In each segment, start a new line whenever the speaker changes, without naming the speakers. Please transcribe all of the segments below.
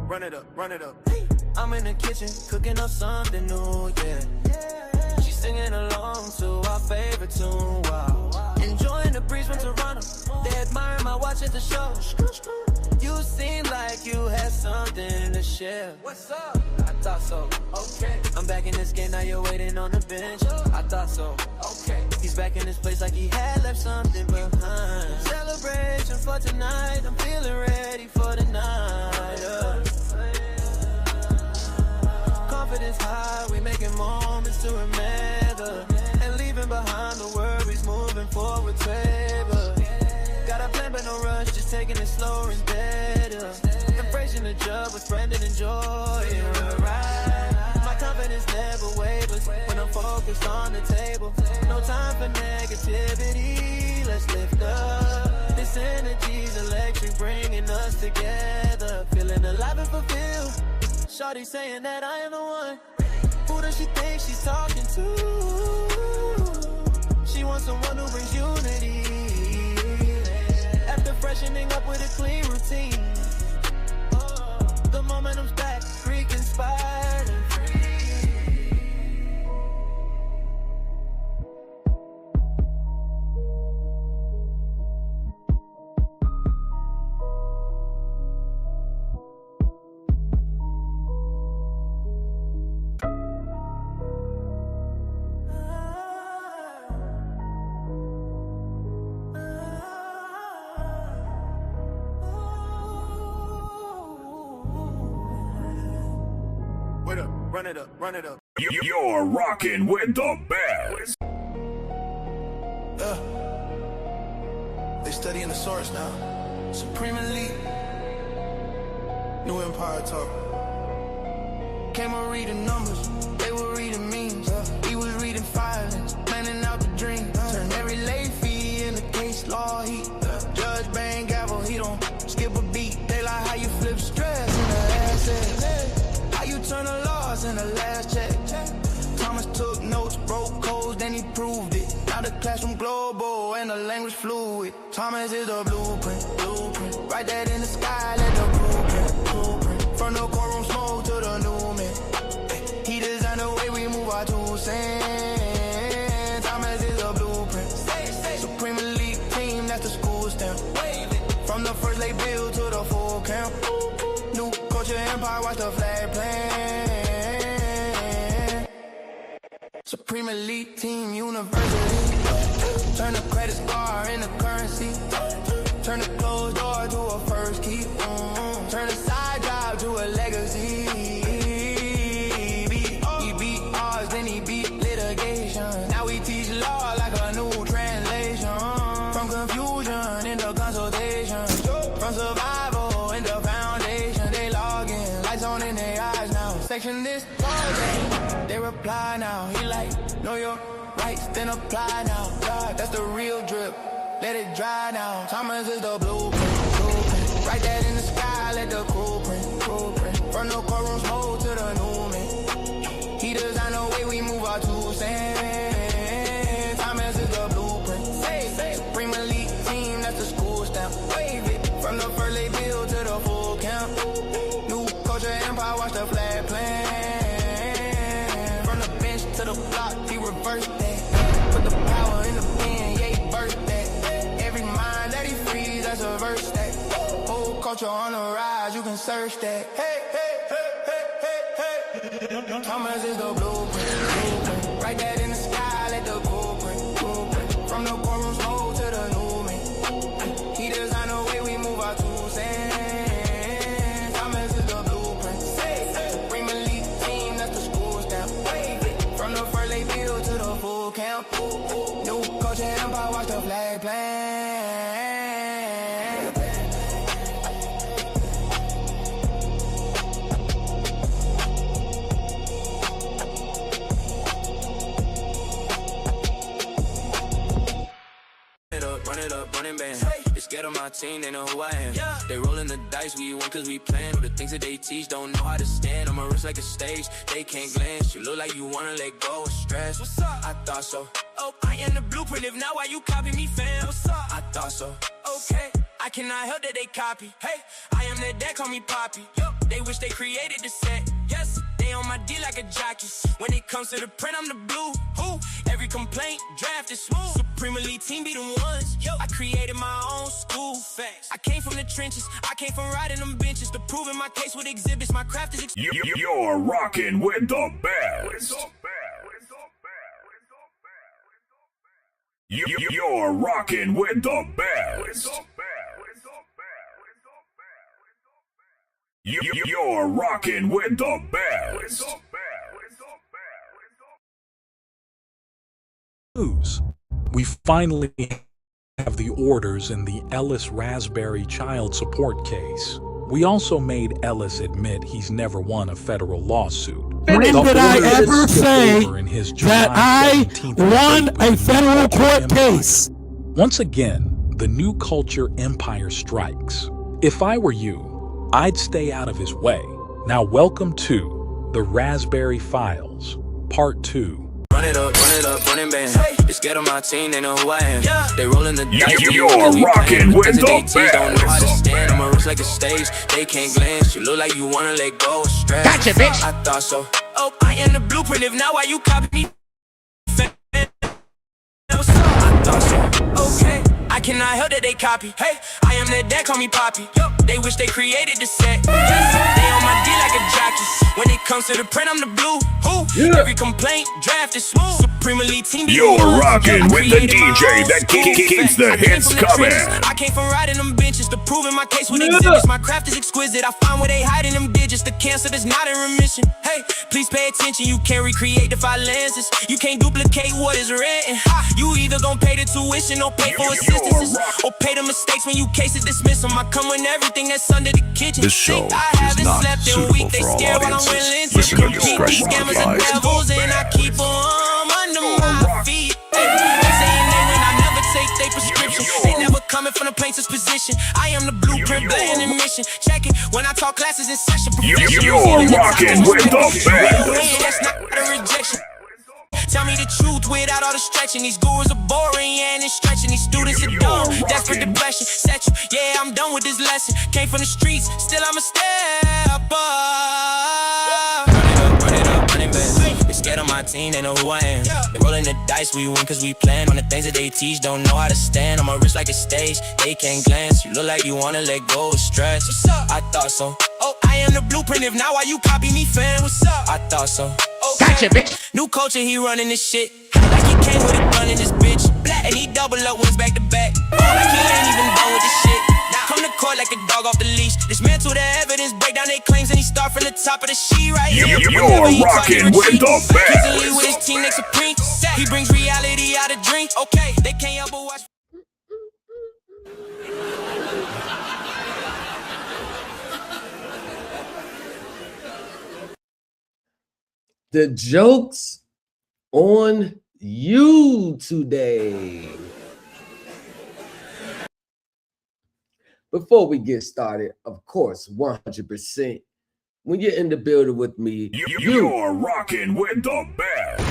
run it up, run it up. I'm in the kitchen, cooking up something new, yeah. She's singing along to our favorite tune, wow. Enjoying the breeze from Toronto. They admire my watch at the show. You seem like you had something to share. What's up? I thought so. Okay. I'm back in this game, now you're waiting on the bench. I thought so. Okay. He's back in this place like he had left something behind. Celebration for tonight. I'm feeling ready for the night. Confidence high, we making moments to remember, and leaving behind the worries, moving forward, favor. Got a plan but no rush, just taking it slower and better. Embracing the job with Brandon and Joy, right? My confidence never wavers when I'm focused on the table. No time for negativity, let's lift up. This energy's electric, bringing us together. Feeling alive and fulfilled. Shawty saying that I am the one. Who does she think she's talking to? She wants someone who brings unity. After freshening up with a clean routine, the momentum's back, Greek inspired and free. Run it up, run it up.
You're rocking with the best.
They studying the source now. Supreme Elite. New Empire talk. Came on reading numbers, they were reading memes. He was reading filings, planning out the dream. Turn every late fee in the case law heat. Judge bang gavel, he don't skip a beat. They like how you flip stress in the assets. You turn the loss in the last check. Thomas took notes, broke codes, then he proved it. Now the classroom global and the language fluid. Thomas is the blueprint. Write that in the sky, let the blueprint. From the courtroom smoke to the new man. He designed the way we move our 2 cents. Thomas is the blueprint. Supreme Elite team, that's the school stamp. From the first lay build to the full camp. New culture empire, watch the flag plan. Supreme Elite Team University. Turn the credit score into currency. Turn the closed door to a first key. Turn the side job to a legacy. He beat odds, then he beat litigation. Now we teach law like a new translation. From confusion into consultation. From survival into foundation. They log in, lights on in their eyes now. Section this, they reply now. He like, know your rights, then apply now. God, that's the real drip. Let it dry now. Thomas is the blueprint. Write that in the sky, let the blueprint. From the courtroom smoke to the new man. He designed the way we move our 2 cents. Thomas is the blueprint. Supreme Elite team, that's the school stamp. Wave it from the first lay build to the full camp. New culture empire, watch the flag plan. From the bench to the block, he reversed that. Put the power in the pen, yeah, he burst that. Every mind that he frees, that's a verse that. Whole culture on the rise, you can search that. Hey, hey, hey, hey, hey, hey. Thomas is the blueprint. Write that in the sky, let the blueprint. From the courtroom smoke to the new man. He designed the way we move our 2 cents. Thomas is the blueprint. Supreme Elite team, that's the school stamp. From the first lay build to the full camp. New culture empire, watch the flag plan.
Run it up, running band. They scared of my team, they know who I am. They rolling the dice, we win cause we plan. The things that they teach, don't know how to stand. On my wrist like a stage, they can't glance. You look like you wanna let go of stress. What's up? I thought so. Oh, I am the blueprint, if not, why you copy me, fam? What's up? I thought so. Okay, I cannot help that they copy. Hey, I am that call me Poppy. They wish they created the set. Yes, they on my D like a jockey. When it comes to the print, I'm the blue. Who? Every complaint, draft is smooth. Supreme Elite team be the ones. Yo, I created my own school. Facts. I came from the trenches. I came from riding them benches to proving my case with exhibits. My craft is.
You're rocking with the best. You're rocking with the best. You're rocking with the best.
News. We finally have the orders in the Ellis Raspberry child support case. We also made Ellis admit he's never won a federal lawsuit.
When did I ever say that I won a federal court case?
Once again, the new culture empire strikes. If I were you, I'd stay out of his way. Now welcome to the Raspberry Files, Part 2.
Run it up, running band. Just get on my team, they know who I am. They rolling the dice.
You're rocking with the
Don't know how to
best.
stand. I'm a wrist like a stage. They can't glance. You look like you wanna let go of stress.
Gotcha, bitch.
I thought so. Oh, I am the blueprint. If not, why you copy me? I thought so. Okay. I cannot help that they copy. Hey, I am their dad, call me Poppy. They wish they created the set. Yes, they on my D like a jockey. When it comes to the print, I'm the blue. Who? Every complaint, draft is smooth. Supreme Elite team.
You're rocking with the DJ that keeps the hits coming.
I came from riding them benches to proving my case with exhibits. My craft is exquisite. I find where they hiding them digits. The cancer that's not in remission. Hey, please pay attention. You can't recreate the five lenses. You can't duplicate what is written. You either gon' pay the tuition or pay for assistance, or pay the mistakes when you case it, dismiss them. I come with everything that's under the kitchen.
This show is not suitable for all audiences. Listener discretion advised.
Devils and I keep them under my feet. They saying they win, I never take their prescription. They never coming from the plaintiff's position. I am the blueprint, blatant admission. Check it when I talk classes in session.
You're rocking with the best.
That's not a rejection. Tell me the truth without all the stretching. These gurus are boring and it's stretching. These students are dumb, desperate depression. Set you, yeah, I'm done with this lesson. Came from the streets, still I'm a step up. Run it up, running back. They scared on my team, they know who I am. They rolling the dice, we win cause we plan. On the things that they teach, don't know how to stand. On my wrist like a stage, they can't glance. You look like you wanna let go of stress. I thought so. Oh, I am the blueprint, if not, why you copy me, fam? What's up? I thought so.
Gotcha, bitch.
New culture, he running this shit. Like he came with a gun in this bitch. And he double up wins back to back. Like he ain't even done with this shit. Come to court like a dog off the leash. Dismantle the evidence, break down their claims, and he start from the top of the sheet right here.
You're rocking with the best.
With his team next supreme. He brings reality out of drink. Okay, they can't help but watch.
The joke's on you today. Before we get started, of course, 100%, when you're in the building with me,
You're rocking with the best.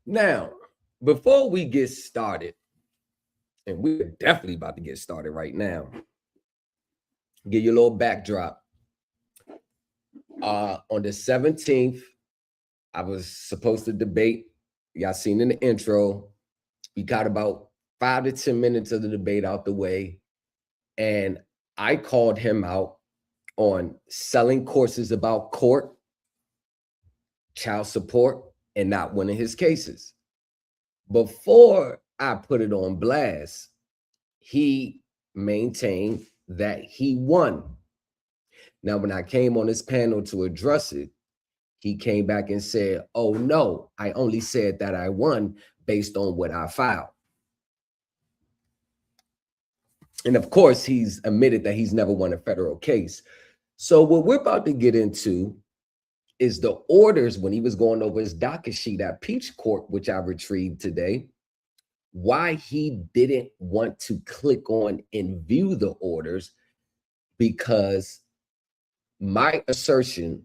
Now, before we get started, and we're definitely about to get started right now, give you a little backdrop. On the 17th, I was supposed to debate. Y'all seen in the intro, we got about 5 to 10 minutes of the debate out the way, and I called him out on selling courses about court, child support, and not winning his cases. Before I put it on blast, he maintained that he won. Now, when I came on this panel to address it, he came back and said, oh no, I only said that I won based on what I filed. And of course, he's admitted that he's never won a federal case. So what we're about to get into is the orders when he was going over his docket sheet at Peach Court, which I retrieved today, why he didn't want to click on and view the orders, because my assertion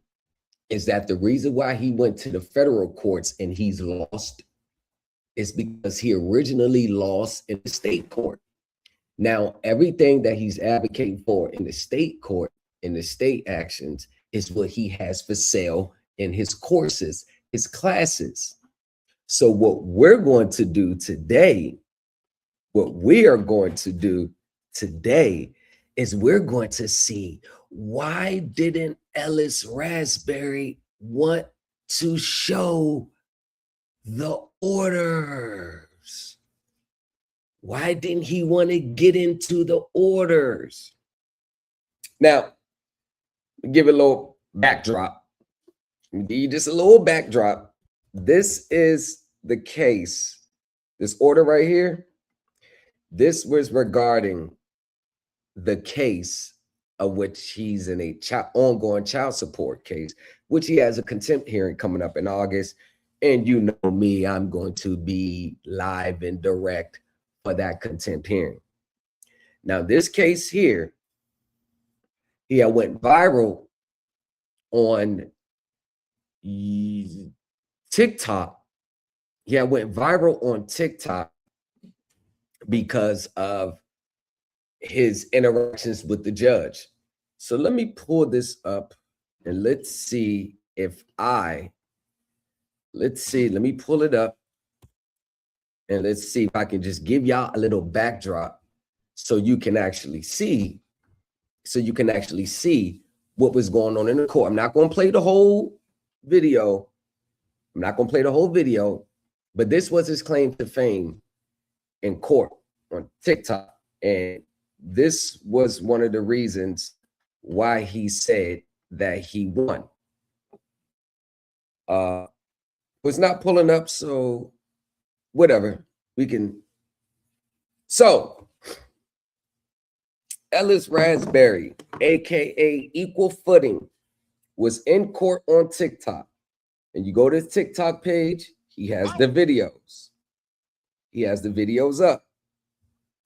is that the reason why he went to the federal courts and he's lost is because he originally lost in the state court. Now, everything that he's advocating for in the state court, in the state actions, is what he has for sale in his courses, his classes. So what we're going to do today, is we're going to see, why didn't Ellis Raspberry want to show the orders? Why didn't he want to get into the orders? Now, give it a little backdrop. Give you just a little backdrop. This is the case. This order right here, this was regarding the case of which he's in a ongoing child support case, which he has a contempt hearing coming up in August. And you know me, I'm going to be live and direct for that contempt hearing. Now, this case here, he went viral on TikTok. Yeah, went viral on TikTok because of his interactions with the judge. So let me pull this up and let's see if let me pull it up and let's see if I can just give y'all a little backdrop so you can actually see, what was going on in the court. I'm not going to play the whole video. But this was his claim to fame in court on TikTok. And this was one of the reasons why he said that he won. Was not pulling up, so whatever. We can. So, Ellis Raspberry, aka Equal Footing, was in court on TikTok. And you go to his TikTok page, he has the videos. He has the videos up,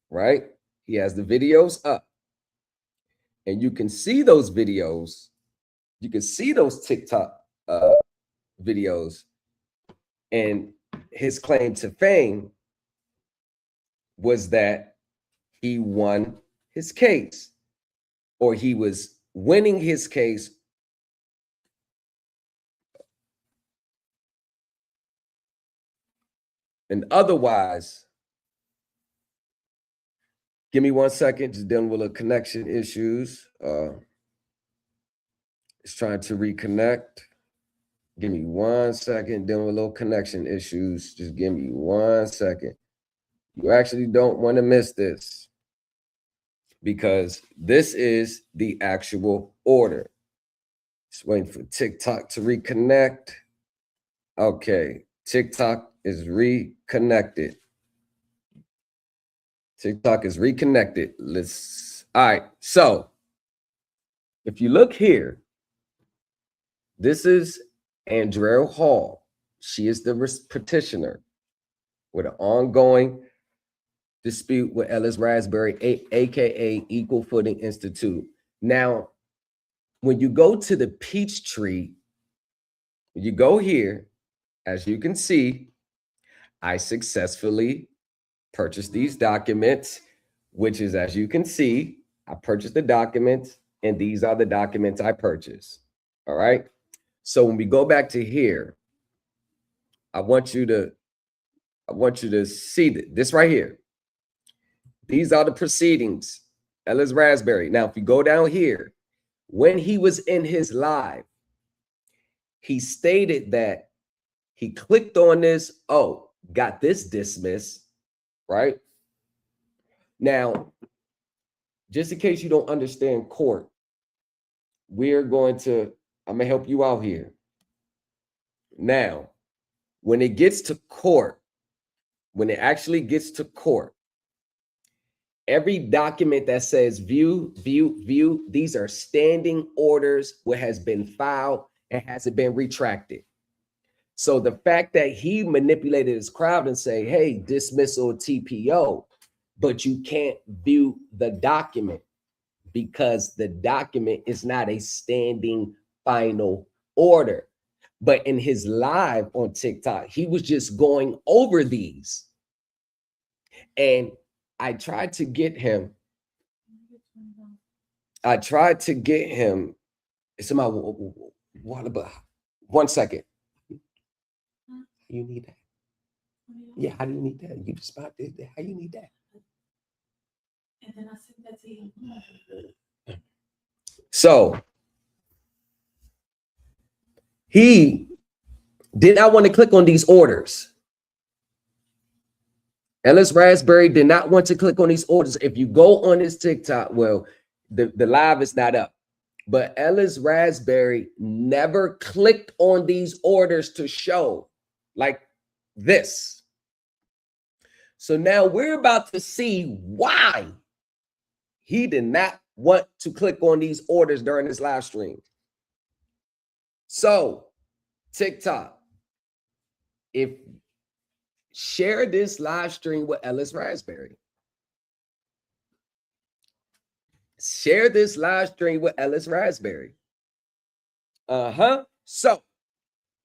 right? He has the videos up. And you can see those videos. You can see those TikTok videos. And his claim to fame was that he won his case, or he was winning his case. And otherwise, give me 1 second, just dealing with the connection issues. It's trying to reconnect. Give me 1 second, dealing with little connection issues. Just give me 1 second. You actually don't want to miss this, because this is the actual order. Just waiting for TikTok to reconnect. Okay, TikTok is reconnected. TikTok is reconnected. All right, so if you look here, this is Andrea Hall. She is the petitioner with an ongoing dispute with Ellis Raspberry, aka Equal Footing Institute. Now, when you go to the Peachtree, you go here, as you can see, I successfully purchased these documents, which is, as you can see, I purchased the documents, and these are the documents I purchased. All right. So when we go back to here, I want you to see this right here. These are the proceedings, Ellis Raspberry. Now, if you go down here, when he was in his live, he stated that he clicked on this, got this dismissed, right? Now, just in case you don't understand court, I'm going to help you out here. Now, when it gets to court, when it actually gets to court, every document that says view, these are standing orders what has been filed and hasn't been retracted. So the fact that he manipulated his crowd and say, hey, dismissal TPO, but you can't view the document because the document is not a standing final order. But in his live on TikTok, he was just going over these. And I tried to get him. It's in my wallet, but 1 second. You need that? Yeah, how do you need that? You just about did that. How you need that?
And then I sent that to you.
So he did not want to click on these orders. Ellis Raspberry did not want to click on these orders. If you go on his TikTok, well, the live is not up, but Ellis Raspberry never clicked on these orders to show like this. So now we're about to see why he did not want to click on these orders during this live stream. So TikTok, if share this live stream with Ellis Raspberry. Share this live stream with Ellis Raspberry. So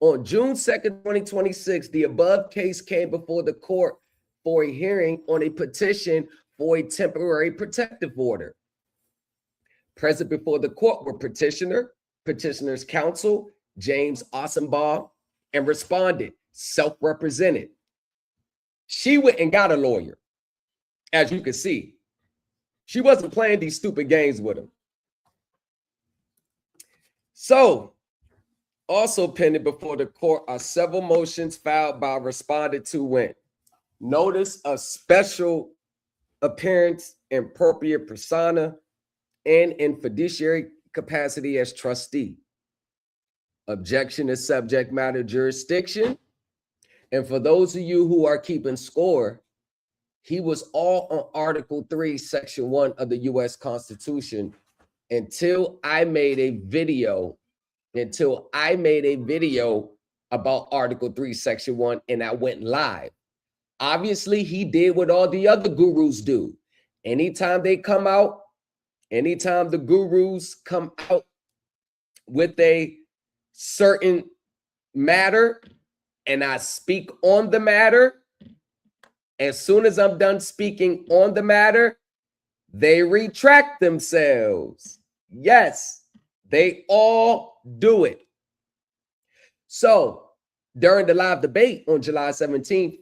on June 2nd, 2026, the above case came before the court for a hearing on a petition for a temporary protective order. Present before the court were petitioner's counsel, James Ossenbaugh, and respondent, self-represented. She went and got a lawyer. As you can see, she wasn't playing these stupid games with him. So, also pending before the court are several motions filed by respondent to win. Notice of special appearance in appropriate persona and in fiduciary capacity as trustee. Objection to subject matter jurisdiction. And for those of you who are keeping score, he was all on Article 3, Section 1 of the U.S. Constitution until I made a video about Article 3, Section 1, and I went live. Obviously, he did what all the other gurus do. Anytime the gurus come out with a certain matter and I speak on the matter, as soon as I'm done speaking on the matter, they retract themselves. Yes, they all do it. So during the live debate on July 17th,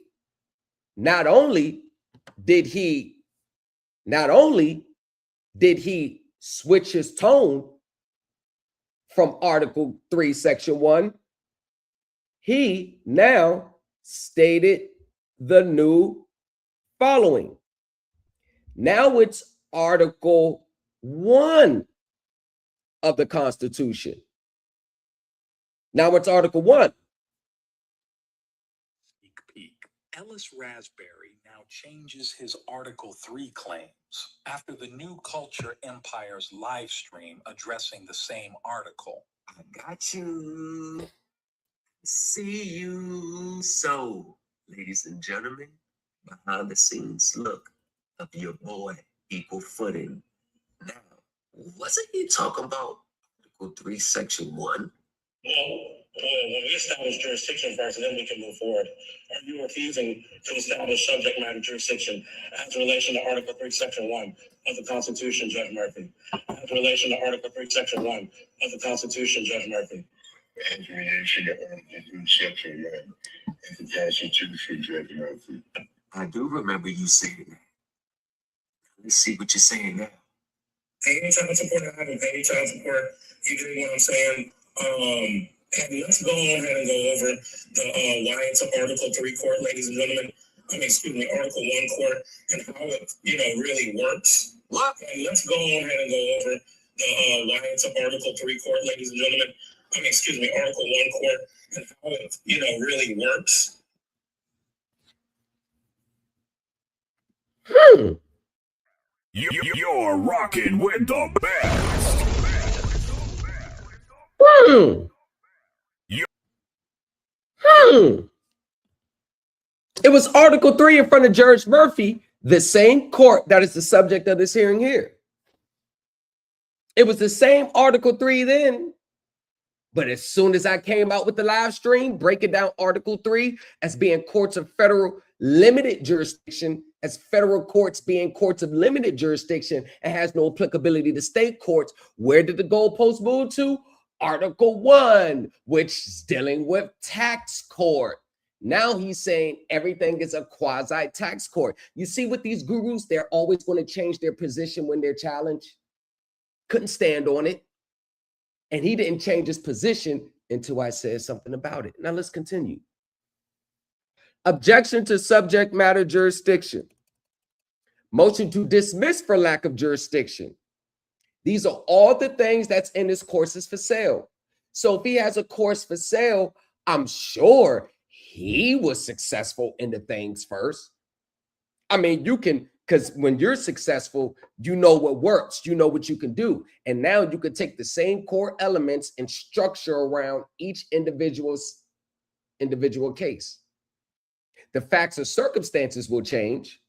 not only did he switch his tone from Article 3, Section 1, he now stated the new following. Now it's Article 1 of the Constitution. Now it's Article 1.
Sneak peek. Ellis Raspberry now changes his Article 3 claims after the New Culture Empire's live stream addressing the same article.
I got you. See you. So, ladies and gentlemen, behind the scenes look of your boy, Equal Footing. Now, wasn't he talking about Article 3, Section 1?
When we establish jurisdiction first, and then we can move forward. Are you refusing to establish subject matter jurisdiction as in relation to Article 3, Section 1 of the Constitution, Judge Murphy? As in relation to Article 3, Section 1 of the Constitution, Judge Murphy?
As in relation to Article 3, Section 1 of the Constitution, Judge Murphy.
I do remember you saying that. Let's see what you're saying now.
Any child support, I haven't paid child support. You get what I'm saying? And let's go ahead and go over the why it's an Article 3 court, ladies and gentlemen. Article 1 court and how it, really works.
What?
And let's go ahead and go over the why it's an Article 3 court, ladies and gentlemen. Article 1 court and how it, really works.
You're rocking with the best.
It was Article 3 in front of Judge Murphy, the same court that is the subject of this hearing here. It was the same Article 3 then. But as soon as I came out with the live stream, breaking down Article 3 as being courts of federal limited jurisdiction as federal courts being courts of limited jurisdiction and has no applicability to state courts. Where did the goalpost move to? Article 1, which is dealing with tax court. Now he's saying everything is a quasi-tax court. You see, with these gurus, they're always going to change their position when they're challenged. Couldn't stand on it. And he didn't change his position until I said something about it. Now let's continue. Objection to subject matter jurisdiction. Motion to dismiss for lack of jurisdiction. These are all the things that's in his courses for sale. So if he has a course for sale, I'm sure he was successful in the things first. I mean, you can, because when you're successful, you know what works, you know what you can do. And now you can take the same core elements and structure around each individual case. The facts or circumstances will change,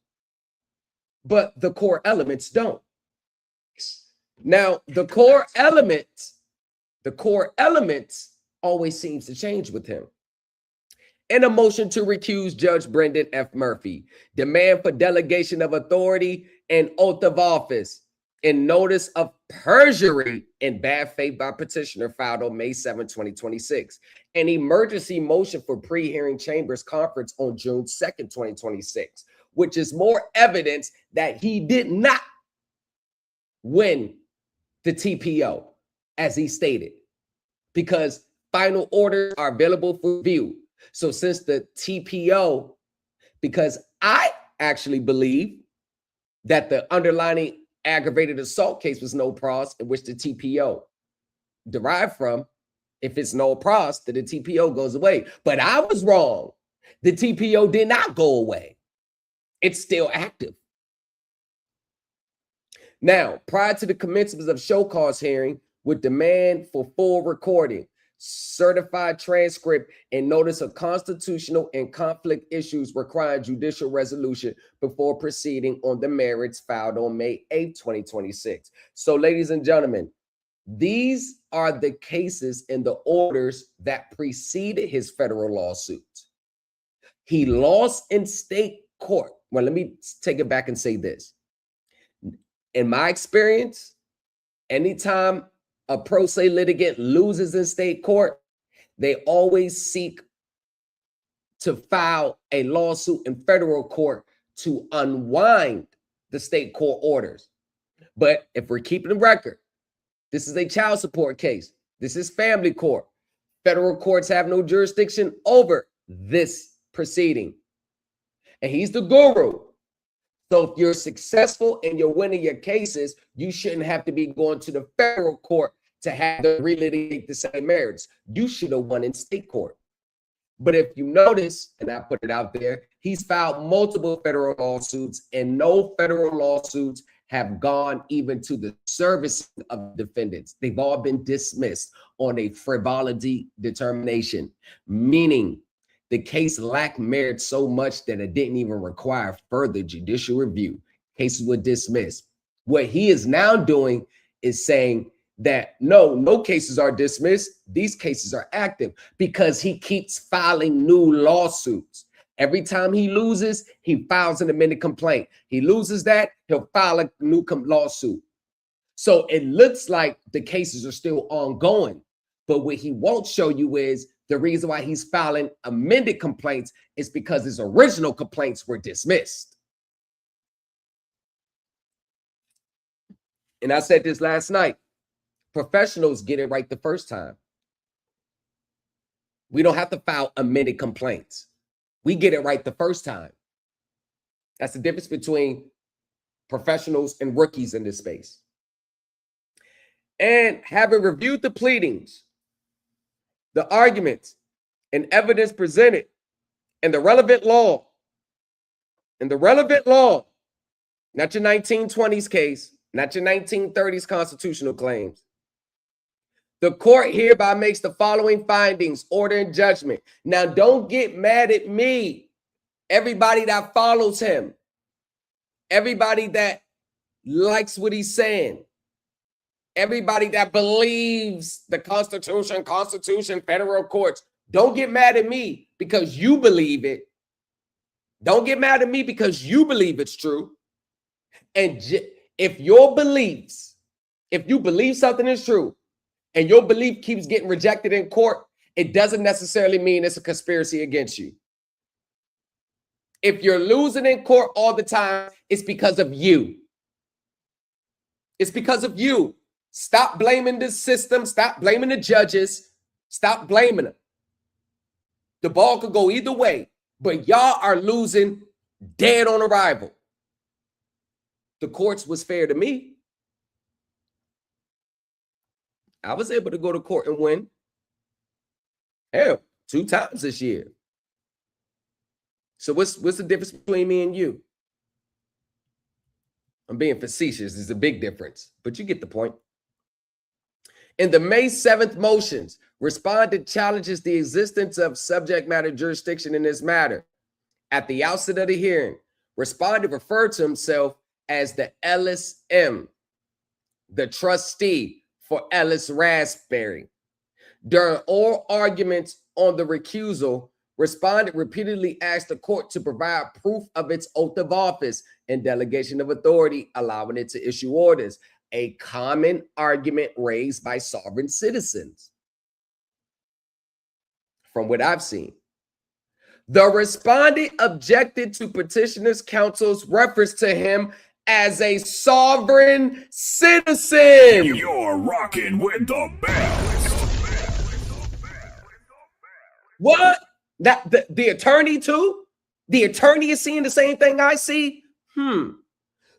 but the core elements don't. Now, the core elements always seems to change with him. In a motion to recuse Judge Brendan F. Murphy, demand for delegation of authority and oath of office in notice of perjury in bad faith by petitioner filed on May 7, 2026. An emergency motion for pre-hearing chambers conference on June 2nd, 2026, which is more evidence that he did not win the TPO, as he stated, because final orders are available for review. So since the TPO, because I actually believe that the underlying aggravated assault case was no pros, in which the TPO derived from, if it's no pros, then the TPO goes away. But I was wrong. The TPO did not go away. It's still active. Now, prior to the commencement of show cause hearing, with demand for full recording, certified transcript, and notice of constitutional and conflict issues requiring judicial resolution before proceeding on the merits, filed on May 8, 2026. So, ladies and gentlemen, these are the cases and the orders that preceded his federal lawsuits. He lost in state court. Well, let me take it back and say this. In my experience, anytime a pro se litigant loses in state court, they always seek to file a lawsuit in federal court to unwind the state court orders. But if we're keeping the record, this is a child support case. This is family court. Federal courts have no jurisdiction over this proceeding. And he's the guru. So if you're successful and you're winning your cases, you shouldn't have to be going to the federal court to have to relitigate the same merits. You should have won in state court. But if you notice, and I put it out there, he's filed multiple federal lawsuits, and no federal lawsuits have gone even to the service of defendants. They've all been dismissed on a frivolity determination, meaning the case lacked merit so much that it didn't even require further judicial review. Cases were dismissed. What he is now doing is saying that no cases are dismissed. These cases are active because he keeps filing new lawsuits. Every time he loses, he files an amended complaint. He loses that, he'll file a new lawsuit. So it looks like the cases are still ongoing. But what he won't show you is the reason why he's filing amended complaints is because his original complaints were dismissed. And I said this last night. Professionals get it right the first time. We don't have to file amended complaints. We get it right the first time. That's the difference between professionals and rookies in this space. And having reviewed the pleadings, the arguments and evidence presented, and the relevant law, not your 1920s case, not your 1930s constitutional claims. The court hereby makes the following findings, order, and judgment. Now, don't get mad at me, everybody that follows him, everybody that likes what he's saying, everybody that believes the Constitution, federal courts. Don't get mad at me because you believe it. Don't get mad at me because you believe it's true. And if your beliefs, if you believe something is true and your belief keeps getting rejected in court, it doesn't necessarily mean it's a conspiracy against you. If you're losing in court all the time, it's because of you. It's because of you. Stop blaming the system. Stop blaming the judges. Stop blaming them. The ball could go either way, but y'all are losing dead on arrival. The courts was fair to me. I was able to go to court and win. Hell, 2 times this year. So what's the difference between me and you? I'm being facetious. There's a big difference, but you get the point. In the May 7th motions, respondent challenges the existence of subject matter jurisdiction in this matter. At the outset of the hearing, respondent referred to himself as the Ellis M, the trustee for Ellis Raspberry. During oral arguments on the recusal, respondent repeatedly asked the court to provide proof of its oath of office and delegation of authority, allowing it to issue orders, a common argument raised by sovereign citizens. From what I've seen, the respondent objected to petitioner's counsel's reference to him as a sovereign citizen.
You're rocking with the best.
What? That the attorney too? The attorney is seeing the same thing I see?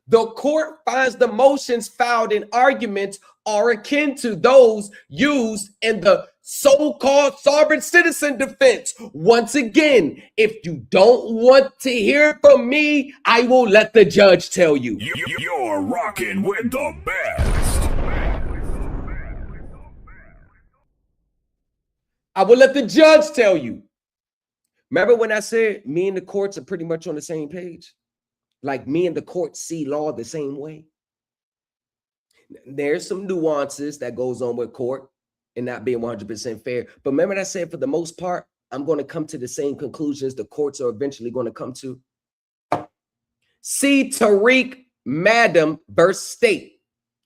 The court finds the motions filed in arguments are akin to those used in the so-called sovereign citizen defense. Once again, if you don't want to hear from me, I will let the judge tell you.
You're rocking with the best.
I will let the judge tell you. Remember when I said me and the courts are pretty much on the same page? Like me and the courts see law the same way. There's some nuances that goes on with court and not being 100% fair. But remember that I said for the most part, I'm going to come to the same conclusions the courts are eventually going to come to. See Tariq Madam versus State,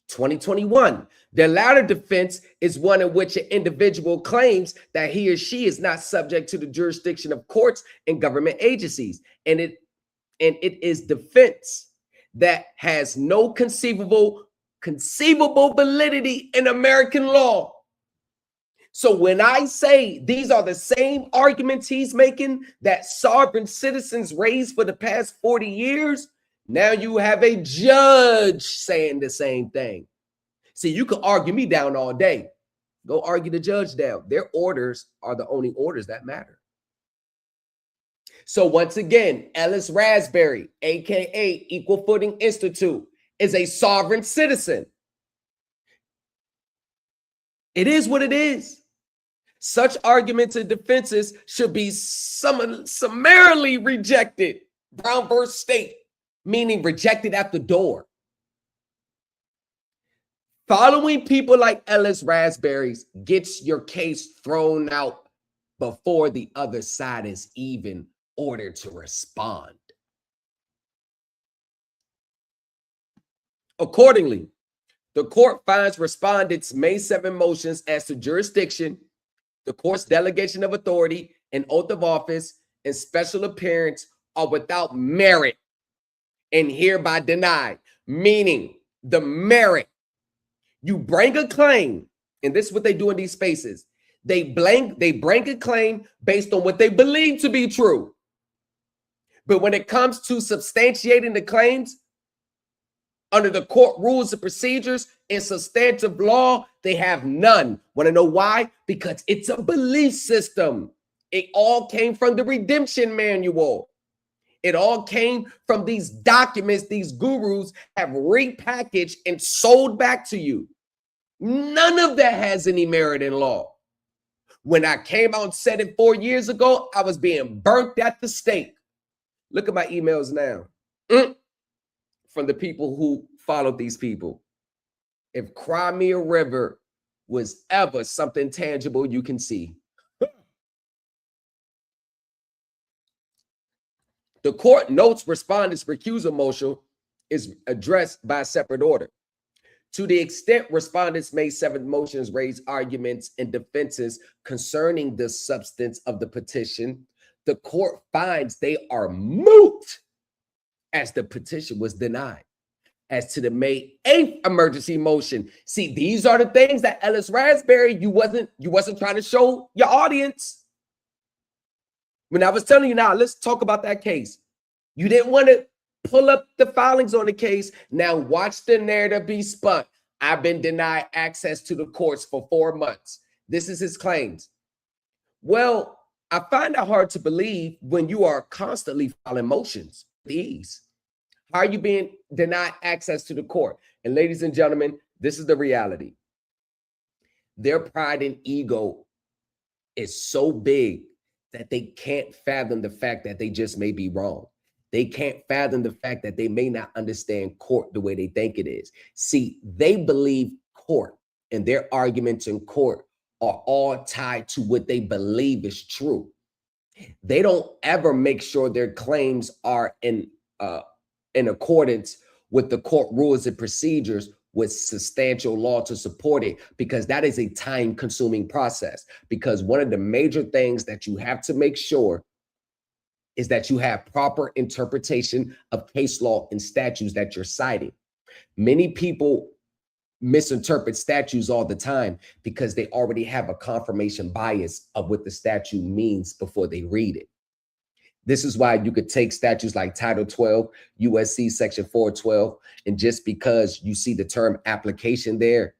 2021. The latter defense is one in which an individual claims that he or she is not subject to the jurisdiction of courts and government agencies. And it is defense that has no conceivable validity in American law. So when I say these are the same arguments he's making that sovereign citizens raised for the past 40 years, now you have a judge saying the same thing. See, you can argue me down all day. Go argue the judge down. Their orders are the only orders that matter. So once again, Ellis Raspberry, aka Equal Footing Institute, is a sovereign citizen. It is what it is. Such arguments and defenses should be summarily rejected. Brown versus State, meaning rejected at the door. Following people like Ellis Raspberries gets your case thrown out before the other side is even ordered to respond. Accordingly, the court finds respondents' May 7 motions as to jurisdiction, the court's delegation of authority, and oath of office, and special appearance are without merit and hereby denied, meaning the merit. You bring a claim, and this is what they do in these spaces. They bring a claim based on what they believe to be true. But when it comes to substantiating the claims under the court rules and procedures and substantive law, they have none. Want to know why? Because it's a belief system. It all came from the redemption manual. It all came from these documents these gurus have repackaged and sold back to you. None of that has any merit in law. When I came out and said it 4 years ago, I was being burnt at the stake. Look at my emails now from the people who followed these people. If Crimea River was ever something tangible you can see. The court notes respondent's recusal motion is addressed by a separate order. To the extent respondents May 7th motions raise arguments and defenses concerning the substance of the petition, the court finds they are moot as the petition was denied. As to the May 8th emergency motion, see, these are the things that Ellis Raspberry, you wasn't trying to show your audience. When I was telling you, now let's talk about that case. You didn't want to pull up the filings on the case. Now watch the narrative be spun. I've been denied access to the courts for 4 months. This is his claims. Well, I find it hard to believe when you are constantly filing motions with ease. How are you being denied access to the court? And ladies and gentlemen, this is the reality. Their pride and ego is so big that they can't fathom the fact that they just may be wrong. They can't fathom the fact that they may not understand court the way they think it is. See, they believe court and their arguments in court are all tied to what they believe is true. They don't ever make sure their claims are in accordance with the court rules and procedures with substantial law to support it, because that is a time-consuming process. Because one of the major things that you have to make sure is that you have proper interpretation of case law and statutes that you're citing. Many people misinterpret statutes all the time because they already have a confirmation bias of what the statute means before they read it. This is why you could take statutes like Title 12, USC Section 412, and just because you see the term application there,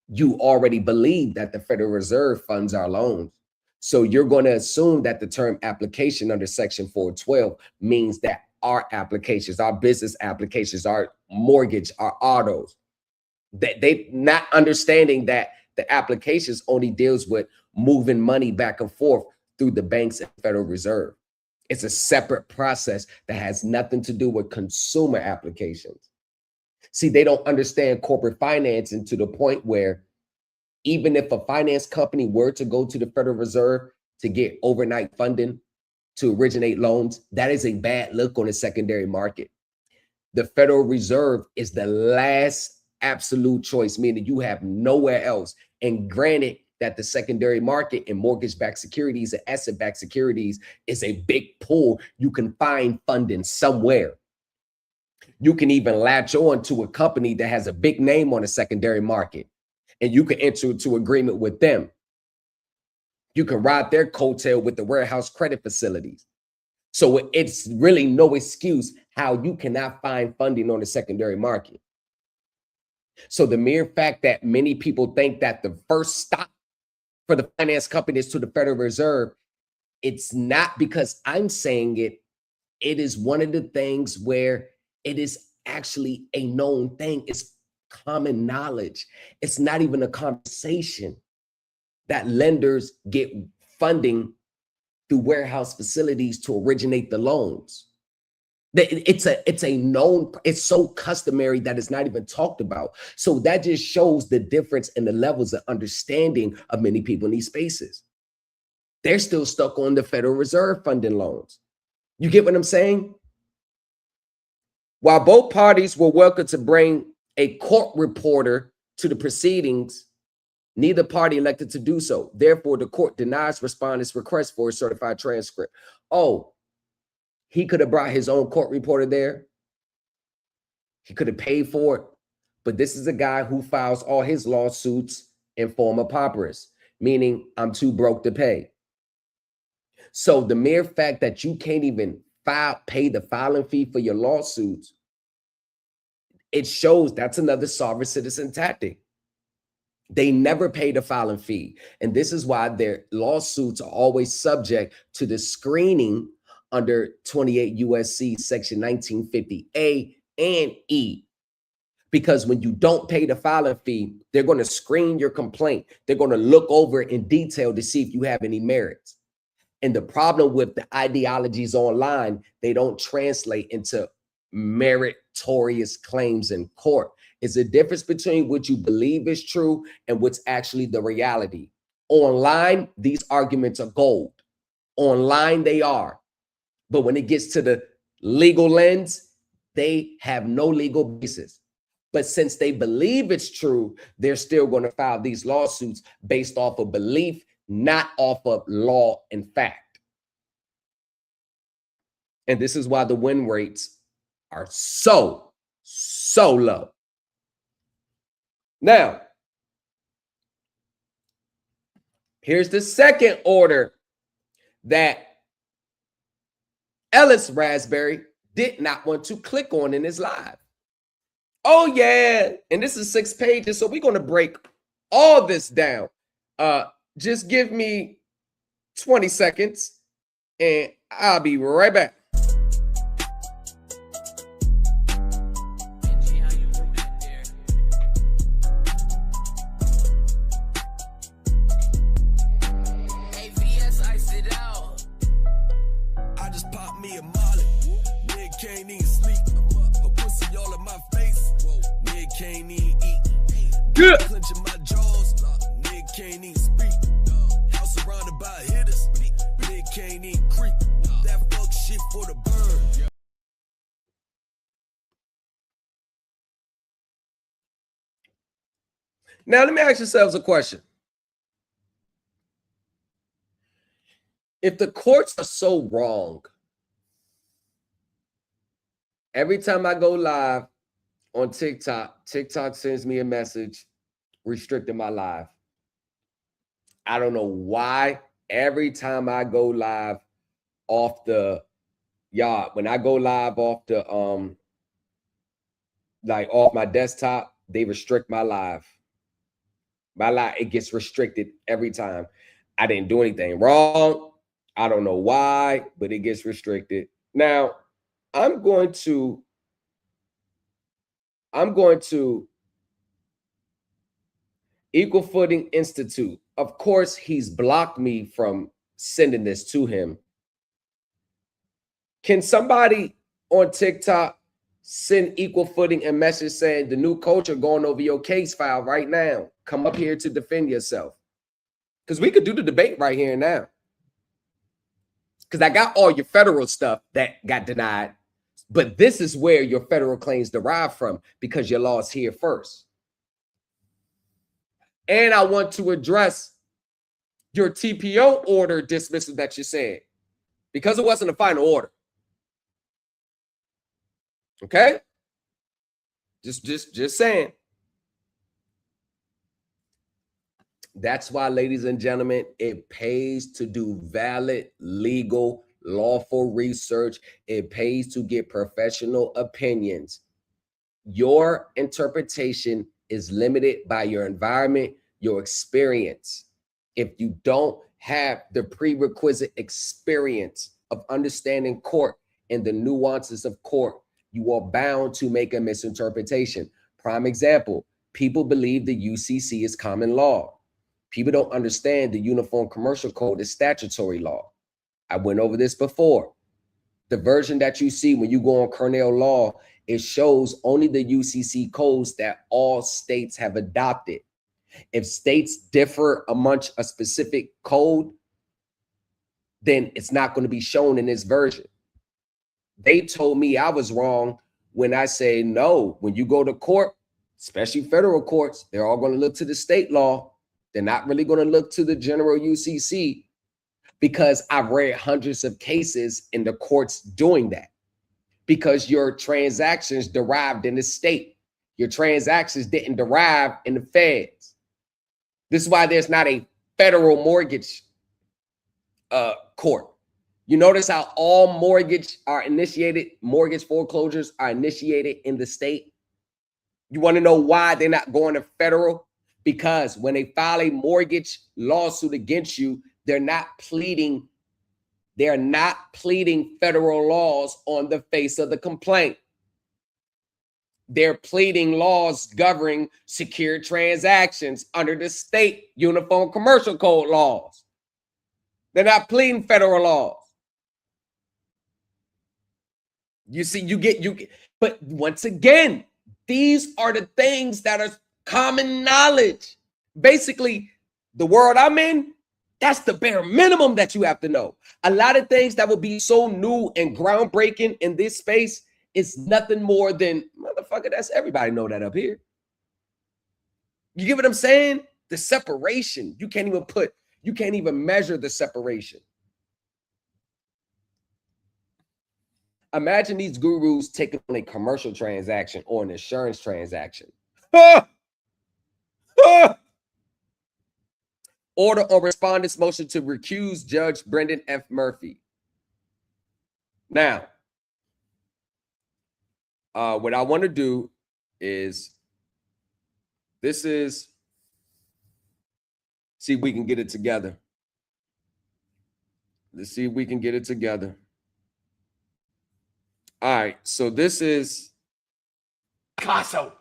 you already believe that the Federal Reserve funds our loans. So you're going to assume that the term application under Section 412 means that our applications, our business applications, our mortgage, our autos, they not understanding that the applications only deals with moving money back and forth through the banks and Federal Reserve. It's a separate process that has nothing to do with consumer applications. See, they don't understand corporate financing to the point where even if a finance company were to go to the Federal Reserve to get overnight funding to originate loans, that is a bad look on the secondary market. The Federal Reserve is the last absolute choice, meaning you have nowhere else. And granted that the secondary market in mortgage-backed securities and asset-backed securities is a big pool, you can find funding somewhere. You can even latch on to a company that has a big name on the secondary market, and you can enter into agreement with them. You can ride their coattail with the warehouse credit facilities. So it's really no excuse how you cannot find funding on the secondary market. So the mere fact that many people think that the first stop for the finance companies to the Federal Reserve, it's not because I'm saying it. It is one of the things where it is actually a known thing. It's common knowledge. It's not even a conversation that lenders get funding through warehouse facilities to originate the loans. It's a known, it's so customary that it's not even talked about. So that just shows the difference in the levels of understanding of many people in these spaces. They're still stuck on the Federal Reserve funding loans. You get what I'm saying? While both parties were welcome to bring a court reporter to the proceedings, neither party elected to do so. Therefore, the court denies respondent's request for a certified transcript. Oh, he could have brought his own court reporter there. He could have paid for it. But this is a guy who files all his lawsuits in form of papyrus, meaning I'm too broke to pay. So the mere fact that you can't even pay the filing fee for your lawsuits, it shows that's another sovereign citizen tactic. They never pay the filing fee. And this is why their lawsuits are always subject to the screening under 28 USC section 1950A and E. Because when you don't pay the filing fee, they're going to screen your complaint. They're going to look over it in detail to see if you have any merits. And the problem with the ideologies online, they don't translate into meritorious claims in court. It's a difference between what you believe is true and what's actually the reality. Online, these arguments are gold. Online, they are. But when it gets to the legal lens, they have no legal basis. But since they believe it's true, they're still going to file these lawsuits based off of belief, not off of law and fact. And this is why the win rates are so low. Now, here's the second order that Ellis Raspberry did not want to click on in his live. Oh, yeah. And this is 6 pages. So we're going to break all this down. Just give me 20 seconds and I'll be right back. Now, let me ask yourselves a question. If the courts are so wrong, every time I go live on TikTok, TikTok sends me a message restricting my live. I don't know why. Every time I go live off the when I go live off the off my desktop, they restrict my live. My live, it gets restricted every time. I didn't do anything wrong. I don't know why, but it gets restricted. Now, I'm going to Equal Footing Institute. Of course, he's blocked me from sending this to him. Can somebody on TikTok send Equal Footing a message saying the new culture going over your case file right now? Come up here to defend yourself. Because we could do the debate right here and now. Because I got all your federal stuff that got denied. But this is where your federal claims derive from because your law is here first. And I want to address your TPO order dismissal that you said. Because it wasn't a final order. Okay? Just saying. That's why, ladies and gentlemen, it pays to do valid, legal, lawful research. It pays to get professional opinions. Your interpretation is limited by your environment, your experience. If you don't have the prerequisite experience of understanding court and the nuances of court, you are bound to make a misinterpretation. Prime example, people believe the UCC is common law. People don't understand the Uniform Commercial Code is statutory law. I went over this before. The version that you see when you go on Cornell Law, it shows only the UCC codes that all states have adopted. If states differ amongst a specific code, then it's not going to be shown in this version. They told me I was wrong when I say no. When you go to court, especially federal courts, they're all going to look to the state law. They're not really going to look to the general UCC because I've read hundreds of cases in the courts doing that because your transactions derived in the state. Your transactions didn't derive in the feds. This is why there's not a federal mortgage court. You notice how all mortgage foreclosures are initiated in the state? You want to know why they're not going to federal? Because when they file a mortgage lawsuit against you, they're not pleading federal laws on the face of the complaint. They're pleading laws governing secure transactions under the state Uniform Commercial Code laws. They're not pleading federal laws. You see, but once again, these are the things that are common knowledge. Basically, the world I'm in That's the bare minimum that you have to know. A lot of things that will be so new and groundbreaking in this space is nothing more than, motherfucker, that's everybody know that up here. You get what I'm saying? The separation. You can't even measure the separation. Imagine these gurus taking on a commercial transaction or an insurance transaction. Order on respondent's motion to recuse Judge Brendan F. Murphy. Now, what I want to do is, see if we can get it together. Let's see if we can get it together. All right, so this is Picasso.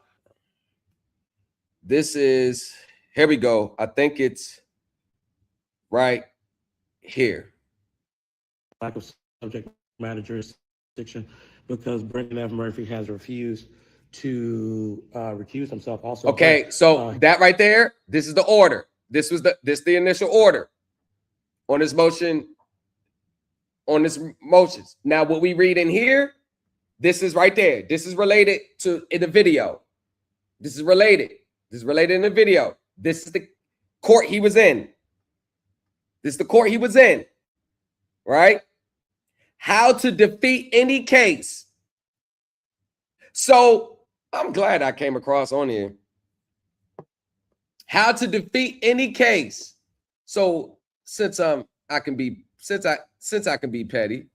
This is, here we go. I think it's right here.
Lack of subject matter jurisdiction because Brendan F. Murphy has refused to recuse himself. Also,
okay, so that right there, this is the order. This the initial order on this motion. On this motions. Now, what we read in here, this is right there. This is related to in the video. This is related. This is related in the video. This is the court he was in. This is the court he was in. Right? How to defeat any case. So I'm glad I came across on here. How to defeat any case. So since I can be petty.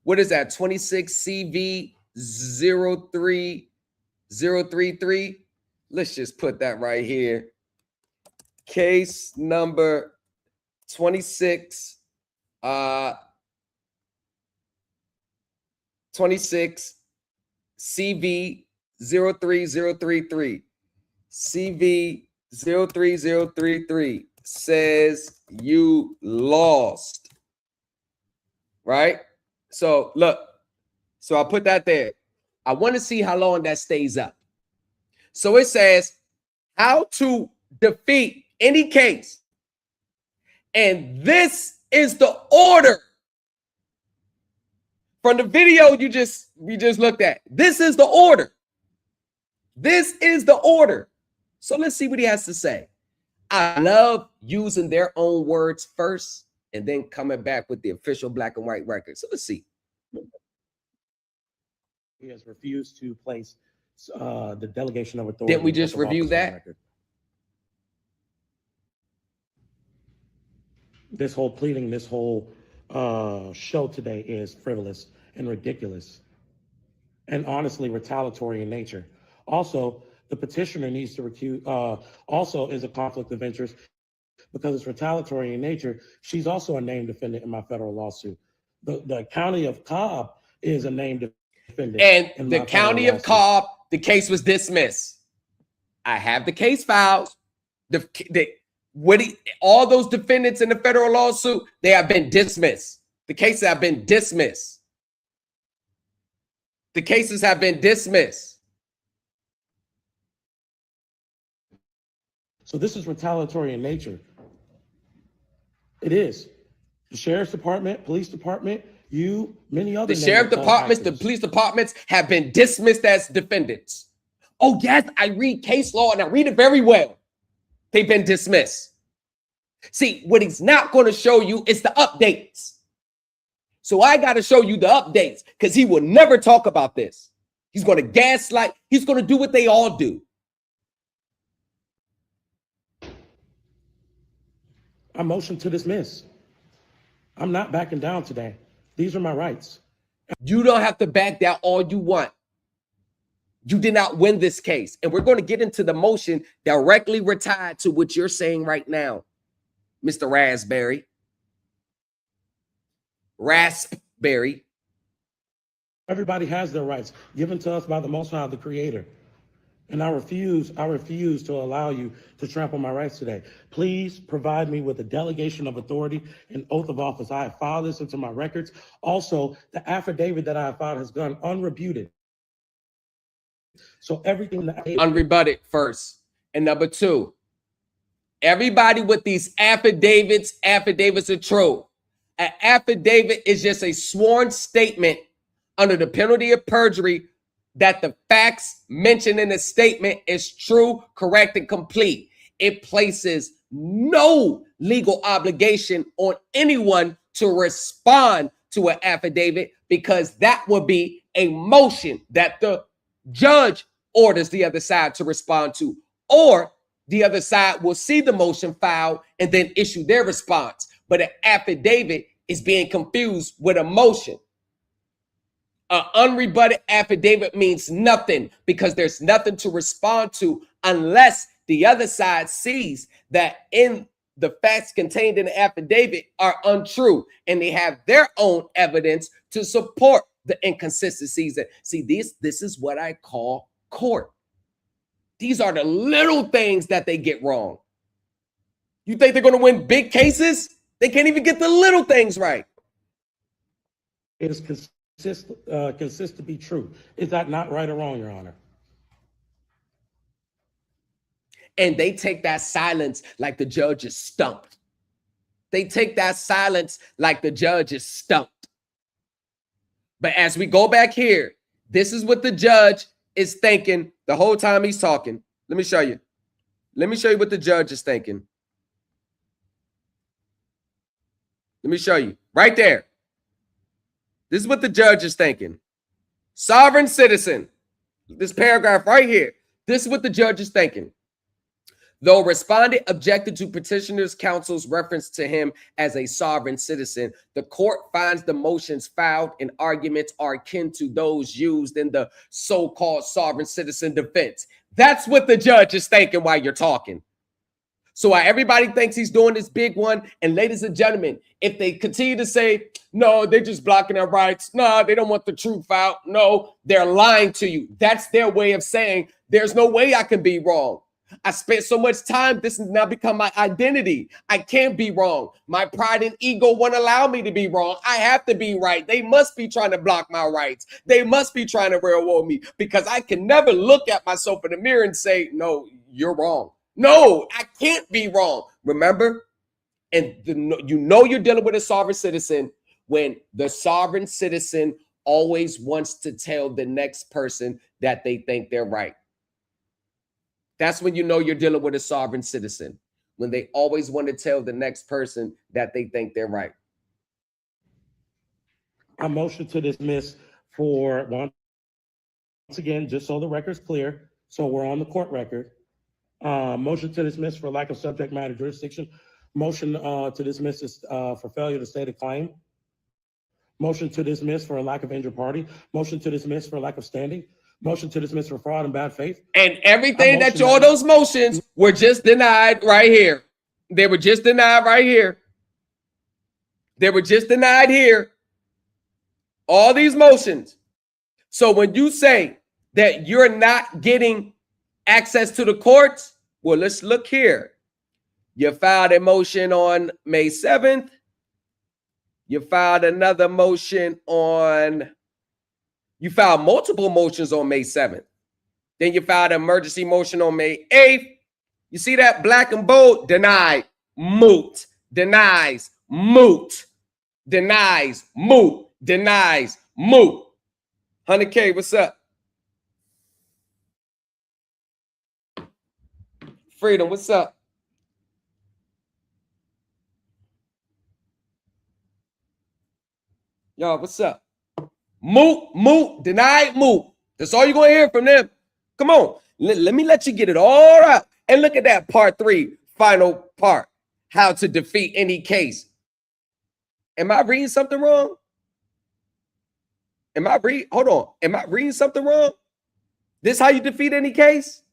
What is that? 26 CV 03033. Let's just put that right here. Case number 26 26 CV 03033. CV 03033 says you lost. Right? So look, so I'll put that there. I want to see how long that stays up. So it says how to defeat any case. And this is the order from the video we just looked at. This is the order. This is the order. So let's see what he has to say. I love using their own words first and then coming back with the official black and white record. So let's see.
He has refused to place the delegation of authority.
Didn't we just review that?
Record. This whole pleading, this whole show today is frivolous and ridiculous and honestly retaliatory in nature. Also, the petitioner needs to recuse, also is a conflict of interest because it's retaliatory in nature. She's also a named defendant in my federal lawsuit. The county of Cobb is a named defendant.
And the county of Cobb, the case was dismissed. I have the case files. All those defendants in the federal lawsuit, they have been dismissed. The cases have been dismissed. The cases have been dismissed.
So this is retaliatory in nature. It is. The sheriff's department, police department, many other.
The sheriff departments, the police departments have been dismissed as defendants. Oh yes, I read case law and I read it very well. They've been dismissed. See, what he's not going to show you is the updates. So I got to show you the updates because he will never talk about this. He's going to gaslight. He's going to do what they all do.
I motion to dismiss. I'm not backing down today. These are my rights.
You don't have to back down all you want. You did not win this case. And we're going to get into the motion directly tied to what you're saying right now, Mr. Raspberry. Raspberry.
Everybody has their rights given to us by the Most High, the Creator. And I refuse to allow you to trample my rights today. Please provide me with a delegation of authority and oath of office. I have filed this into my records. Also, the affidavit that I have filed has gone unrebutted. So everything that
unrebutted first. And number two, Everybody with these affidavits are true. An affidavit is just a sworn statement under the penalty of perjury that the facts mentioned in the statement is true, correct, and complete. It places no legal obligation on anyone to respond to an affidavit because that would be a motion that the judge orders the other side to respond to, or the other side will see the motion filed and then issue their response. But an affidavit is being confused with a motion. An unrebutted affidavit means nothing because there's nothing to respond to unless the other side sees that in the facts contained in the affidavit are untrue and they have their own evidence to support the inconsistencies. See, this is what I call court. These are the little things that they get wrong. You think they're going to win big cases? They can't even get the little things right.
It is consist to be true. Is that not right or wrong, Your Honor?
And they take that silence like the judge is stumped. They take that silence like the judge is stumped. But as we go back here, this is what the judge is thinking the whole time he's talking. Let me show you. Let me show you what the judge is thinking. Let me show you right there. This is what the judge is thinking. Sovereign citizen. This paragraph right here. This is what the judge is thinking. Though respondent objected to petitioner's counsel's reference to him as a sovereign citizen, the court finds the motions filed and arguments are akin to those used in the so-called sovereign citizen defense. That's what the judge is thinking while you're talking. So while everybody thinks he's doing this big one, and ladies and gentlemen, if they continue to say, no, they're just blocking their rights. No, they don't want the truth out. No, they're lying to you. That's their way of saying there's no way I can be wrong. I spent so much time. This has now become my identity. I can't be wrong. My pride and ego won't allow me to be wrong. I have to be right. They must be trying to block my rights. They must be trying to railroad me because I can never look at myself in the mirror and say, no, you're wrong. No, I can't be wrong. Remember? And you know you're dealing with a sovereign citizen when the sovereign citizen always wants to tell the next person that they think they're right. That's when you know you're dealing with a sovereign citizen, when they always want to tell the next person that they think they're right.
I motion to dismiss for once again, just so the record's clear, so we're on the court record. Motion to dismiss for lack of subject matter jurisdiction. Motion to dismiss is for failure to state a claim. Motion to dismiss for a lack of injured party. Motion to dismiss for lack of standing. Motion to dismiss for fraud and bad faith.
And everything that all those motions were just denied right here. They were just denied right here. They were just denied here. All these motions. So when you say that you're not getting access to the courts, well, let's look here. You filed a motion on May 7th. You filed another motion on... You filed multiple motions on May 7th. Then you filed an emergency motion on May 8th. You see that black and bold? Denied, moot, denies, moot, denies, moot, denies, moot. 100K, what's up? Freedom, what's up? Y'all, what's up? Moot, moot, denied, moot. That's all you're going to hear from them. Come on. Let me let you get it all out. And look at that part 3, final part. How to defeat any case. Am I reading something wrong? Hold on. Am I reading something wrong? This how you defeat any case?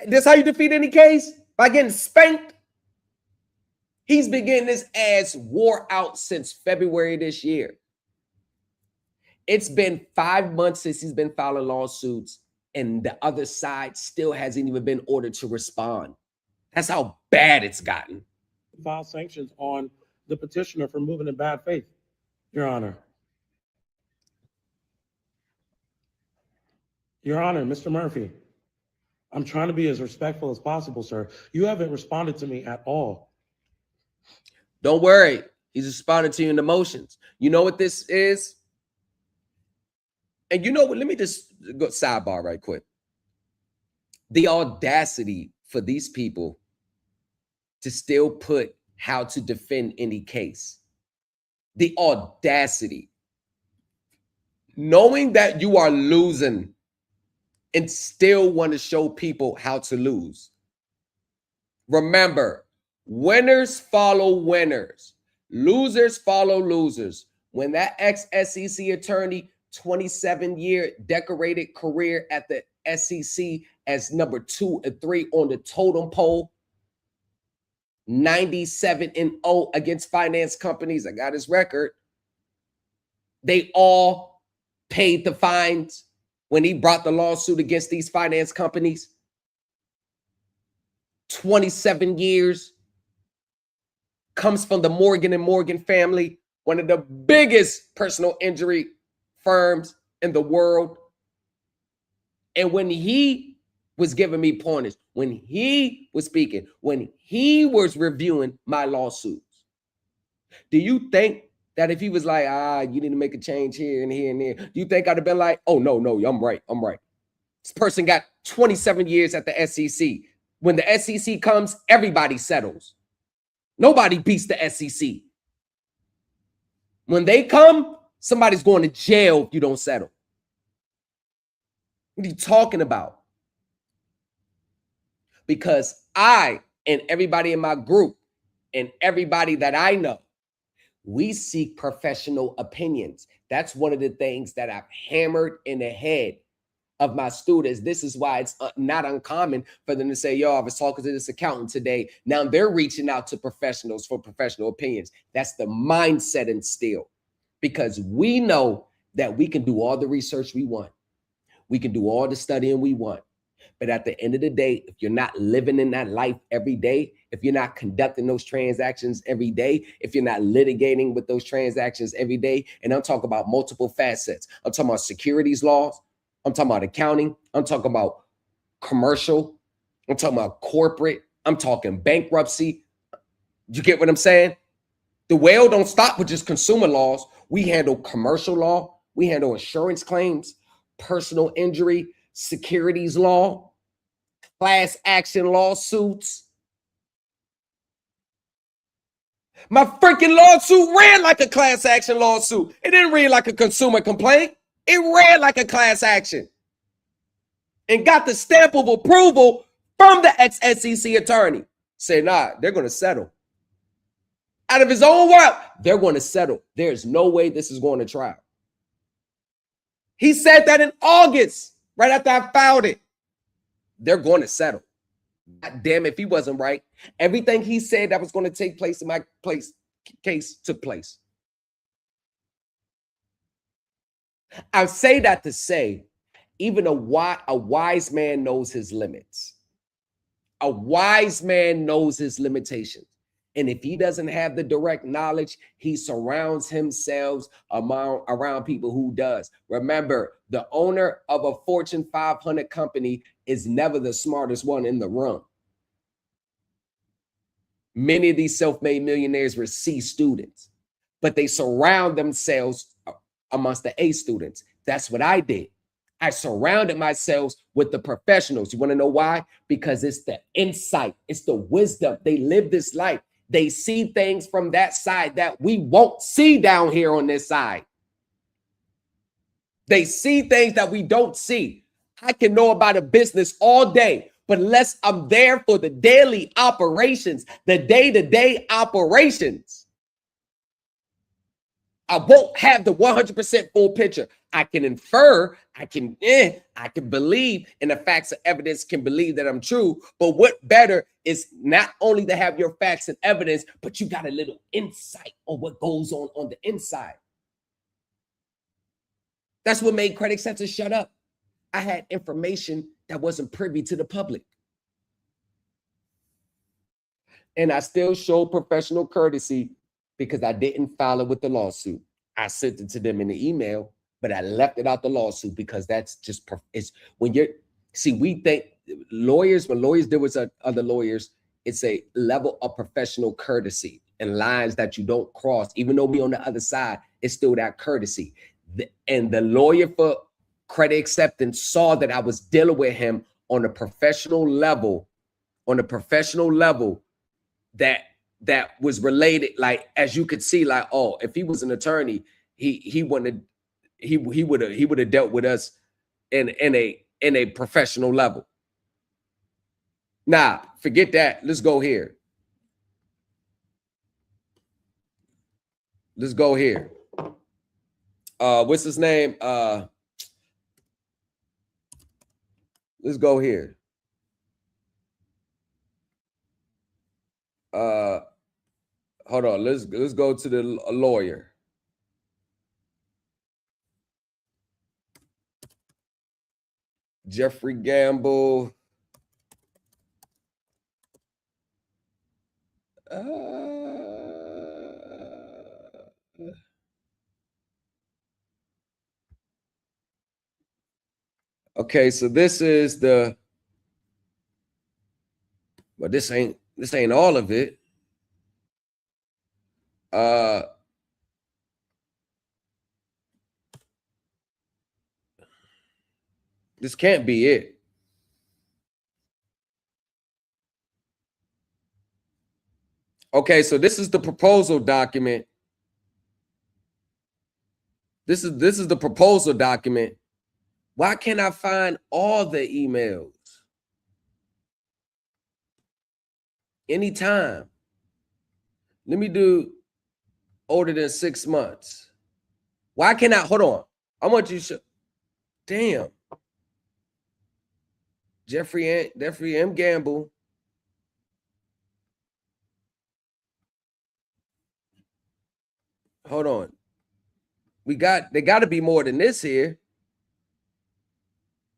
This how you defeat any case? By getting spanked? He's been getting his ass wore out since February this year. It's been 5 months since he's been filing lawsuits, and the other side still hasn't even been ordered to respond. That's how bad it's gotten.
File sanctions on the petitioner for moving in bad faith, Your Honor. Your Honor, Mr. Murphy. I'm trying to be as respectful as possible, sir. You haven't responded to me at all.
Don't worry. He's responding to your emotions. You know what this is? And you know what? Let me just go sidebar right quick. The audacity for these people to still put how to defend any case. The audacity. Knowing that you are losing and still want to show people how to lose. Remember, winners follow winners. Losers follow losers. When that ex-SEC attorney, 27-year decorated career at the SEC as number 2 and 3 on the totem pole, 97-0 against finance companies. I got his record. They all paid the fines when he brought the lawsuit against these finance companies. 27 years. Comes from the Morgan & Morgan family, one of the biggest personal injury firms in the world. And when he was giving me pointers, when he was speaking, when he was reviewing my lawsuits, do you think that if he was like, you need to make a change here and here and there, do you think I'd have been like, oh, no, I'm right. This person got 27 years at the SEC. When the SEC comes, everybody settles. Nobody beats the SEC. When they come, somebody's going to jail if you don't settle. What are you talking about? Because I and everybody in my group and everybody that I know, we seek professional opinions. That's one of the things that I've hammered in the head of my students. This is why it's not uncommon for them to say, yo, I was talking to this accountant today. Now they're reaching out to professionals for professional opinions. That's the mindset instilled, because we know that we can do all the research we want. We can do all the studying we want. But at the end of the day, if you're not living in that life every day, if you're not conducting those transactions every day, if you're not litigating with those transactions every day, and I'm talking about multiple facets. I'm talking about securities laws. I'm talking about accounting. I'm talking about commercial. I'm talking about corporate. I'm talking bankruptcy. You get what I'm saying? The whale don't stop with just consumer laws. We handle commercial law. We handle insurance claims, personal injury, securities law, class action lawsuits. My freaking lawsuit ran like a class action lawsuit. It didn't read like a consumer complaint. It ran like a class action and got the stamp of approval from the ex-SEC attorney. Say, nah, they're going to settle. Out of his own world, they're going to settle. There's no way this is going to trial. He said that in August, right after I filed it. They're going to settle. God damn, if he wasn't right. Everything he said that was going to take place in my case took place. I say that to say, even a wise man knows his limits. A wise man knows his limitations. And if he doesn't have the direct knowledge, he surrounds himself around people who does. Remember, the owner of a Fortune 500 company is never the smartest one in the room. Many of these self-made millionaires were C students, but they surround themselves amongst the A students. That's what I did. I surrounded myself with the professionals. You want to know why? Because it's the insight. It's the wisdom. They live this life. They see things from that side that we won't see down here on this side. They see things that we don't see. I can know about a business all day, but unless I'm there for the daily operations, the day-to-day operations, I won't have the 100% full picture. I can infer, I can believe, and the facts and evidence can believe that I'm true. But what better is not only to have your facts and evidence, but you got a little insight on what goes on the inside. That's what made Credit Center shut up. I had information that wasn't privy to the public. And I still showed professional courtesy because I didn't file it with the lawsuit. I sent it to them in the email, but I left it out the lawsuit because that's just, it's when you're, see, we think lawyers, when lawyers deal with other lawyers, it's a level of professional courtesy and lines that you don't cross. Even though we on the other side, it's still that courtesy. And the lawyer for credit acceptance saw that I was dealing with him on a professional level, that was related. Like, as you could see, like, oh, if he was an attorney, he would have dealt with us in a professional level. Nah, forget that. Let's go here. Let's go here. What's his name? Let's go here. Hold on. Let's go to the lawyer. Jeffrey Gamble. Okay, so this is the, but this ain't all of it. This can't be it. Okay, so this is the proposal document. This is the proposal document. Why can't I find all the emails? Anytime. Let me do older than 6 months. Why can't I? Hold on. I want you to. Damn. Jeffrey M. Gamble. Hold on. There got to be more than this here.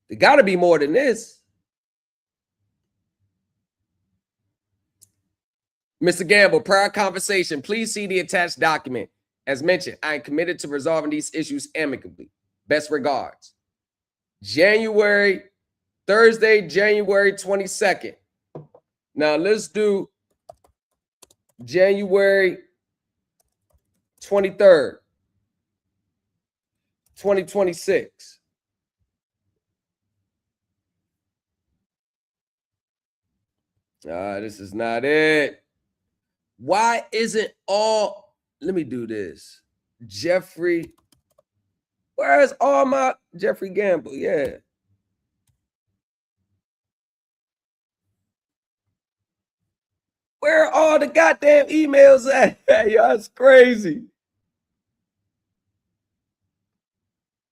There got to be more than this. Mr. Gamble, prior conversation, please see the attached document. As mentioned, I am committed to resolving these issues amicably. Best regards. Thursday, January 22nd. Now let's do January 23rd, 2026. This is not it. Why isn't all, let me do this. Jeffrey, where's all my Jeffrey Gamble? Yeah. Where are all the goddamn emails at? Y'all, it's crazy.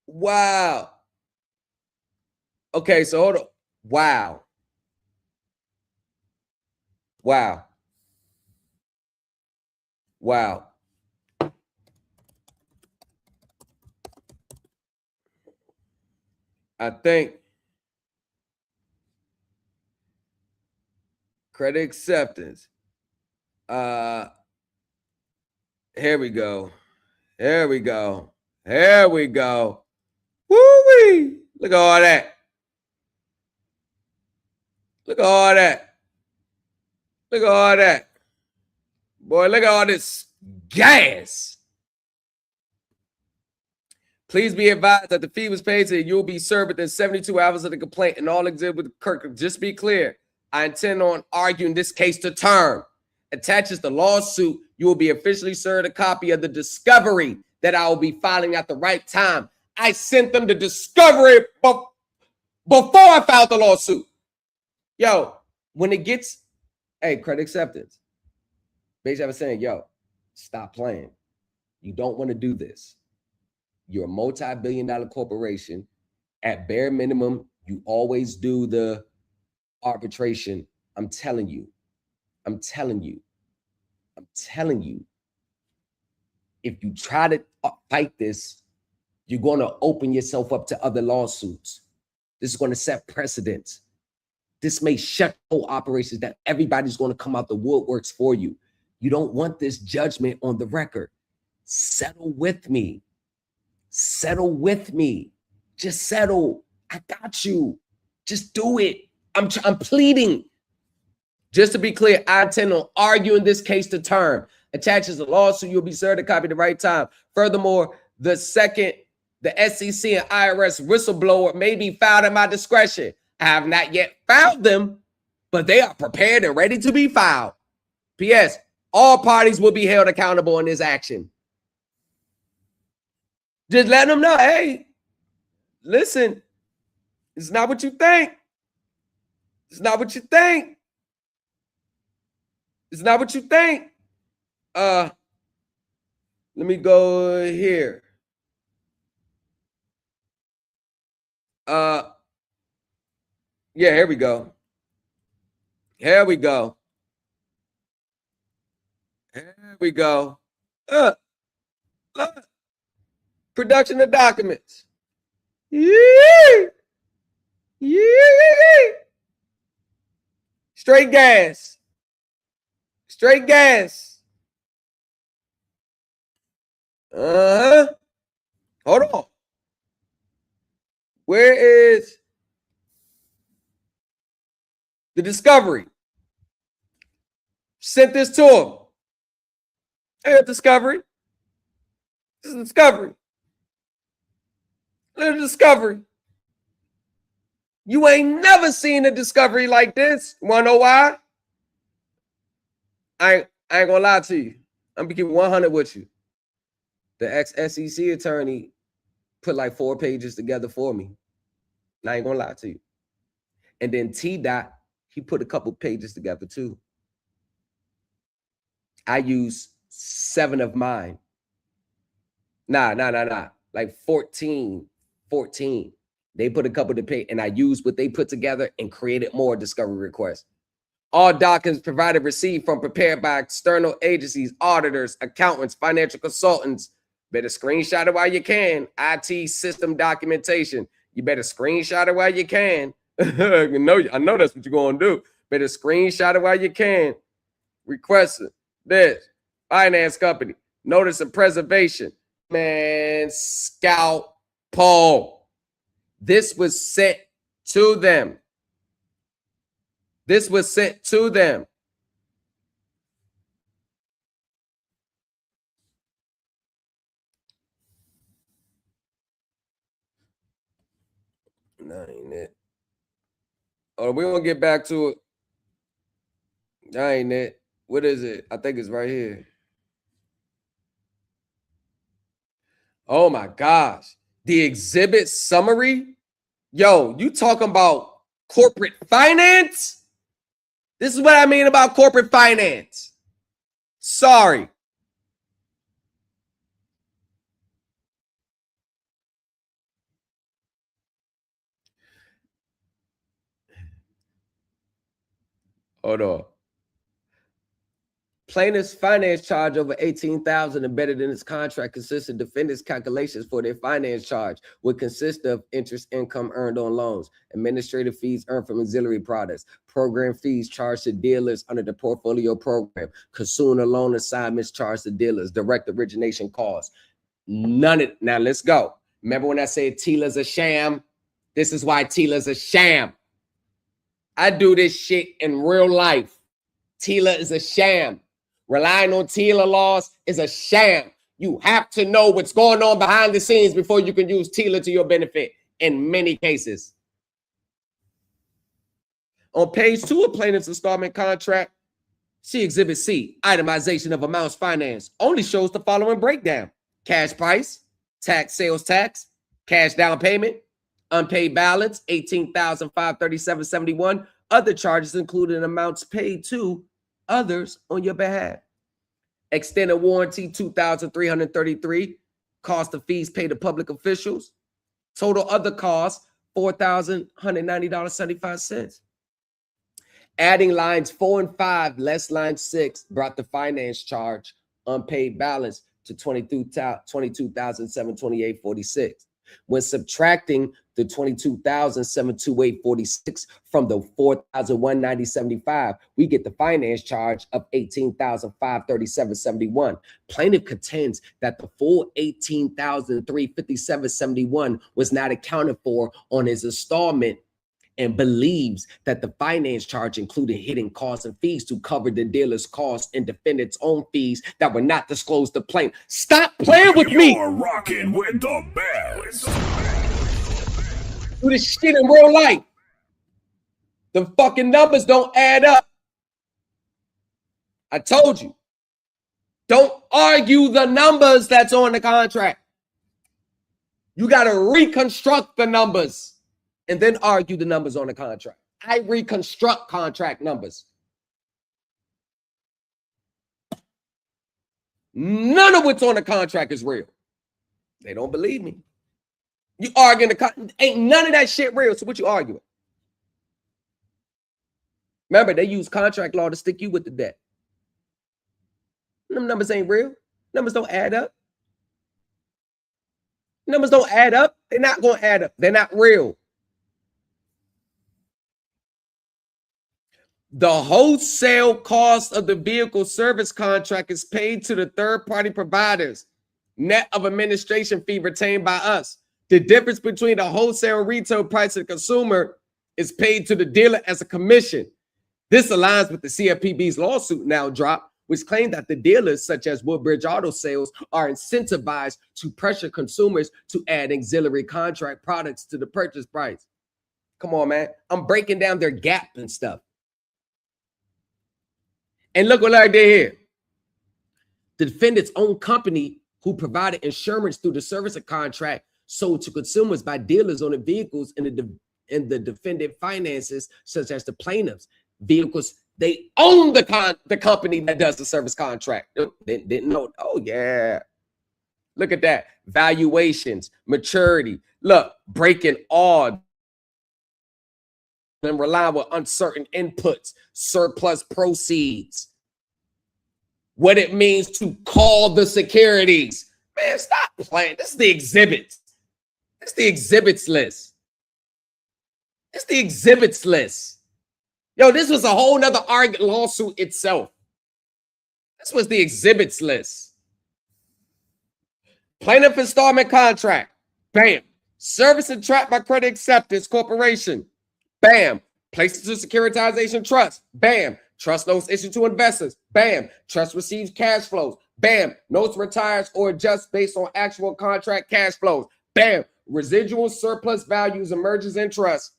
Wow. Okay, so hold on. Wow. Wow. Wow. I think credit acceptance. Here we go. Here we go. Here we go. Woo-wee. Look at all that. Look at all that. Look at all that. Boy, look at all this gas. Please be advised that the fee was paid and you'll be served within 72 hours of the complaint and all exhibits. Kirk, just be clear. I intend on arguing this case to term. Attaches the lawsuit. You will be officially served a copy of the discovery that I will be filing at the right time. I sent them the discovery before I filed the lawsuit. Yo, when it gets, hey, credit acceptance. Basically, I was saying, yo, stop playing. You don't want to do this. You're a multi-billion-dollar corporation. At bare minimum, you always do the arbitration. I'm telling you. If you try to fight this, you're going to open yourself up to other lawsuits. This is going to set precedents. This may shut whole operations down. Everybody's going to come out the woodworks for you. You don't want this judgment on the record. Settle with me. Settle with me. Just settle. I got you. Just do it. I'm pleading. Just to be clear, I intend on arguing this case to term. Attaches the lawsuit, you'll be served a copy at the right time. Furthermore, the SEC and IRS whistleblower may be filed at my discretion. I have not yet filed them, but they are prepared and ready to be filed. P.S. All parties will be held accountable in this action. Just letting them know, hey, listen, it's not what you think. It's not what you think. It's not what you think. Let me go here. Yeah, here we go. Here we go. Here we go. Look. Production of documents. Yee! Yee! Straight gas. Straight gas. Hold on. Where is the discovery? Sent this to him. Hey, discovery. This is discovery. Little discovery. You ain't never seen a discovery like this. You wanna know why? I ain't gonna lie to you. I'm gonna keep 100 with you. The ex-SEC attorney put like 4 pages together for me. And I ain't gonna lie to you. And then T-Dot, he put a couple pages together too. I use 7 of mine. Nah. Like 14. They put a couple to pay, and I used what they put together and created more discovery requests. All documents provided received from prepared by external agencies, auditors, accountants, financial consultants. Better screenshot it while you can. IT system documentation. You better screenshot it while you can. I know that's what you're going to do. Better screenshot it while you can. Request this. Finance company. Notice of preservation. Man, scout poll. This was sent to them. This was sent to them. That ain't it. Oh, we're gonna get back to it. That ain't it. What is it? I think it's right here. Oh my gosh. The exhibit summary. Yo, you talking about corporate finance? This is what I mean about corporate finance. Sorry. Hold on. Plaintiff's finance charge over $18,000 embedded in his contract consists of defendants' calculations for their finance charge, would consist of interest income earned on loans, administrative fees earned from auxiliary products, program fees charged to dealers under the portfolio program, consumer loan assignments charged to dealers, direct origination costs. None of now. Let's go. Remember when I said TILA's a sham? This is why TILA's a sham. I do this shit in real life. TILA is a sham. Relying on TILA laws is a sham. You have to know what's going on behind the scenes before you can use TILA to your benefit in many cases. On page 2 of plaintiff's installment contract, see Exhibit C, itemization of amounts financed, only shows the following breakdown. Cash price, tax, sales tax, cash down payment, unpaid balance, $18,537.71. Other charges included in amounts paid to others on your behalf. Extended warranty, $2,333. Cost of fees paid to public officials. Total other costs, $4,190.75. Adding lines 4 and 5, less line 6, brought the finance charge, unpaid balance to $22,728.46. When subtracting the $22,728.46 from the $4,190.75, we get the finance charge of $18,537.71. Plaintiff contends that the full $18,357.71 was not accounted for on his installment and believes that the finance charge included hidden costs and fees to cover the dealer's costs and defendant's own fees that were not disclosed to plaintiff. Stop playing with me.
You're rocking with the best.
Do this shit in real life. The fucking numbers don't add up. I told you. Don't argue the numbers that's on the contract. You got to reconstruct the numbers and then argue the numbers on the contract. I reconstruct contract numbers. None of what's on the contract is real. They don't believe me. You arguing ain't none of that shit real. So what you arguing? Remember, they use contract law to stick you with the debt. Them numbers ain't real. Numbers don't add up. Numbers don't add up. They're not going to add up. They're not real. The wholesale cost of the vehicle service contract is paid to the third-party providers, net of administration fee retained by us. The difference between the wholesale and retail price to the consumer is paid to the dealer as a commission. This aligns with the CFPB's lawsuit now dropped, which claimed that the dealers, such as Woodbridge Auto Sales, are incentivized to pressure consumers to add auxiliary contract products to the purchase price. Come on, man. I'm breaking down their gap and stuff. And look what I did here. The defendant's own company, who provided insurance through the service of contract sold to consumers by dealers on the vehicles in the defendant finances, such as the plaintiff's vehicles, they own the company that does the service contract. They didn't know. Oh, yeah. Look at that. Valuations, maturity. Look, breaking all and relying with uncertain inputs, surplus proceeds. What it means to call the securities. Man, stop playing. This is the exhibits. It's the exhibits list. It's the exhibits list. Yo, this was a whole nother lawsuit itself. This was the exhibits list. Plaintiff installment contract. Bam. Service and tracked by Credit Acceptance Corporation. Bam. Places to securitization trust. Bam. Trust notes issued to investors. Bam. Trust receives cash flows. Bam. Notes retires or adjusts based on actual contract cash flows. Bam. Residual surplus values emerges in trust.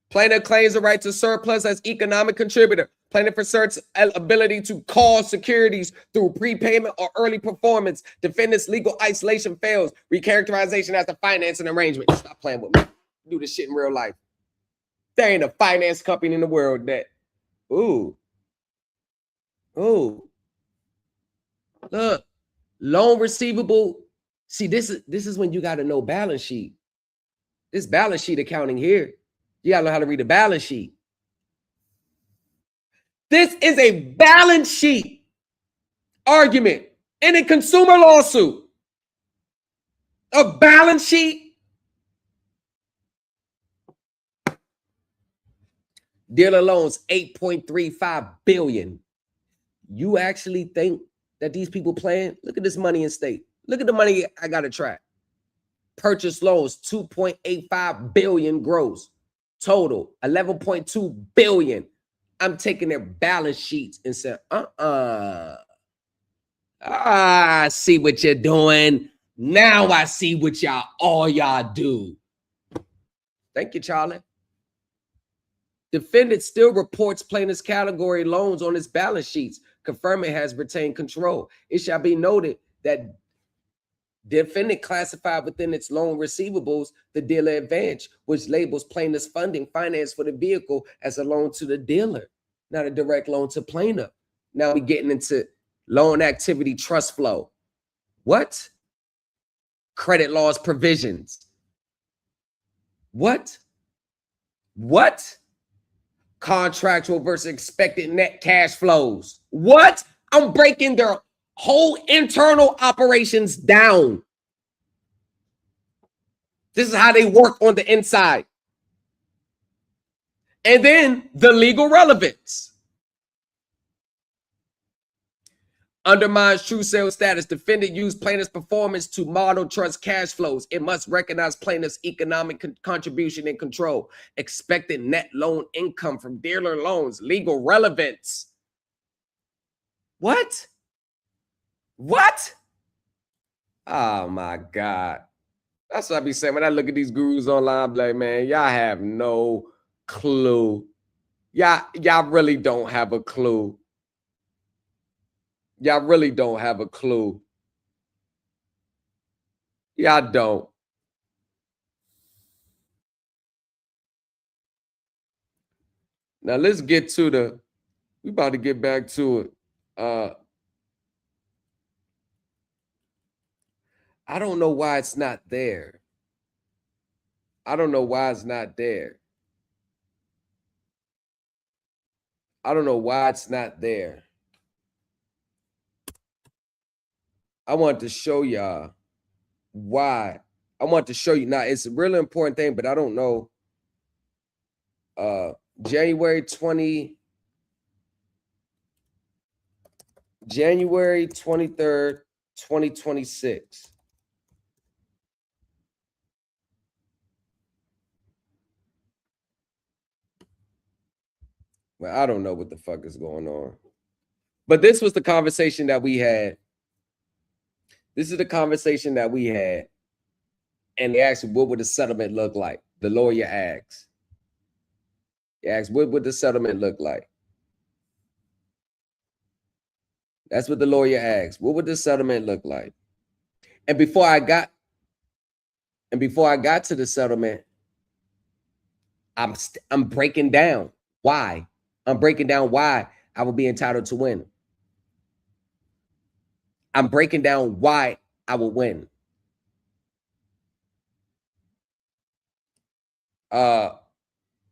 Plaintiff claims the right to surplus as economic contributor. Plaintiff asserts ability to call securities through prepayment or early performance. Defendant's legal isolation fails. Recharacterization as a financing arrangement. Stop playing with me. Do this shit in real life. There ain't a finance company in the world that. Ooh. Look. Loan receivable. See, this is when you got to know balance sheet. This balance sheet accounting here. You gotta know how to read a balance sheet. This is a balance sheet argument in a consumer lawsuit. A balance sheet. Dealer loans, $8.35 billion. You actually think that these people playing? Look at this money in state. Look at the money I got to track. Purchase loans, $2.85 billion gross. Total, $11.2 billion. I'm taking their balance sheets and saying, I see what you're doing. Now I see what all y'all do. Thank you, Charlie. Defendant still reports plaintiff's category loans on its balance sheets, confirming it has retained control. It shall be noted that defendant classified within its loan receivables the dealer advance, which labels plaintiff's funding finance for the vehicle as a loan to the dealer, not a direct loan to plaintiff. Now we're getting into loan activity trust flow. What? Credit laws provisions. What? Contractual versus expected net cash flows. What? I'm breaking their whole internal operations down. This is how they work on the inside. And then the legal relevance. undermines true sale status. Defendant used plaintiff's performance to model trust cash flows. It must recognize plaintiff's economic contribution and control. Expected net loan income from dealer loans. Legal relevance. What? What? Oh my God. That's what I be saying when I look at these gurus online. I'm like, man, y'all have no clue. Y'all really don't have a clue. Y'all really don't have a clue. Y'all don't. Now let's get to the, we about to get back to it. I don't know why it's not there. I don't know why it's not there. I don't know why it's not there. I want to show y'all why. I want to show you. Now, it's a really important thing, but I don't know. January 23rd, 2026. Well, I don't know what the fuck is going on. But this was the conversation that we had. This is the conversation that we had. And they asked, what would the settlement look like? The lawyer asked. He asked, what would the settlement look like? That's what the lawyer asked. What would the settlement look like? And before I got to the settlement, I'm breaking down why. I'm breaking down why I will be entitled to win. I'm breaking down why I will win.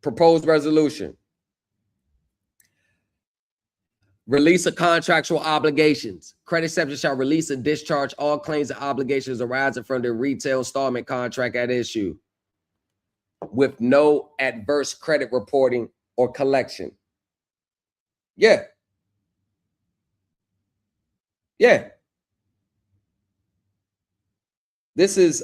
Proposed resolution. Release of contractual obligations. Credit exception shall release and discharge all claims and obligations arising from the retail installment contract at issue with no adverse credit reporting or collection. Yeah. Yeah. This is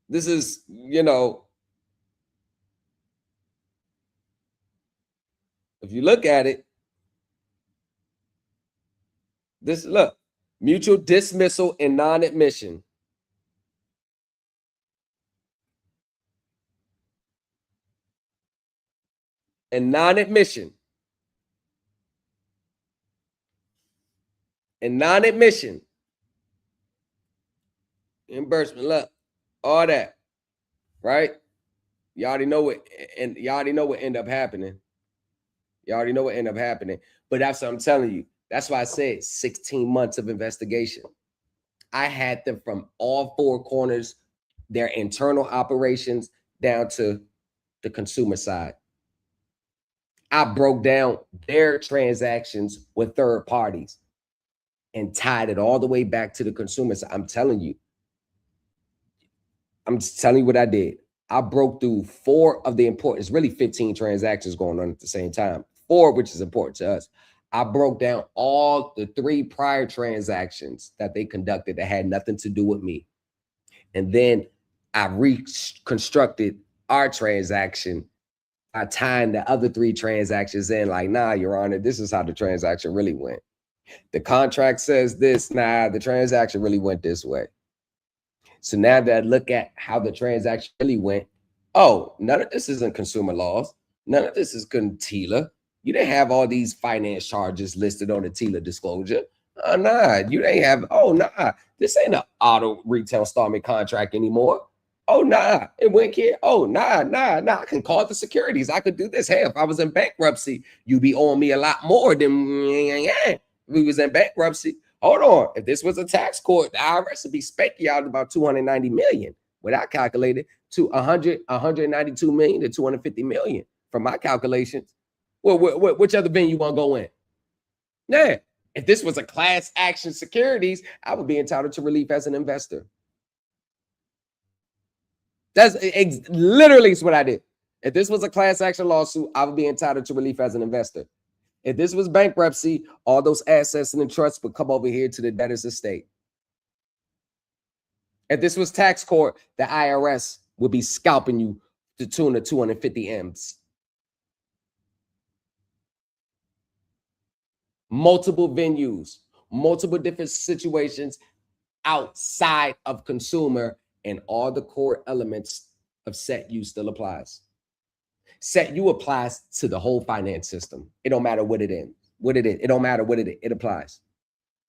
this is, you know, if you look at it, this, look, mutual dismissal and non-admission. And non-admission. And non-admission. Reimbursement, look, all that, right? You already know what, and you already know what ended up happening. You already know what ended up happening. But that's what I'm telling you. That's why I said 16 months of investigation. I had them from all four corners, their internal operations down to the consumer side. I broke down their transactions with third parties and tied it all the way back to the consumer side. I'm telling you. I'm just telling you what I did. I broke through 4 of the important, it's really 15 transactions going on at the same time, 4 which is important to us. I broke down all the 3 prior transactions that they conducted that had nothing to do with me. And then I reconstructed our transaction by tying the other 3 transactions in, like, nah, Your Honor, this is how the transaction really went. The contract says this, nah, the transaction really went this way. So now that I look at how the transaction really went, oh, none of this isn't consumer laws. None of this is TILA. You didn't have all these finance charges listed on the TILA disclosure. Nah, you didn't have, oh, nah, this ain't an auto retail installment contract anymore. Oh, nah, it went here. Oh, nah, I can call the securities. I could do this. Hey, if I was in bankruptcy, you'd be owing me a lot more than if we was in bankruptcy. Hold on. If this was a tax court, the IRS would be spanking out about $290 million. What I calculated to 192 million to 250 million from my calculations. Well, which other venue you want to go in? Yeah. If this was a class action securities, I would be entitled to relief as an investor. That's literally what I did. If this was a class action lawsuit, I would be entitled to relief as an investor. If this was bankruptcy, all those assets and the trust would come over here to the debtor's estate. If this was tax court, the IRS would be scalping you to the tune of 250 M's. Multiple venues, multiple different situations outside of consumer, and all the core elements of set U still applies. Set U applies to the whole finance system. It don't matter what it is. It don't matter what it is. It applies.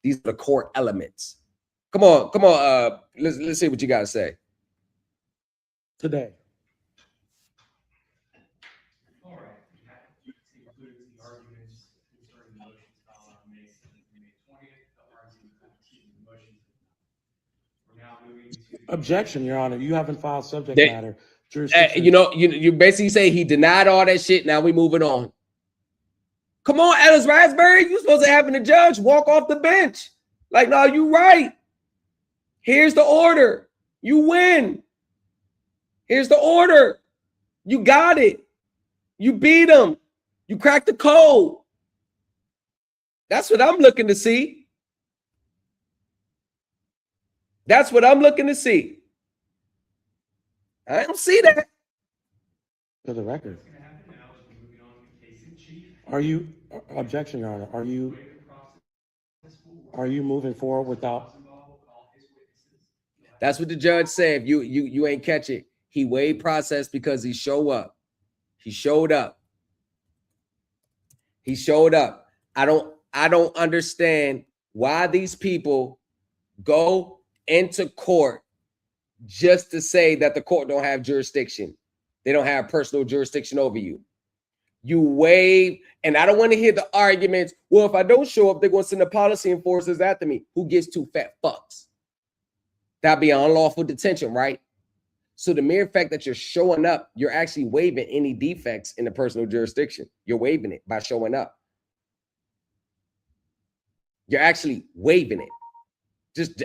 These are the core elements. Come on. Let's see what you got to say.
Today.
All right. That concludes the arguments concerning the motions filed on May 20th. The motions. We're now moving to
Objection, Your Honor. You haven't filed subject matter.
You basically say he denied all that shit. Now we moving on. Come on, Ellis Raspberry. You supposed to have the judge walk off the bench. Like, no, you right. Here's the order. You win. Here's the order. You got it. You beat him. You cracked the code. That's what I'm looking to see. That's what I'm looking to see. I don't see that.
For the record. Are you, objection, Your Honor, are you moving forward without?
That's what the judge said. You ain't catch it. He waived process because he showed up. He showed up. He showed up. I don't understand why these people go into court just to say that the court don't have jurisdiction. They don't have personal jurisdiction over you. You waive, and I don't want to hear the arguments. Well, if I don't show up, they're going to send the policy enforcers after me. Who gets two fat fucks? That'd be unlawful detention, right? So the mere fact that you're showing up, you're actually waiving any defects in the personal jurisdiction. You're waiving it by showing up. You're actually waiving it.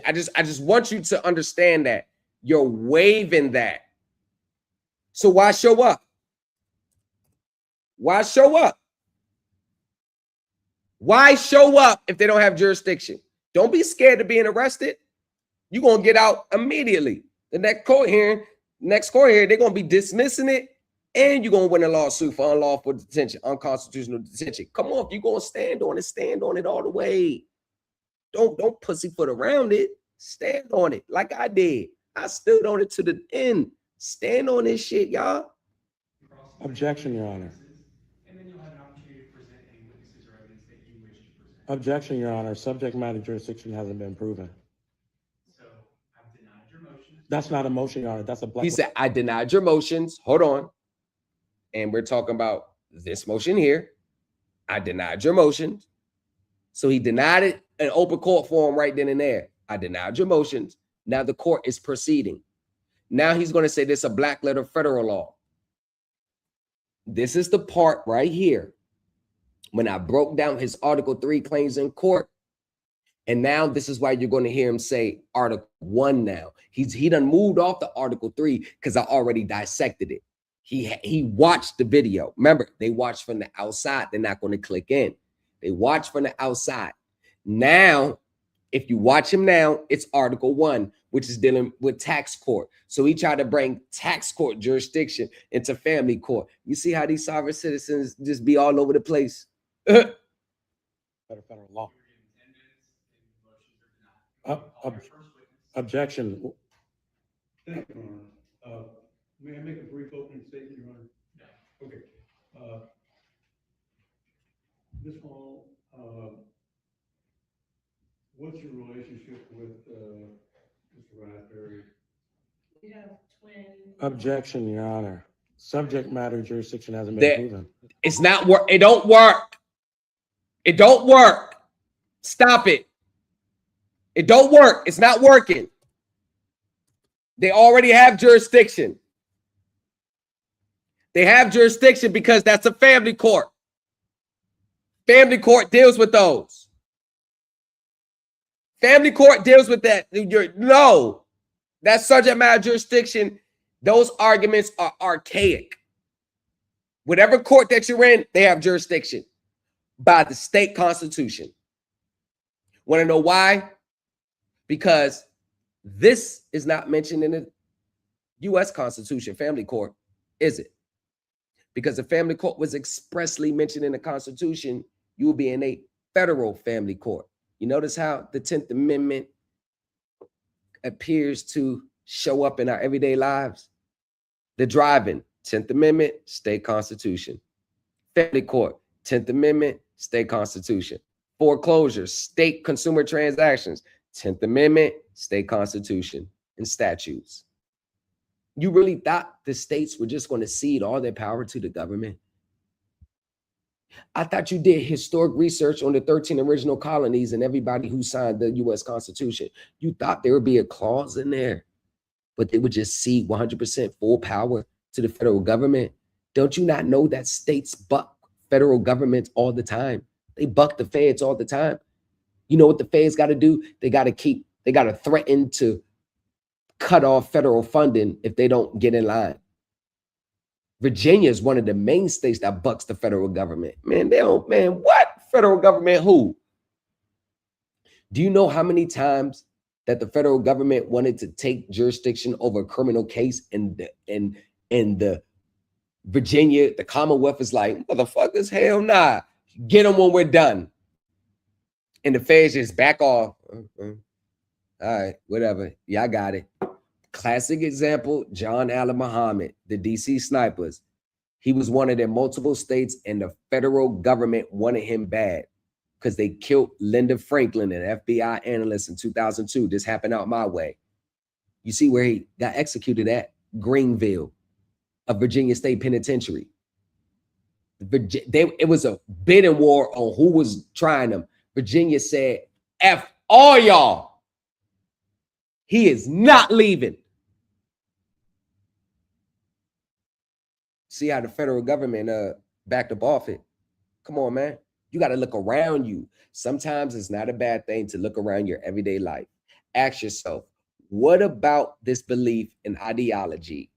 I just want you to understand that you're waiving that. So why show up? Why show up? Why show up if they don't have jurisdiction? Don't be scared of being arrested. You're going to get out immediately. The next court hearing, they're going to be dismissing it, and you're going to win a lawsuit for unlawful detention, unconstitutional detention. Come on, if you're going to stand on it all the way. Don't pussyfoot around it. Stand on it like I did. I stood on it to the end. Stand on this shit, y'all.
Objection, Your Honor.
And then you'll have an opportunity to present any witnesses or evidence that you wish to present.
Objection, Your Honor. Subject matter jurisdiction hasn't been proven.
So I've denied your motion.
That's not a motion, Your Honor. That's a black.
He said, I denied your motions. Hold on. And we're talking about this motion here. I denied your motions. So he denied it in open court form right then and there. I denied your motions. Now the court is proceeding. Now he's going to say this is a black letter federal law. This is the part right here when I broke down his Article 3 claims in court. And now this is why you're going to hear him say Article 1 now. He done moved off the Article 3 because I already dissected it. He watched the video. Remember, they watch from the outside. They're not going to click in. They watch from the outside. Now, if you watch him now, it's Article 1, which is dealing with tax court. So he tried to bring tax court jurisdiction into family court. You see how these sovereign citizens just be all over the place?
Federal law. Objection.
Thank you, Your Honor. May I make a brief opening statement, Your Honor? Yeah. Okay. Ms. Hall, what's your relationship with Mr. Raspberry?
We have twin.
Objection, Your Honor. Subject matter jurisdiction hasn't been proven.
It's not work. It don't work. It don't work. Stop it. It don't work. It's not working. They already have jurisdiction. They have jurisdiction because that's a family court. Family court deals with those. Family court deals with that. No, that's subject matter jurisdiction. Those arguments are archaic. Whatever court that you're in, they have jurisdiction by the state constitution. Want to know why? Because this is not mentioned in the U.S. Constitution, family court, is it? Because the family court was expressly mentioned in the Constitution, you will be in a federal family court. You notice how the 10th Amendment appears to show up in our everyday lives? The driving, 10th Amendment, state constitution. Family court, 10th Amendment, state constitution. Foreclosure, state consumer transactions, 10th Amendment, state constitution, and statutes. You really thought the states were just going to cede all their power to the government? I thought you did historic research on the 13 original colonies and everybody who signed the U.S. Constitution. You thought there would be a clause in there, but they would just cede 100% full power to the federal government. Don't you not know that states buck federal governments all the time? They buck the feds all the time. You know what the feds got to do? They got to threaten to cut off federal funding if they don't get in line. Virginia is one of the main states that bucks the federal government. Man, what? Federal government who? Do you know how many times that the federal government wanted to take jurisdiction over a criminal case and the Virginia, the Commonwealth is like, motherfuckers, hell nah. Get them when we're done. And the feds just back off. All right, whatever. Yeah, I got it. Classic example, John Allen Muhammad, the DC snipers. He was wanted in multiple states and the federal government wanted him bad because they killed Linda Franklin, an FBI analyst in 2002. This happened out my way. You see where he got executed at? Greenville, a Virginia State Penitentiary. It was a bidding war on who was trying them. Virginia said, F all y'all. He is not leaving. See how the federal government backed up off it. Come on, man. You got to look around you. Sometimes it's not a bad thing to look around your everyday life. Ask yourself, what about this belief and ideology?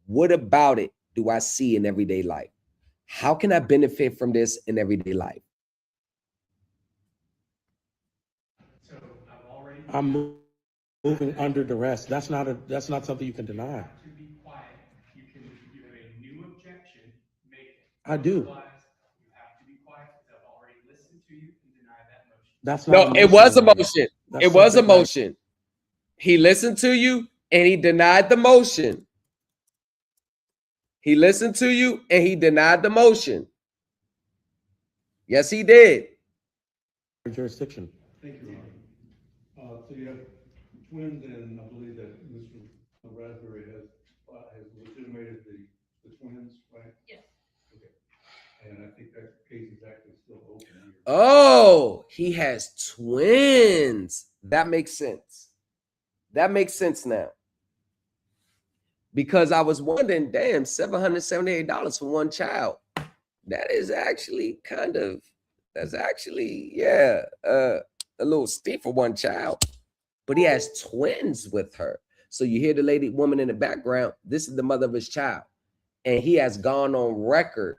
What about it do I see in everyday life? How can I benefit from this in everyday life?
So I've already.
I'm moving under duress. That's not something you can deny.
To be quiet. You have a new objection, make it.
I do.
Otherwise, you have to be quiet because I've already listened to you and denied that motion.
That's not
no, it was a motion. It was a motion. He listened to you and he denied the motion. He listened to you and he denied the motion. Yes, he did.
Jurisdiction.
Thank you, Ron. So you have twins, and I believe that Mr. Raspberry has legitimated the twins, right?
Yes.
Okay. And I think that case is actually still open here.
Oh, he has twins. That makes sense. That makes sense now. Because I was wondering, damn, $778 for one child. That is actually a little steep for one child. But he has twins with her. So you hear the woman in the background. This is the mother of his child. And he has gone on record.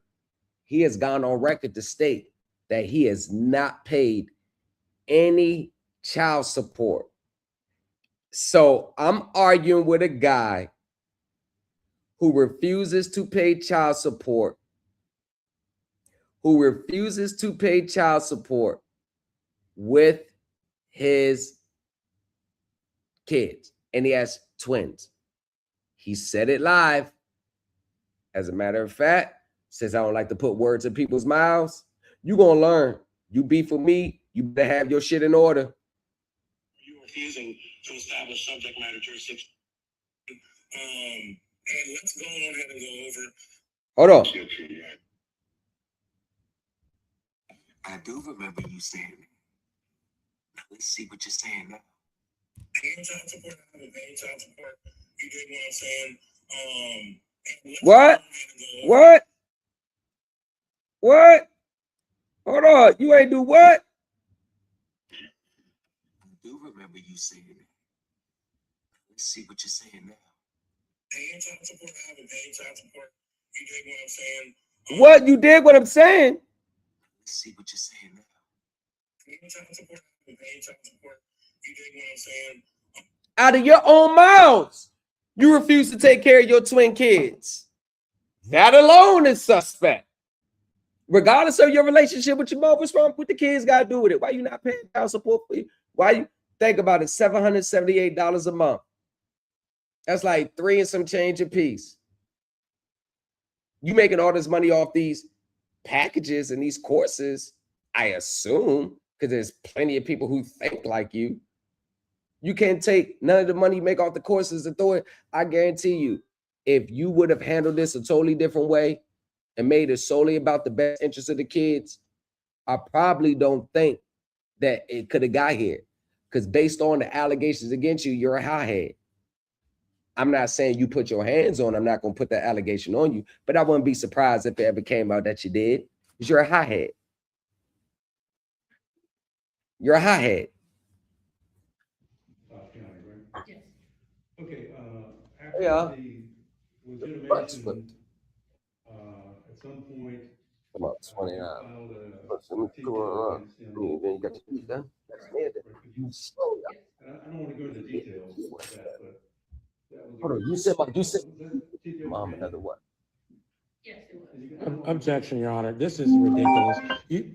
He has gone on record to state that he has not paid any child support. So I'm arguing with a guy who refuses to pay child support, with his kids, and he has twins. He said it live. As a matter of fact, says I don't like to put words in people's mouths. You gonna learn. You beef with me, you better have your shit in order.
You refusing to establish subject matter jurisdiction. And let's go on ahead and go over.
Hold on.
I do remember you saying it. Now let's see what you're saying now.
Paying child support, I haven't paid child support. You dig what I'm saying?
What? Hold on. You ain't do what?
I do remember you saying it. Let's see what you're saying now.
Paying child support, I haven't paid child support. You dig what I'm saying?
What? You did what I'm saying?
Let's see what you're saying now.
You dig what I'm saying?
Out of your own mouths, you refuse to take care of your twin kids. That alone is suspect. Regardless of your relationship with your mom, what's wrong with the kids got to do with it? Why you not paying child support for you? Why you think about it? $778 a month. That's like $3 and some change a piece. You making all this money off these packages and these courses, I assume, because there's plenty of people who think like you. You can't take none of the money you make off the courses and throw it. I guarantee you, if you would have handled this a totally different way and made it solely about the best interest of the kids, I probably don't think that it could have got here. Because based on the allegations against you, you're a hothead. I'm not saying you put your hands on, I'm not going to put that allegation on you, but I wouldn't be surprised if it ever came out that you did, because you're a hothead. You're a hothead.
County, right? Yes. Okay, after the legitimation, at some point,
About 29.
filed a TPO against him.
You got your keys done?
I don't want to go into details of that, but that was.
Hold on, you said mom another what?
Yes, it was.
Objection, Your Honor. This is ridiculous.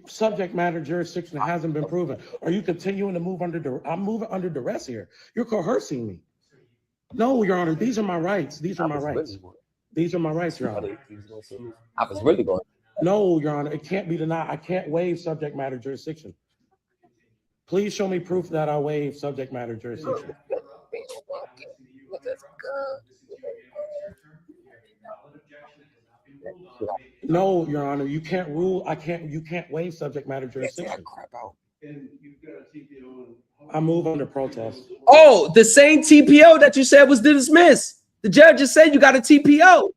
Subject matter jurisdiction hasn't been proven. Are you continuing to move under I'm moving under duress here. You're coercing me. No, Your Honor, these are my rights. These are my rights. These are my rights, Your Honor.
I was really going.
No, Your Honor, it can't be denied. I can't waive subject matter jurisdiction. Please show me proof that I waive subject matter jurisdiction. No, Your Honor, you can't rule. You can't waive subject matter jurisdiction.
And you've got a TPO.
I move under protest.
Oh, the same TPO that you said was dismissed. The judge just said you got a TPO.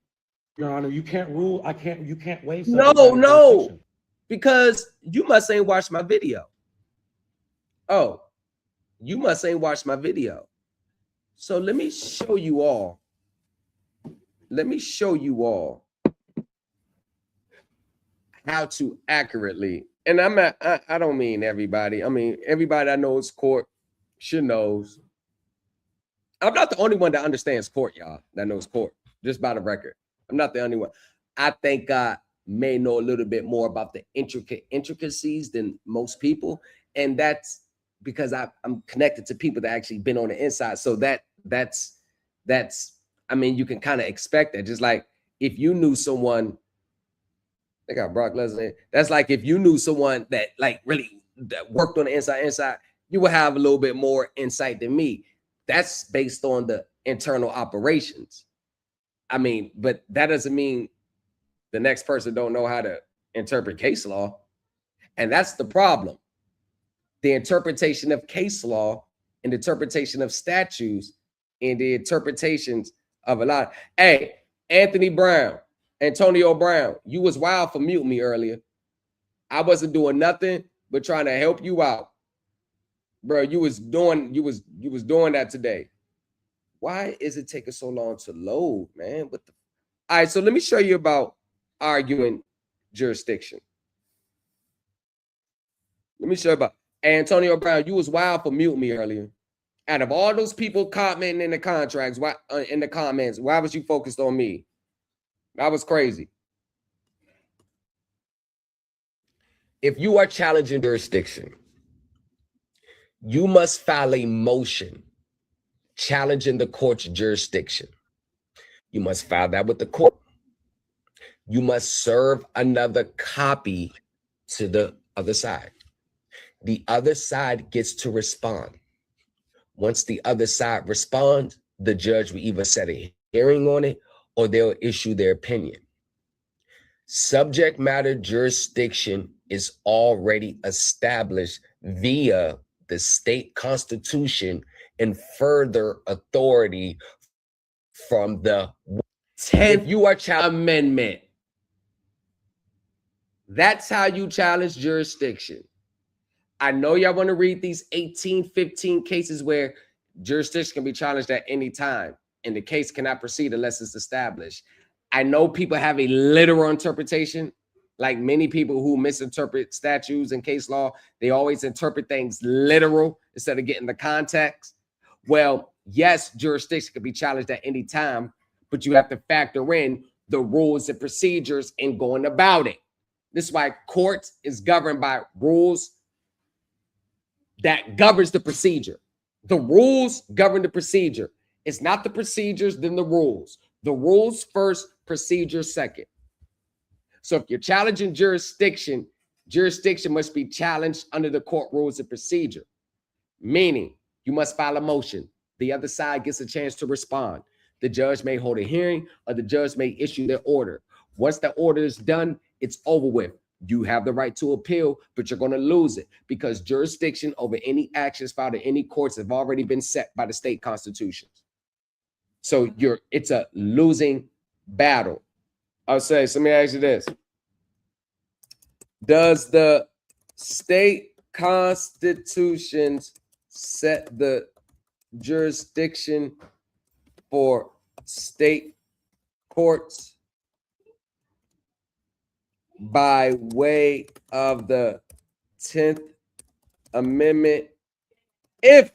Your Honor, you can't rule. You can't waive.
No, because you must ain't watched my video. Oh, you must ain't watched my video. So let me show you all. Let me show you all how to accurately, and I don't mean everybody. I mean, everybody I knows court should knows. I'm not the only one that understands court, y'all, that knows court, just by the record. I'm not the only one. I think I may know a little bit more about the intricacies than most people. And that's because I'm connected to people that actually been on the inside. So that's, I mean, you can kind of expect that. Just like if you knew someone, they got Brock Lesnar. That's like if you knew someone that like really that worked on the inside, you would have a little bit more insight than me. That's based on the internal operations. I mean, but that doesn't mean the next person don't know how to interpret case law. And that's the problem. The interpretation of case law and the interpretation of statutes and the interpretations of a lot. Hey, Antonio Brown, you was wild for muting me earlier. I wasn't doing nothing but trying to help you out. Bro, you was doing that today. Why is it taking so long to load, man? All right, so let me show you about arguing jurisdiction. Let me show you about Antonio Brown. You was wild for muting me earlier. Out of all those people commenting in the contracts, why in the comments, why was you focused on me? That was crazy. If you are challenging jurisdiction, you must file a motion challenging the court's jurisdiction. You must file that with the court. You must serve another copy to the other side. The other side gets to respond. Once the other side responds, the judge will either set a hearing on it or they'll issue their opinion. Subject matter jurisdiction is already established via the state constitution and further authority from the 10th Amendment. That's how you challenge jurisdiction. I know y'all want to read these 18, 15 cases where jurisdiction can be challenged at any time and the case cannot proceed unless it's established. I know people have a literal interpretation, like many people who misinterpret statutes and case law. They always interpret things literal instead of getting the context. Well, yes, jurisdiction can be challenged at any time, but you have to factor in the rules and procedures in going about it. This is why court is governed by rules that governs the procedure. The rules govern the procedure. It's not the procedures, then the rules. The rules first, procedure second. So if you're challenging jurisdiction, jurisdiction must be challenged under the court rules and procedure. Meaning, you must file a motion. The other side gets a chance to respond. The judge may hold a hearing, or the judge may issue their order. Once the order is done, it's over with. You have the right to appeal, but you're going to lose it because jurisdiction over any actions filed in any courts have already been set by the state constitutions. So it's a losing battle. I'll say, so let me ask you this. Does the state constitutions set the jurisdiction for state courts by way of the 10th Amendment if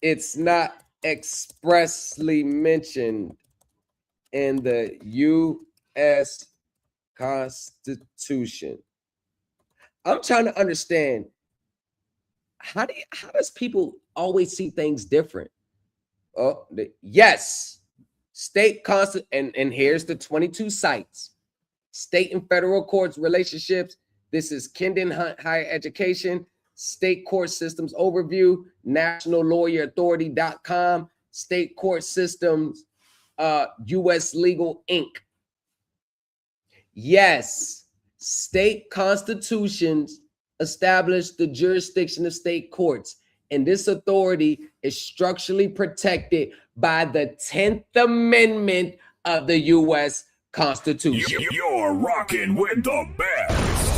it's not expressly mentioned in the U.S. Constitution? I'm trying to understand how does people always see things different? Yes, state constitution, and here's the 22 sites. State and federal courts relationships. This is Kendon Hunt Higher Education, State Court Systems Overview, nationallawyerauthority.com, State Court Systems, U.S. Legal Inc. Yes, state constitutions establish the jurisdiction of state courts, and this authority is structurally protected by the 10th Amendment of the U.S. Constitution.
You're rocking with the best.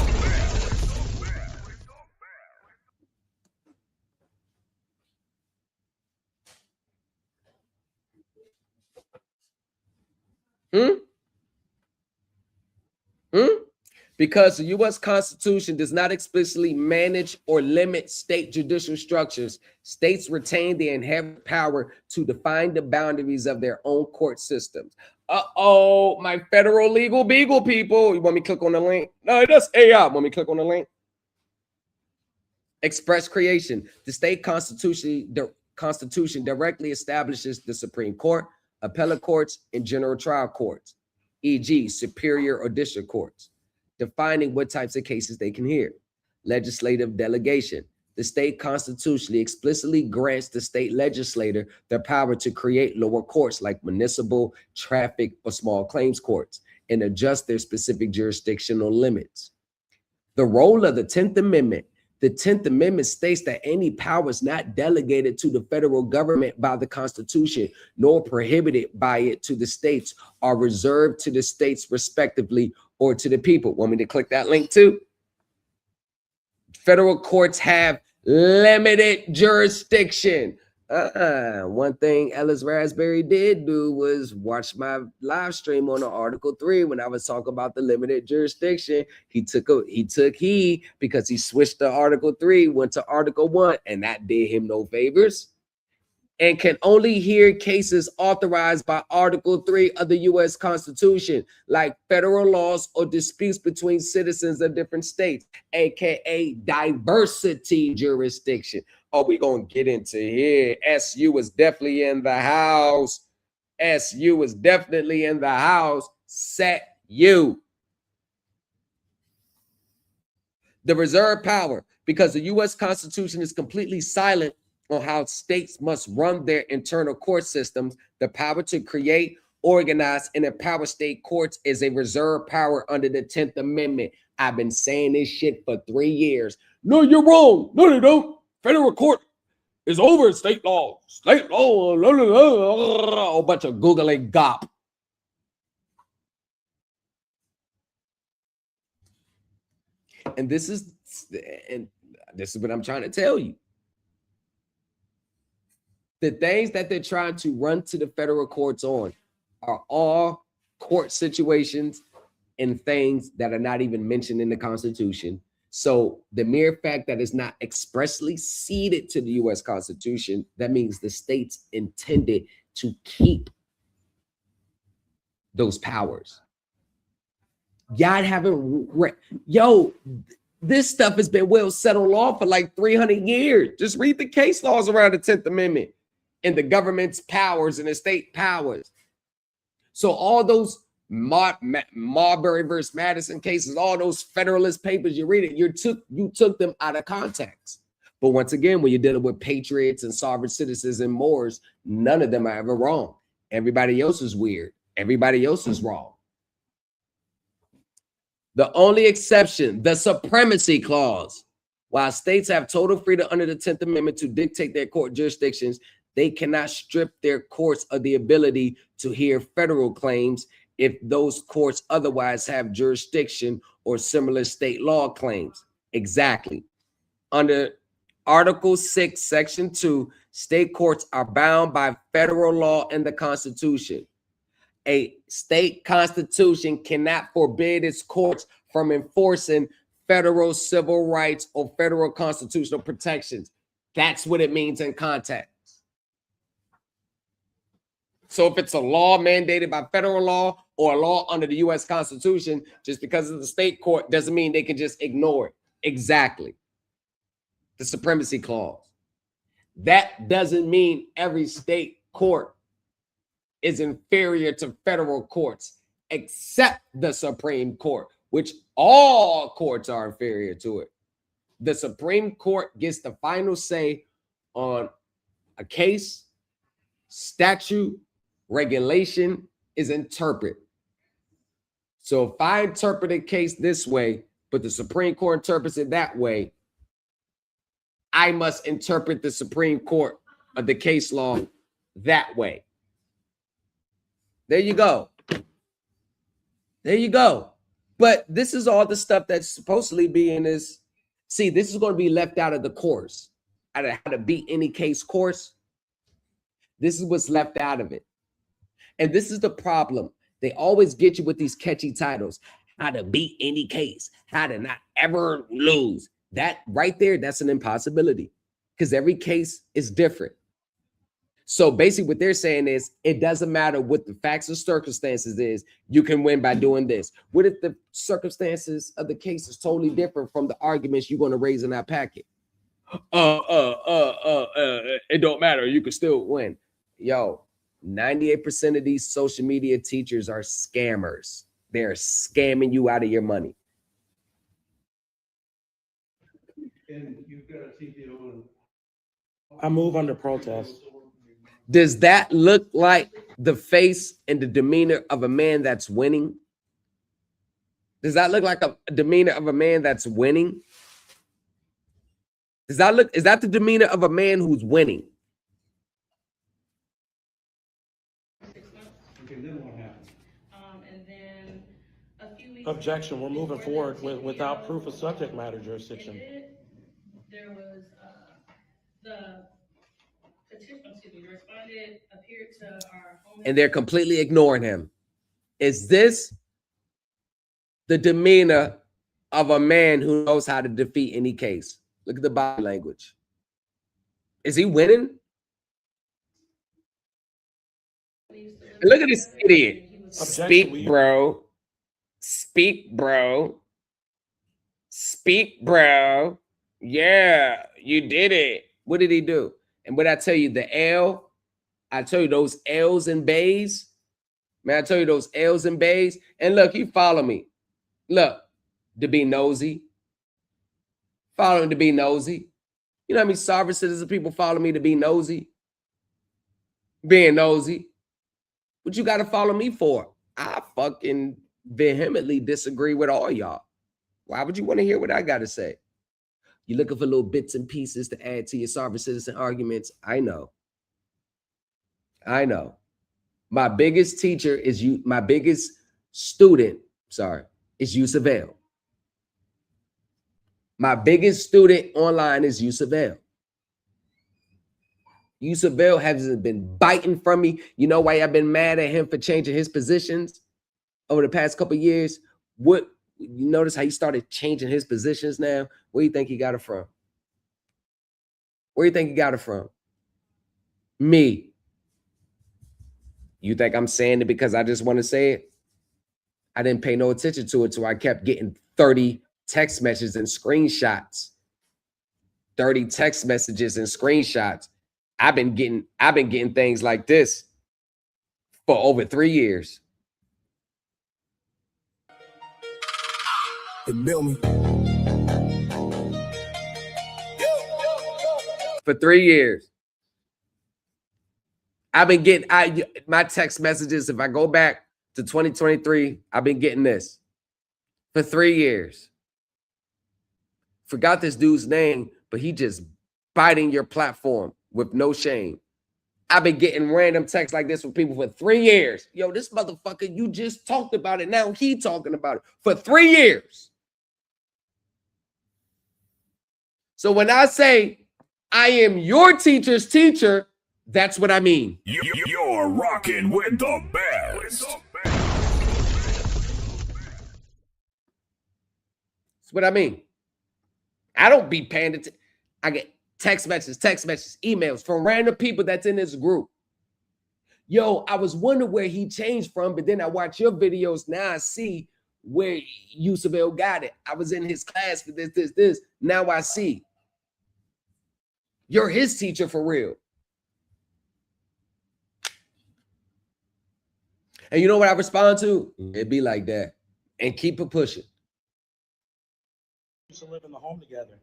Because the U.S. Constitution does not explicitly manage or limit state judicial structures, states retain the inherent power to define the boundaries of their own court systems. My federal legal beagle people. You want me to click on the link? No, that's AI. Want me to click on the link? Express creation. The state constitution directly establishes the Supreme Court, appellate courts, and general trial courts, e.g. superior or district courts, defining what types of cases they can hear. Legislative delegation. The state constitutionally explicitly grants the state legislator the power to create lower courts like municipal, traffic, or small claims courts and adjust their specific jurisdictional limits. The role of the 10th Amendment. The 10th Amendment states that any powers not delegated to the federal government by the Constitution, nor prohibited by it to the states, are reserved to the states respectively or to the people. Want me to click that link too? Federal courts have limited jurisdiction. One thing Ellis Raspberry did do was watch my live stream on Article 3 when I was talking about the limited jurisdiction. He took heed because he switched to Article 3, went to Article 1, and that did him no favors. And can only hear cases authorized by Article 3 of the U.S. Constitution, like federal laws or disputes between citizens of different states, aka diversity jurisdiction. Oh, we're going to get into here. SU is definitely in the house. SU is definitely in the house. Set you. The reserve power, because the U.S. Constitution is completely silent on how states must run their internal court systems, the power to create, organize, and empower state courts is a reserve power under the 10th Amendment. I've been saying this shit for 3 years. No, you're wrong. No, they don't. Federal court is over state law. State law, a bunch of googling gop. And this is And this is what I'm trying to tell you. The things that they're trying to run to the federal courts on are all court situations and things that are not even mentioned in the Constitution. So the mere fact that it's not expressly ceded to the U.S. Constitution, that means the states intended to keep those powers. Y'all haven't this stuff has been well settled law for like 300 years. Just read the case laws around the 10th Amendment and the government's powers and the state powers. So all those Marbury versus Madison cases, all those Federalist papers you read it, you took them out of context. But once again, when you're dealing with patriots and sovereign citizens and Moors, none of them are ever wrong. Everybody else is weird. Everybody else is wrong. The only exception, the Supremacy Clause. While states have total freedom under the 10th Amendment to dictate their court jurisdictions, they cannot strip their courts of the ability to hear federal claims if those courts otherwise have jurisdiction or similar state law claims. Exactly. Under Article 6, Section 2, state courts are bound by federal law and the Constitution. A state constitution cannot forbid its courts from enforcing federal civil rights or federal constitutional protections. That's what it means in context. So if it's a law mandated by federal law or a law under the U.S. Constitution, just because it's the state court doesn't mean they can just ignore it. Exactly. The Supremacy Clause. That doesn't mean every state court is inferior to federal courts, except the Supreme Court, which all courts are inferior to it. The Supreme Court gets the final say on a case, statute, regulation is interpreted. So if I interpret a case this way, but the Supreme Court interprets it that way, I must interpret the Supreme Court of the case law that way. There you go. There you go. But this is all the stuff that's supposedly be in this. See, this is going to be left out of the course, out of how to beat any case course. This is what's left out of it. And this is the problem. They always get you with these catchy titles. How to beat any case. How to not ever lose. That right there, that's an impossibility because every case is different. So basically what they're saying is it doesn't matter what the facts or circumstances is, you can win by doing this. What if the circumstances of the case is totally different from the arguments you're going to raise in that packet? It don't matter. You can still win. Yo, 98% of these social media teachers are scammers. They're scamming you out of your money.
And you've got a TPO.
I move under protest.
Does that look like the face and the demeanor of a man that's winning? Does that look like a demeanor of a man that's winning? Does that look, is that the demeanor of a man who's winning?
Okay, then what happened?
And then a few weeks.
Objection, we're moving forward without proof of subject matter jurisdiction.
There was the respondent appeared to our home.
And they're completely ignoring him. Is this the demeanor of a man who knows how to defeat any case? Look at the body language. Is he winning? And look at this idiot. Speak, bro. Speak, bro. Speak, bro. Yeah, you did it. What did he do? And what I tell you, the L, I tell you those L's and bays. Man, I tell you those L's and bays. And look, you follow me. Look, to be nosy. Follow him to be nosy. You know how many sovereign citizen people follow me to be nosy? Being nosy. What you got to follow me for? I fucking vehemently disagree with all y'all. Why would you want to hear what I got to say? You're looking for little bits and pieces to add to your sovereign citizen arguments. I know. I know. My biggest teacher is you. My biggest student, is Yusuf L. My biggest student online is Yusuf. Yusuf hasn't been biting from me. You know why I've been mad at him for changing his positions over the past couple of years? What you notice how he started changing his positions now? Where do you think he got it from? Where do you think he got it from? Me. You think I'm saying it because I just want to say it? I didn't pay no attention to it, so I kept getting 30 text messages and screenshots. 30 text messages and screenshots. I've been getting things like this for over 3 years.
It built me.
For 3 years. I've been getting my text messages. If I go back to 2023, I've been getting this for 3 years. Forgot this dude's name, but he just biting your platform with no shame. I've been getting random texts like this from people for 3 years. Yo, this motherfucker, you just talked about it. Now he talking about it for 3 years. So when I say I am your teacher's teacher, that's what I mean.
You're rocking with the best.
That's what I mean. I don't be paying attention. I get text messages, emails from random people that's in this group. Yo, I was wondering where he changed from, but then I watch your videos. Now I see where Yusuf got it. I was in his class for this. Now I see. You're his teacher for real. And you know what I respond to? It be like that. And keep it pushing.
To live in the home together.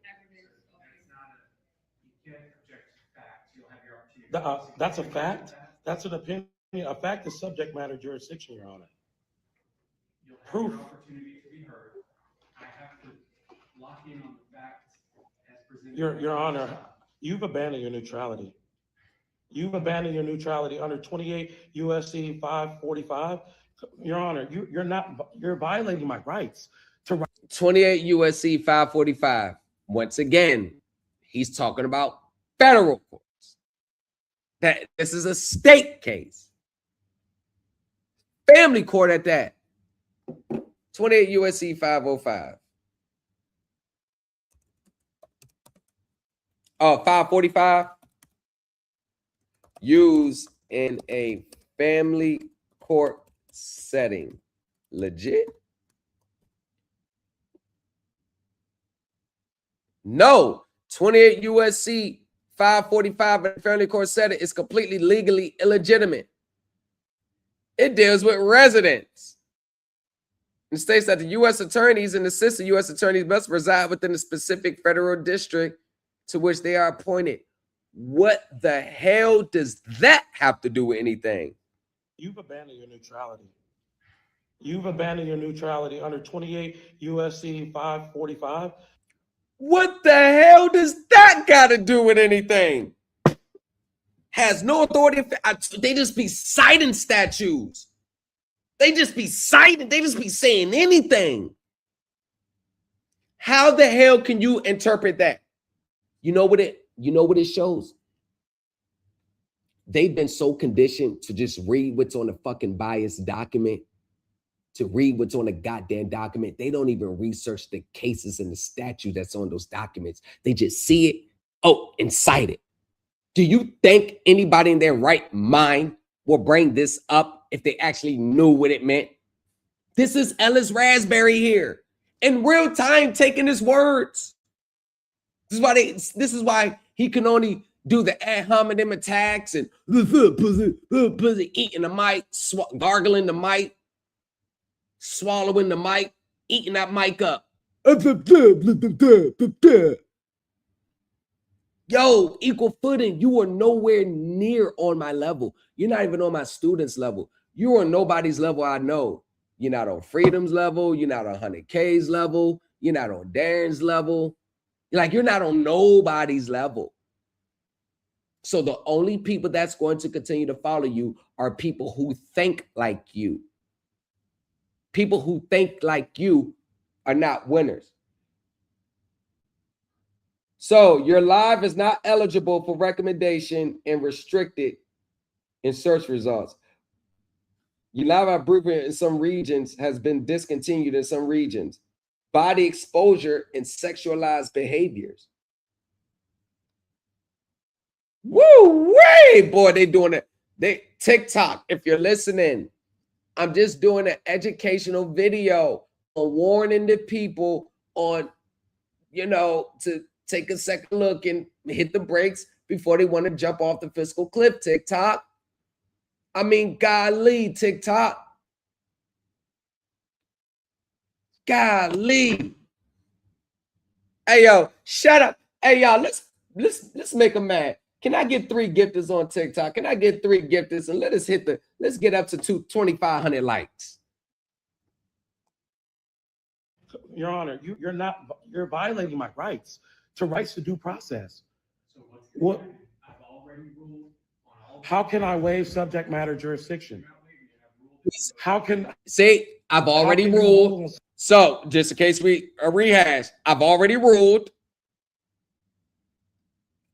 That's a fact. That's an opinion. A fact is subject matter jurisdiction, Your Honor. Proof.
Opportunity to be heard. I have to lock in on the facts as presented.
Your Honor, you've abandoned your neutrality. You've abandoned your neutrality under 28 USC 545. Your Honor, you're violating my rights to
28 USC 545. Once again, he's talking about federal courts. That this is a state case. Family court at that. 28 USC 505. 545. Used in a family court setting. Legit? No. 28 USC 545 in a family court setting is completely legally illegitimate. It deals with residents. It states that the U.S. attorneys and assistant U.S. attorneys must reside within the specific federal district to which they are appointed. What the hell does that have to do with anything?
You've abandoned your neutrality. You've abandoned your neutrality under 28 USC 545.
What the hell does that got to do with anything? Has no authority. They just be citing statutes. They just be citing. They just be saying anything. How the hell can you interpret that? You know what it shows? They've been so conditioned to just read what's on the fucking biased document, to read what's on the goddamn document. They don't even research the cases and the statute that's on those documents. They just see it, and cite it. Do you think anybody in their right mind will bring this up if they actually knew what it meant? This is Ellis Raspberry here in real time taking his words. This is why he can only do the ad hominem attacks and eating the mic, gargling the mic, swallowing the mic, eating that mic up. Yo, equal footing. You are nowhere near on my level. You're not even on my students' level. You're on nobody's level I know. You're not on Freedom's level. You're not on 100K's level. You're not on Darren's level. Like, you're not on nobody's level. So the only people that's going to continue to follow you are people who think like you. People who think like you are not winners. So your live is not eligible for recommendation and restricted in search results. Your live improvement in some regions has been discontinued in some regions. Body exposure and sexualized behaviors. Woo way, boy, they doing it. They TikTok, if you're listening, I'm just doing an educational video on warning the people on, you know, to take a second look and hit the brakes before they want to jump off the fiscal cliff. TikTok. I mean, golly, TikTok. Golly. Hey, yo, shut up. Hey, y'all, let's make them mad. Can I get 3 gifters on TikTok? Can I get 3 gifters and let's get up to 2,500 likes.
Your Honor, you're violating my rights to due process.
So
What?
I've already ruled on all.
How can I waive subject matter jurisdiction? How can
See, I've already ruled. So just in case we rehash, I've already ruled.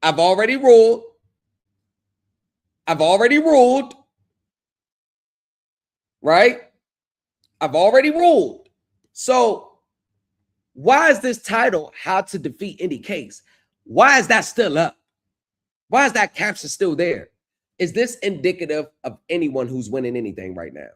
I've already ruled. I've already ruled. Right? I've already ruled. So why is this title, How to Defeat Any Case? Why is that still up? Why is that caption still there? Is this indicative of anyone who's winning anything right now?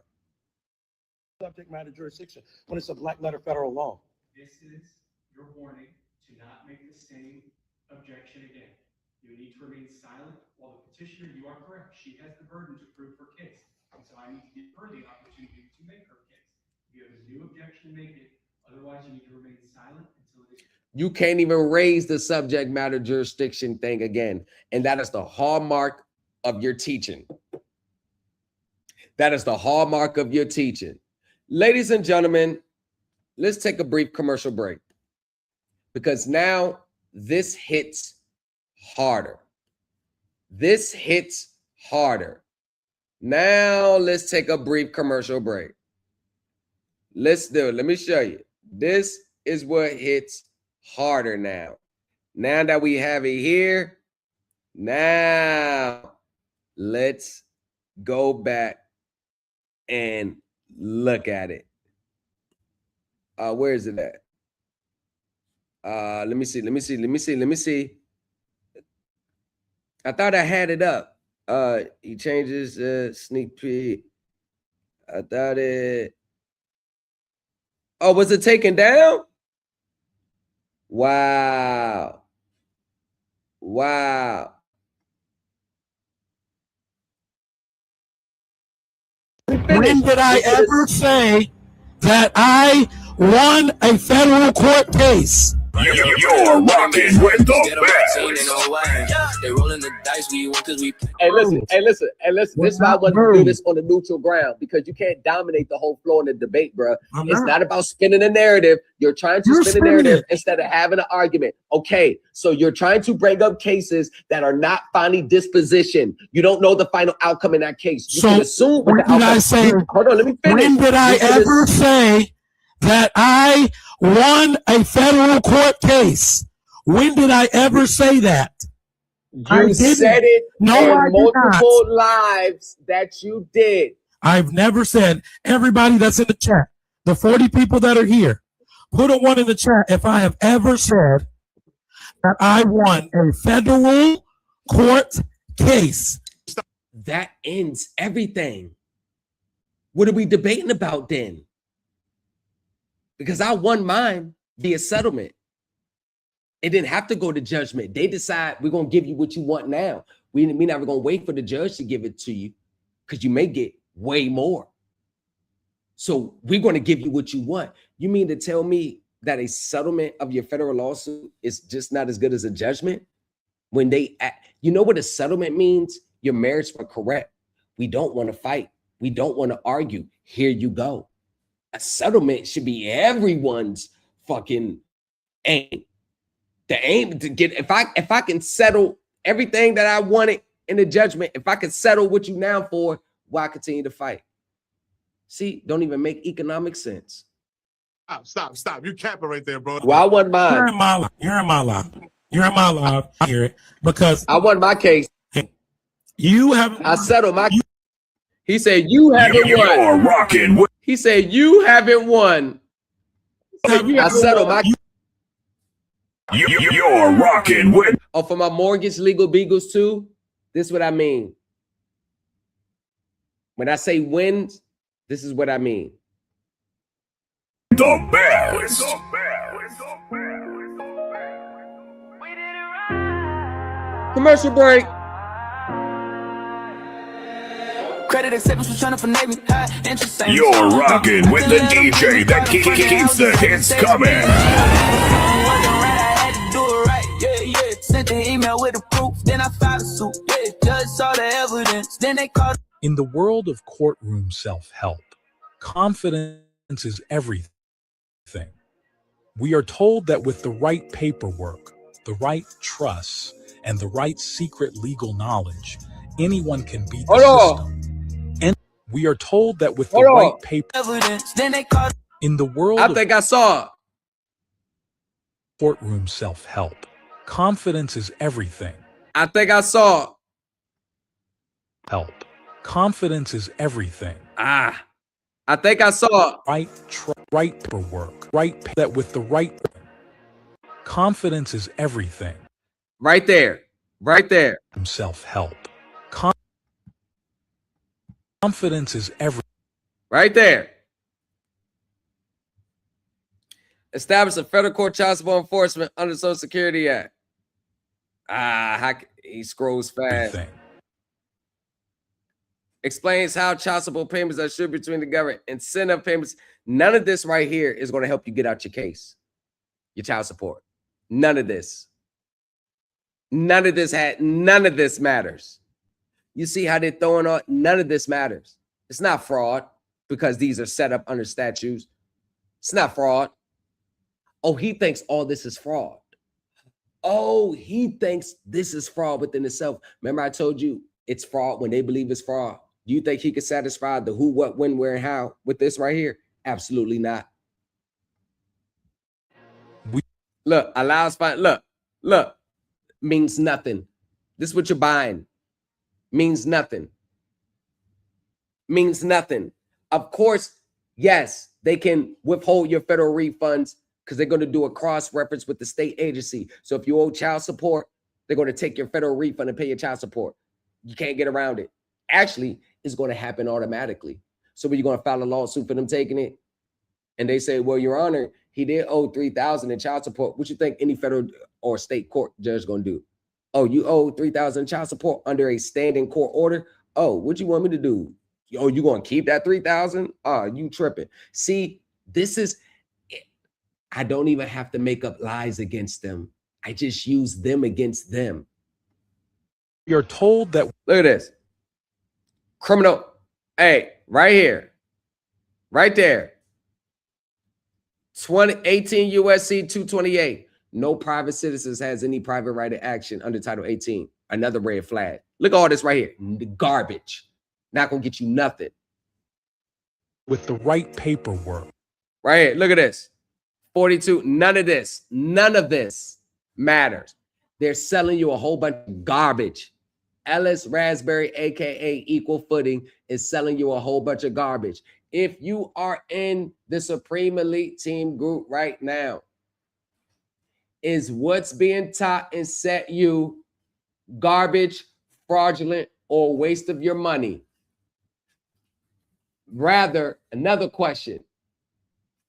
subject matter jurisdiction when it's a black letter federal law?
This is your warning to not make the same objection again. You need to remain silent while the petitioner, you are correct, she has the burden to prove her case. And so I need to give her the opportunity to make her case. If you have a new objection, make it. Otherwise, you need to remain silent until it is. You
can't even raise the subject matter jurisdiction thing again. And that is the hallmark of your teaching. That is the hallmark of your teaching. Ladies and gentlemen, let's take a brief commercial break because now this hits harder. This hits harder. Now let's take a brief commercial break. Let's do it. Let me show you. This is what hits harder now. Now that we have it here, now let's go back and look at it. Where is it at? Let me see. I thought I had it up. He changes sneak peek. I thought it. Oh, was it taken down? Wow. Wow.
When did I ever say that I won a federal court case?
You're rocking with the best.
They rolling the dice, we want because we.
Hey, listen. This is why I want to do this on the neutral ground, because you can't dominate the whole flow in the debate, bro. It's not about spinning a narrative. You're trying to spin a narrative instead of having an argument. Okay, so you're trying to bring up cases that are not finally dispositioned. You don't know the final outcome in that case. You can assume what the outcome. Hold on, let me finish.
When did I ever say that I won a federal court case? When did I ever say that?
You said it in multiple lives that you did.
I've never said. Everybody that's in the chat, the 40 people that are here, put a 1 in the chat if I have ever said that I won a federal court case.
That ends everything. What are we debating about then? Because I won mine via settlement. It didn't have to go to judgment. They decide we're going to give you what you want now. We're never going to wait for the judge to give it to you because you may get way more. So we're going to give you what you want. You mean to tell me that a settlement of your federal lawsuit is just not as good as a judgment? When you know what a settlement means? Your merits were correct. We don't want to fight. We don't want to argue. Here you go. A settlement should be everyone's fucking aim. The aim to get, if I can settle everything that I wanted in the judgment, if I can settle what you now for, why continue to fight? See, don't even make economic sense.
Stop. You capping right there, bro.
Well, I wasn't mine.
You're in my line. You're in my live. I hear it because
I won my case.
you haven't.
I settled my. He said you haven't won.
You're rocking with.
He said you haven't won. I settled my.
You're rocking with.
Oh, for my mortgage legal beagles too. This is what I mean. When I say wins, this is what I mean.
The best.
Commercial break.
Credit acceptance was trying to finesse me.
You're rocking with the DJ that keeps the hits coming.
Sent the email with the proof, then I filed a suit. Judge saw the evidence, then they called.
In the world of courtroom self-help, confidence is everything. We are told that with the right paperwork, the right trusts, and the right secret legal knowledge, anyone can beat the system. And we are told that with the right paper
Evidence, then they called.
in the world
I think I saw it.
Courtroom self-help, confidence is everything.
I think I saw it.
Help. Confidence is everything.
I think I saw it.
Right paperwork. That with the right confidence is everything.
Right there. Right there.
Self-help. Confidence is everything.
Right there. Establish a federal court child support enforcement under the Social Security Act. He scrolls fast.
Everything.
Explains how child support payments are distributed between the government, incentive payments. None of this right here is going to help you get out your case, your child support. None of this. None of this matters. You see how they're throwing on? None of this matters. It's not fraud because these are set up under statutes. It's not fraud. Oh, he thinks all this is fraud. Oh, he thinks this is fraud within itself. Remember I told you it's fraud when they believe it's fraud. Do you think he could satisfy the who, what, when, where, and how with this right here? Absolutely not. Look, allows fine. Look, means nothing. This is what you're buying. Means nothing. Means nothing. Of course, yes, they can withhold your federal refunds because they're going to do a cross-reference with the state agency. So if you owe child support, they're going to take your federal refund and pay your child support. You can't get around it. Actually, it's going to happen automatically. So when you're going to file a lawsuit for them taking it, and they say, well, Your Honor, he did owe $3,000 in child support. What you think any federal or state court judge is going to do? Oh, you owe $3,000 in child support under a standing court order? Oh, what you want me to do? Oh, you going to keep that $3,000? Oh, you tripping. See, this is, I don't even have to make up lies against them. I just use them against them.
You're told that.
Look at this. Criminal. Hey, right here. Right there. 18 USC 228. No private citizens has any private right of action under Title 18. Another red flag. Look at all this right here. Garbage. Not going to get you nothing.
With the right paperwork.
Right here. Look at this. 42. None of this matters. They're selling you a whole bunch of garbage. Ellis Raspberry, aka Equal Footing, is selling you a whole bunch of garbage. If you are in the Supreme Elite Team group right now, is what's being taught and set you garbage, fraudulent, or waste of your money? Rather, another question.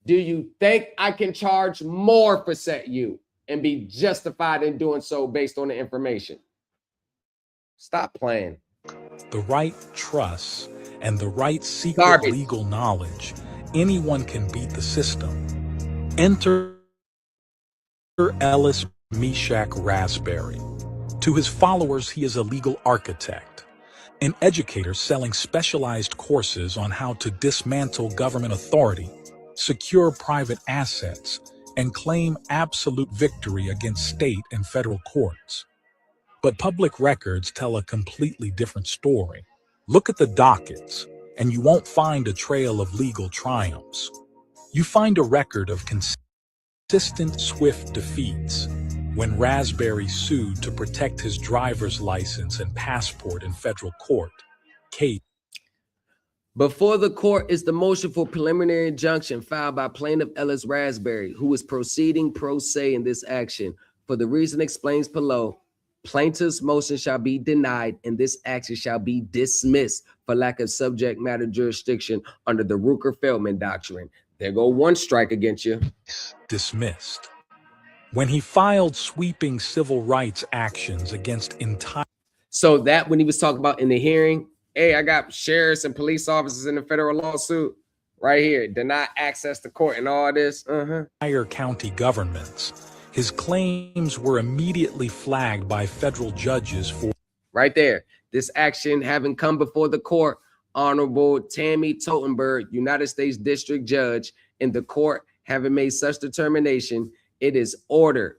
Do you think I can charge more for set you and be justified in doing so based on the information? Stop playing.
The right trust and the right secret legal knowledge, anyone can beat the system. Enter Ellis Raspberry. To his followers, he is a legal architect, an educator selling specialized courses on how to dismantle government authority, secure private assets, and claim absolute victory against state and federal courts. But public records tell a completely different story. Look at the dockets, and you won't find a trail of legal triumphs. You find a record of consistent, swift defeats. when Raspberry sued to protect his driver's license and passport in federal court. Kate.
Before the court is the motion for preliminary injunction filed by plaintiff Ellis Raspberry, who is proceeding pro se in this action. For the reason explained below, plaintiff's motion shall be denied and this action shall be dismissed for lack of subject matter jurisdiction under the Rooker-Feldman doctrine. There go one strike against you.
Dismissed. When he filed sweeping civil rights actions against entire...
So that when he was talking about in the hearing, hey, I got sheriffs and police officers in the federal lawsuit right here, deny access to court and all this.
Entire county governments. His claims were immediately flagged by federal judges for...
Right there. This action having come before the court, Honorable Tammy Totenberg, United States District Judge, in the court having made such determination, it is ordered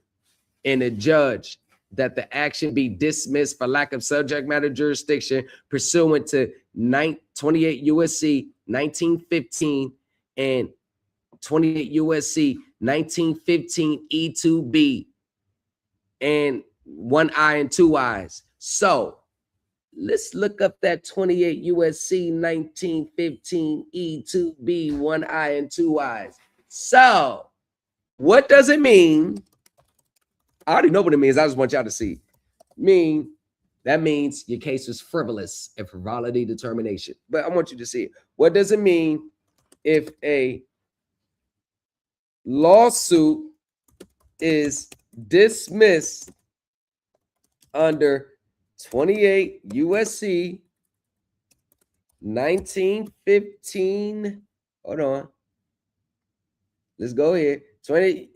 and adjudged that the action be dismissed for lack of subject matter jurisdiction pursuant to 28 U.S.C. 1915 and 28 U.S.C. 1915 E2B and 1 eye and 2 eyes. So let's look up that 28 U.S.C. 1915 E2B 1 eye and 2 eyes. So what does it mean? I already know what it means. I just want y'all to see. That means your case was frivolous and frivolity determination. But I want you to see it. What does it mean if a lawsuit is dismissed under 28 U.S.C. 1915? Hold on. Let's go here. 28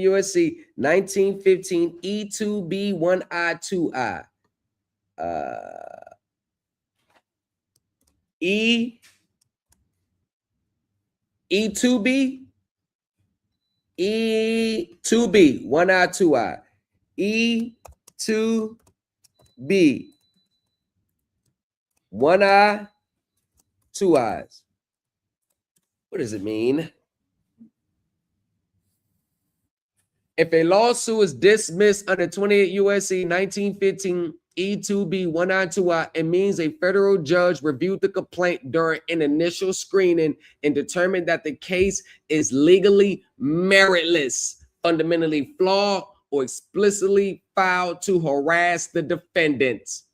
U.S.C. 1915 E2B 1 eye 2 eye. E2B 1 eye 2 eye. E2B 1 eye 2 eyes. What does it mean? If a lawsuit is dismissed under 28 U.S.C. 1915 E2B 1 eye 2 eye, it means a federal judge reviewed the complaint during an initial screening and determined that the case is legally meritless, fundamentally flawed, or explicitly filed to harass the defendants.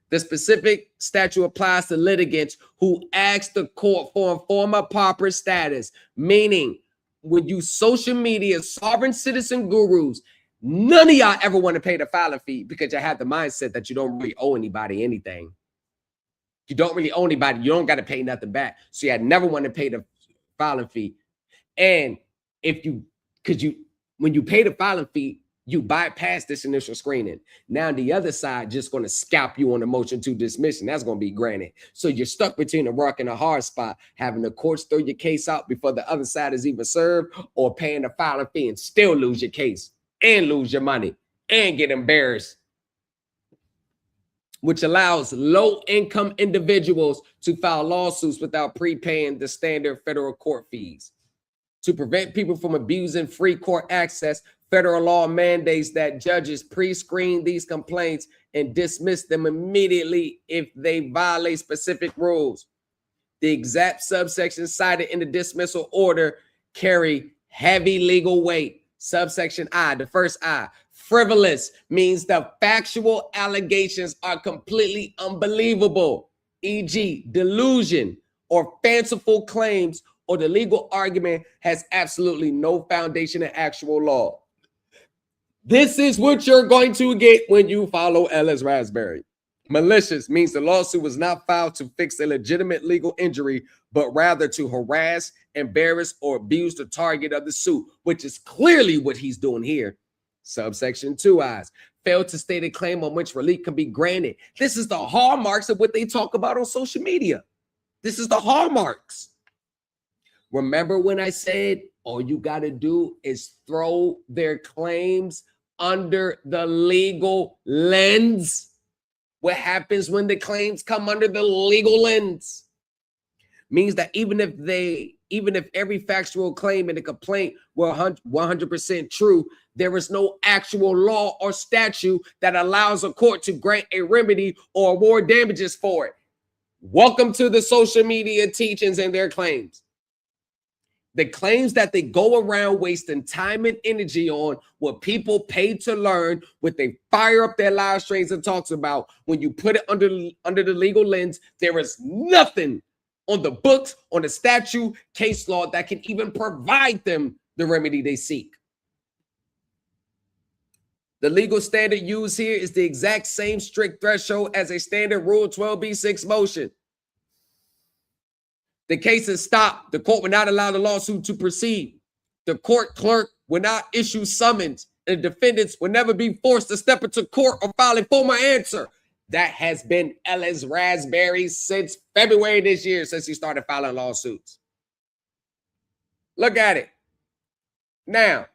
The specific statute applies to litigants who ask the court for informer pauper status, meaning when you social media sovereign citizen gurus, none of y'all ever want to pay the filing fee because you have the mindset that you don't really owe anybody anything. You don't really owe anybody. You don't got to pay nothing back. So you never want to pay the filing fee. And when you pay the filing fee, you bypass this initial screening. Now the other side just going to scalp you on the motion to dismiss, and that's going to be granted. So you're stuck between a rock and a hard spot, having the courts throw your case out before the other side is even served, or paying the filing fee and still lose your case and lose your money and get embarrassed, which allows low-income individuals to file lawsuits without prepaying the standard federal court fees. To prevent people from abusing free court access, federal law mandates that judges pre-screen these complaints and dismiss them immediately if they violate specific rules. The exact subsections cited in the dismissal order carry heavy legal weight. Subsection I, the first I, frivolous, means the factual allegations are completely unbelievable, e.g., delusion or fanciful claims, or the legal argument has absolutely no foundation in actual law. This is what you're going to get when you follow Ellis Raspberry. Malicious means the lawsuit was not filed to fix a legitimate legal injury, but rather to harass, embarrass, or abuse the target of the suit, which is clearly what he's doing here. Subsection 2I's, failed to state a claim on which relief can be granted. This is the hallmarks of what they talk about on social media. This is the hallmarks. Remember when I said all you got to do is throw their claims under the legal lens? What happens when the claims come under the legal lens? Means that even even if every factual claim in the complaint were 100% true, there is no actual law or statute that allows a court to grant a remedy or award damages for it. Welcome to the social media teachings and their claims. The claims that they go around wasting time and energy on what people pay to learn, what they fire up their live streams and talks about. When you put it under the legal lens, there is nothing on the books, on the statute, case law that can even provide them the remedy they seek. The legal standard used here is the exact same strict threshold as a standard Rule 12b6 motion. The case is stopped. The court will not allow the lawsuit to proceed. The court clerk will not issue summons, and the defendants will never be forced to step into court or file a formal answer. That has been Ellis Raspberry since February this year, since he started filing lawsuits. Look at it. Now,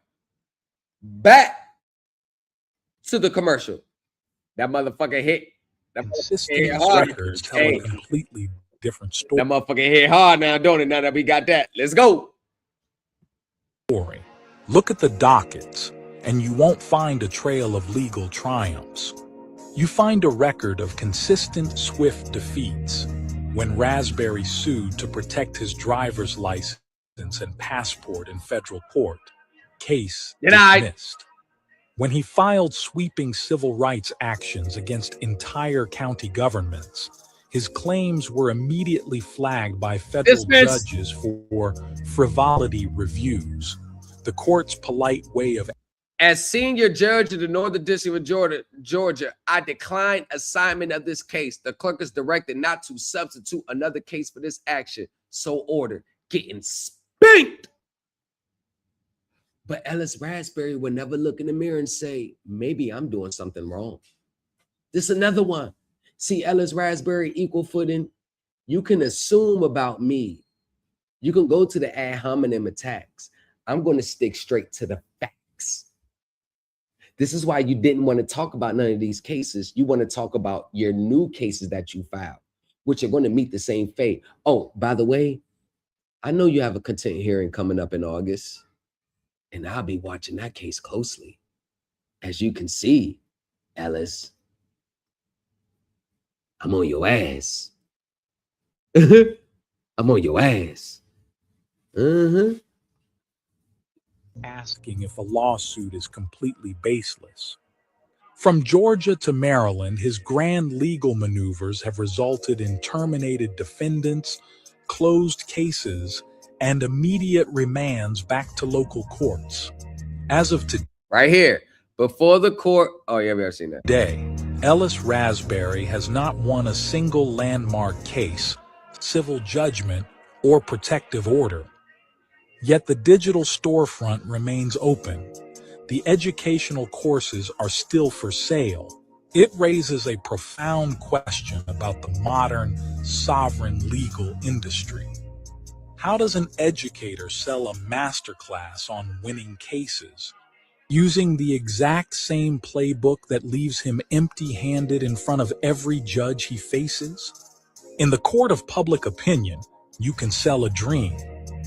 back to the commercial. That motherfucker hit. That motherfucker hit hard.
Records tell a completely different story.
That motherfucker hit hard now, don't it? Now that we got that, let's go.
Look at the dockets, and you won't find a trail of legal triumphs. You find a record of consistent, swift defeats. When Raspberry sued to protect his driver's license and passport in federal court, case dismissed. When he filed sweeping civil rights actions against entire county governments, his claims were immediately flagged by federal judges for frivolity reviews. The court's polite way of...
As senior judge of the Northern District of Georgia, I decline assignment of this case. The clerk is directed not to substitute another case for this action. So ordered. Getting spanked. But Ellis Raspberry would never look in the mirror and say, maybe I'm doing something wrong. This is another one. See, Ellis Raspberry, equal footing. You can assume about me. You can go to the ad hominem attacks. I'm going to stick straight to the facts. This is why you didn't want to talk about none of these cases. You want to talk about your new cases that you filed, which are going to meet the same fate. Oh, by the way, I know you have a contempt hearing coming up in August, and I'll be watching that case closely. As you can see, Ellis, I'm on your ass. I'm on your ass.
Asking if a lawsuit is completely baseless. From Georgia to Maryland, his grand legal maneuvers have resulted in terminated defendants, closed cases, and immediate remands back to local courts. As of today,
right here, before the court, oh yeah, we have seen that.
Today, Ellis Raspberry has not won a single landmark case, civil judgment, or protective order. Yet the digital storefront remains open. The educational courses are still for sale. It raises a profound question about the modern, sovereign legal industry. How does an educator sell a masterclass on winning cases, using the exact same playbook that leaves him empty-handed in front of every judge he faces? In the court of public opinion, you can sell a dream.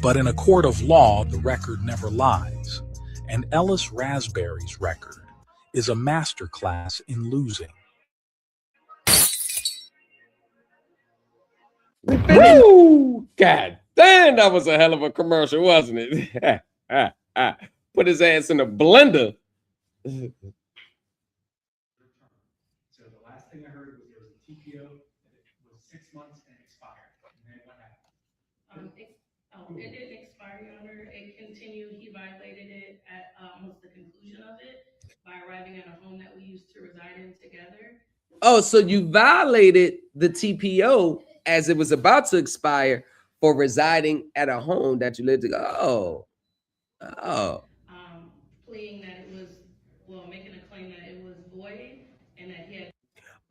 But in a court of law, the record never lies. And Ellis Raspberry's record is a masterclass in losing.
Woo! God damn, that was a hell of a commercial, wasn't it? Put his ass in a blender.
So the last thing I heard was there was a TPO and it was 6 months and expired. And then what happened?
It didn't expire, Your Honor. It continued. He violated it at almost the conclusion of it by arriving at a home that we used to reside in together.
Oh, so you violated the TPO as it was about to expire for residing at a home that you lived together. Oh.
Pleading that it was, well, making a claim that it was void and that he had.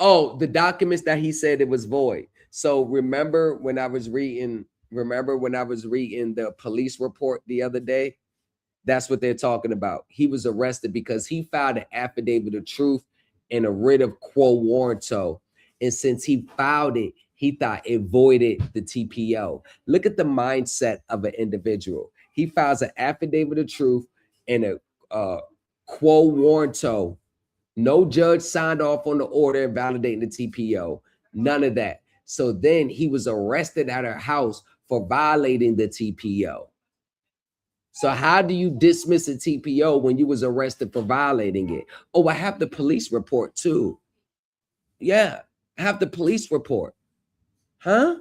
Oh, the documents that he said it was void. So remember when I was reading the police report the other day? That's what they're talking about. He was arrested because he filed an affidavit of truth and a writ of quo warranto. And since he filed it, He thought it voided the TPO. Look at the mindset of an individual. He files an affidavit of truth and a quo warranto. No judge signed off on the order invalidating the TPO. None of that. So then he was arrested at her house for violating the TPO. So how do you dismiss a TPO when you was arrested for violating it? Oh, I have the police report too. Yeah, I have the police report. Huh?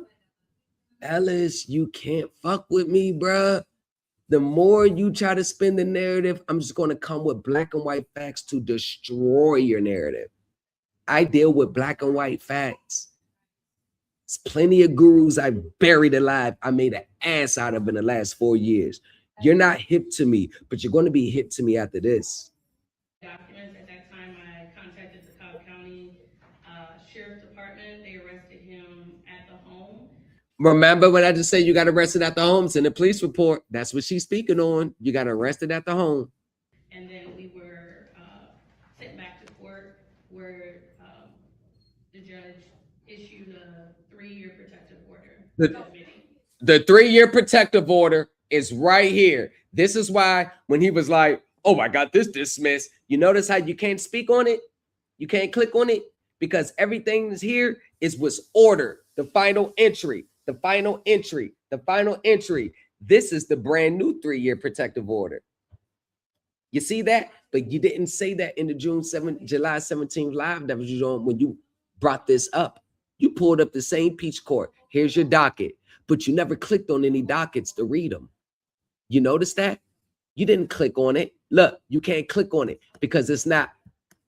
Ellis, you can't fuck with me, bruh. The more you try to spin the narrative, I'm just going to come with black and white facts to destroy your narrative. I deal with black and white facts. There's plenty of gurus I buried alive. I made an ass out of in the last 4 years. You're not hip to me, but you're going to be hip to me after this.
Documents at that time, I contacted the Cobb County Sheriff Department. They arrested him at the home.
Remember when I just said you got arrested at the home? It's in the police report. That's what she's speaking on. You got arrested at the home.
And then we were sent back to court where the judge issued a 3-year protective order.
The 3-year protective order is right here. This is why when he was like, oh, I got this dismissed. You notice how you can't speak on it? You can't click on it because everything is here is what's ordered. The final entry, the final entry, the final entry. This is the brand new 3-year protective order. You see that? But you didn't say that in the July 17th live that was on when you brought this up. You pulled up the same peach court. Here's your docket, but you never clicked on any dockets to read them. You notice that? You didn't click on it. Look, you can't click on it because it's not.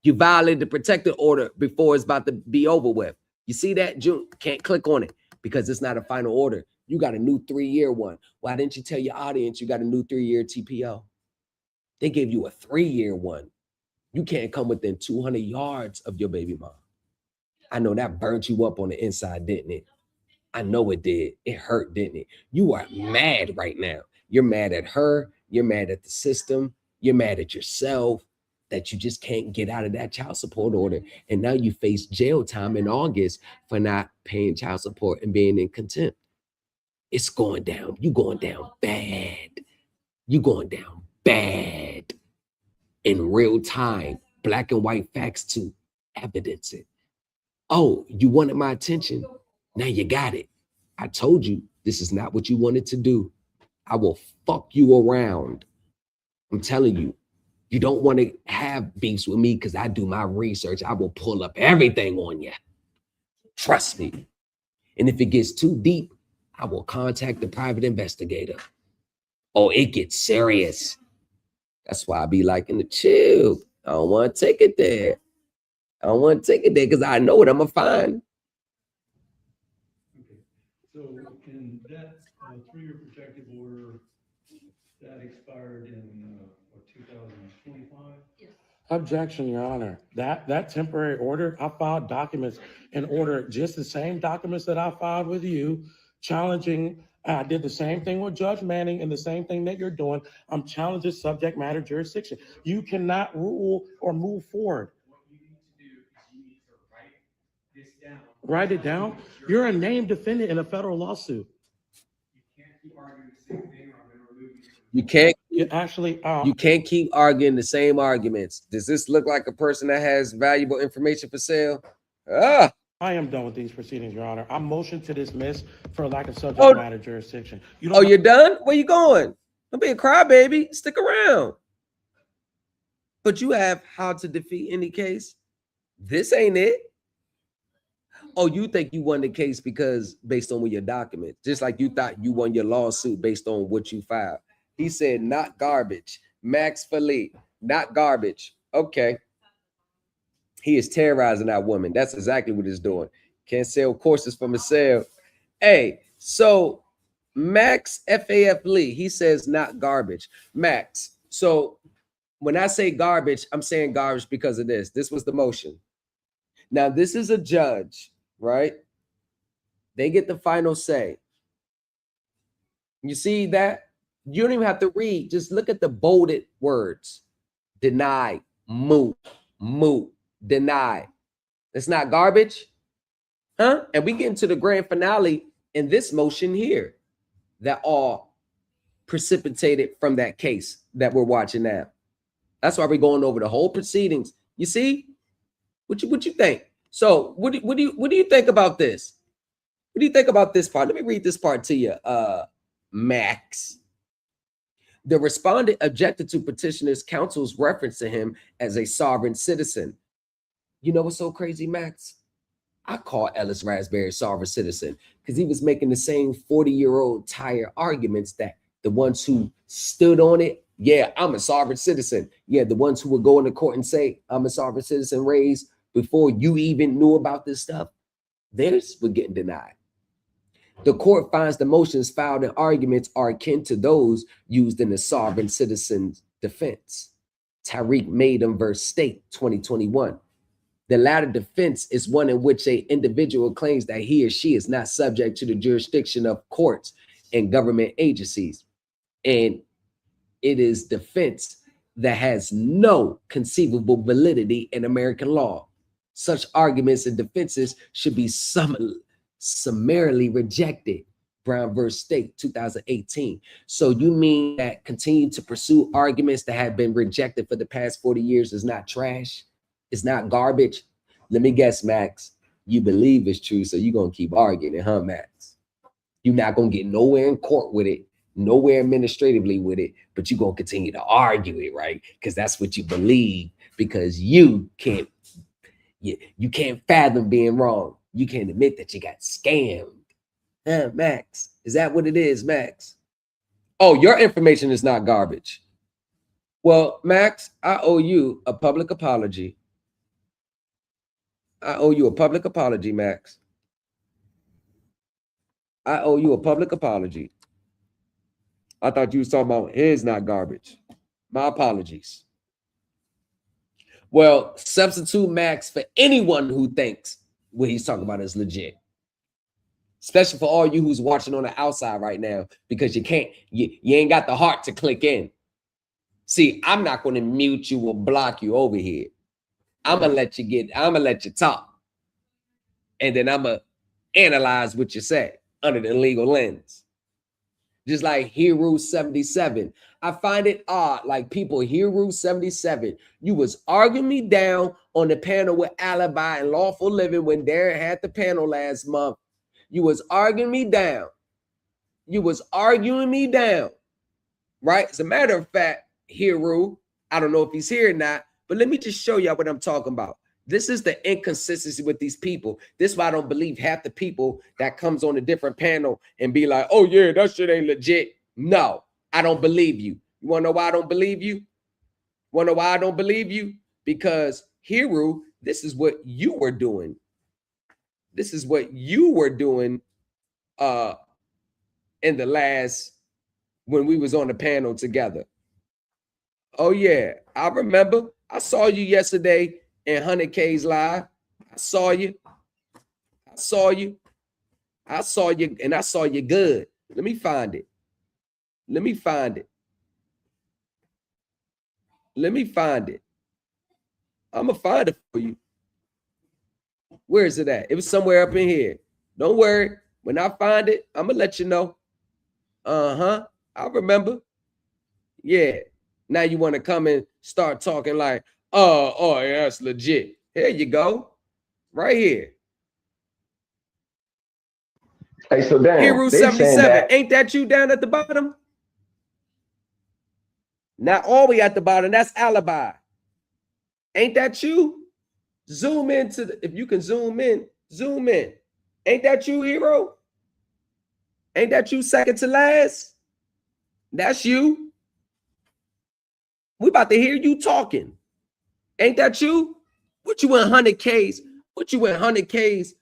You violated the protective order before it's about to be over with. You see that, June? Can't click on it because it's not a final order. You got a new 3-year one. Why didn't you tell your audience you got a new 3-year TPO? They gave you a 3-year one. You can't come within 200 yards of your baby mom. I know that burnt you up on the inside, didn't it? I know it did. It hurt, didn't it? You are mad right now. You're mad at her. You're mad at the system. You're mad at yourself that you just can't get out of that child support order. And now you face jail time in August for not paying child support and being in contempt. It's going down. You're going down bad. You're going down bad in real time. Black and white facts to evidence it. Oh, you wanted my attention. Now you got it. I told you this is not what you wanted to do. I will fuck you around. I'm telling you, you don't want to have beefs with me because I do my research. I will pull up everything on you. Trust me. And if it gets too deep, I will contact the private investigator. Oh, it gets serious. That's why I be liking to chill. I don't want to take it there. I don't want to take it there because I know what I'm going to find.
Okay. So in that 3-year protective order, that expired in 2025?
Yes.
Objection, Your Honor. That temporary order, I filed documents in order, just the same documents that I filed with you, challenging. I did the same thing with Judge Manning and the same thing that you're doing. I'm challenging subject matter jurisdiction. You cannot rule or move forward.
What you need to do is you need to write this down.
Write it down. You're a named defendant in a federal lawsuit.
You can't keep arguing the same thing, or I'm going to remove you.
You can't.
You
can't keep arguing the same arguments. Does this look like a person that has valuable information for sale?
I am done with these proceedings, Your Honor. I motion to dismiss for lack of subject matter jurisdiction.
You're done? Where you going? Don't be a crybaby. Stick around. But you have how to defeat any case. This ain't it. Oh, you think you won the case because based on your documents, just like you thought you won your lawsuit based on what you filed. He said, not garbage. Max Philippe, not garbage. Okay. He is terrorizing that woman. That's exactly what he's doing. Can't sell courses from a sale. Hey, so Max FAF Lee, he says not garbage. Max, so when I say garbage, I'm saying garbage because of this. This was the motion. Now, this is a judge, right? They get the final say. You see that? You don't even have to read. Just look at the bolded words. Deny, moot, deny. It's not garbage? Huh? And we get into the grand finale in this motion here that all precipitated from that case that we're watching now. That's why we're going over the whole proceedings. You see? What you think? So what do you think about this? What do you think about this part? Let me read this part to you, Max. The respondent objected to petitioner's counsel's reference to him as a sovereign citizen. You know what's so crazy, Max? I call Ellis Raspberry a sovereign citizen because he was making the same 40-year-old tired arguments that the ones who stood on it. Yeah, I'm a sovereign citizen. Yeah, the ones who would go into court and say, I'm a sovereign citizen raised before you even knew about this stuff. Theirs were getting denied. The court finds the motions filed and arguments are akin to those used in the sovereign citizen's defense. Tariq Maydam versus State, 2021. The latter defense is one in which an individual claims that he or she is not subject to the jurisdiction of courts and government agencies. And it is defense that has no conceivable validity in American law. Such arguments and defenses should be summarily rejected. Brown versus State, 2018. So you mean that continue to pursue arguments that have been rejected for the past 40 years is not trash? It's not garbage? Let me guess, Max. You believe it's true, so you're going to keep arguing it, huh, Max? You're not going to get nowhere in court with it, nowhere administratively with it, but you're going to continue to argue it, right? Because that's what you believe, because you can't fathom being wrong. You can't admit that you got scammed. Huh, Max? Is that what it is, Max? Oh, your information is not garbage. Well, Max, I owe you a public apology. I owe you a public apology, Max. I owe you a public apology. I thought you was talking about his not garbage. My apologies. Well, substitute Max for anyone who thinks what he's talking about is legit. Especially for all you who's watching on the outside right now, because you ain't got the heart to click in. See, I'm not going to mute you or block you over here. I'm gonna let you talk. And then I'm gonna analyze what you say under the legal lens. Just like Hero 77. I find it odd, like people, Hero 77, you was arguing me down on the panel with Alibi and Lawful Living when Darren had the panel last month. You was arguing me down. You was arguing me down, right? As a matter of fact, Hero, I don't know if he's here or not, but let me just show y'all what I'm talking about. This is the inconsistency with these people. This is why I don't believe half the people that comes on a different panel and be like, oh yeah, that shit ain't legit. No, I don't believe you. You want to know why I don't believe you? Want to know why I don't believe you? Because Hero, this is what you were doing. This is what you were doing in the last, when we was on the panel together. Oh yeah, I remember. I saw you yesterday in 100K's live. I saw you. And I saw you good. Let me find it. I'm gonna find it for you. Where is it at? It was somewhere up in here. Don't worry. When I find it, I'm gonna let you know. I remember. Yeah. Now you want to come and start talking like, oh, yeah, that's legit. Here you go. Right here.
Hey, so damn,
Hero 77. Ain't that you down at the bottom? Not all the way at the bottom. That's Alibi. Ain't that you? Zoom into if you can zoom in. Ain't that you, Hero? Ain't that you second to last? That's you. We about to hear you talking. Ain't that you? What you in 100Ks? What you in 100Ks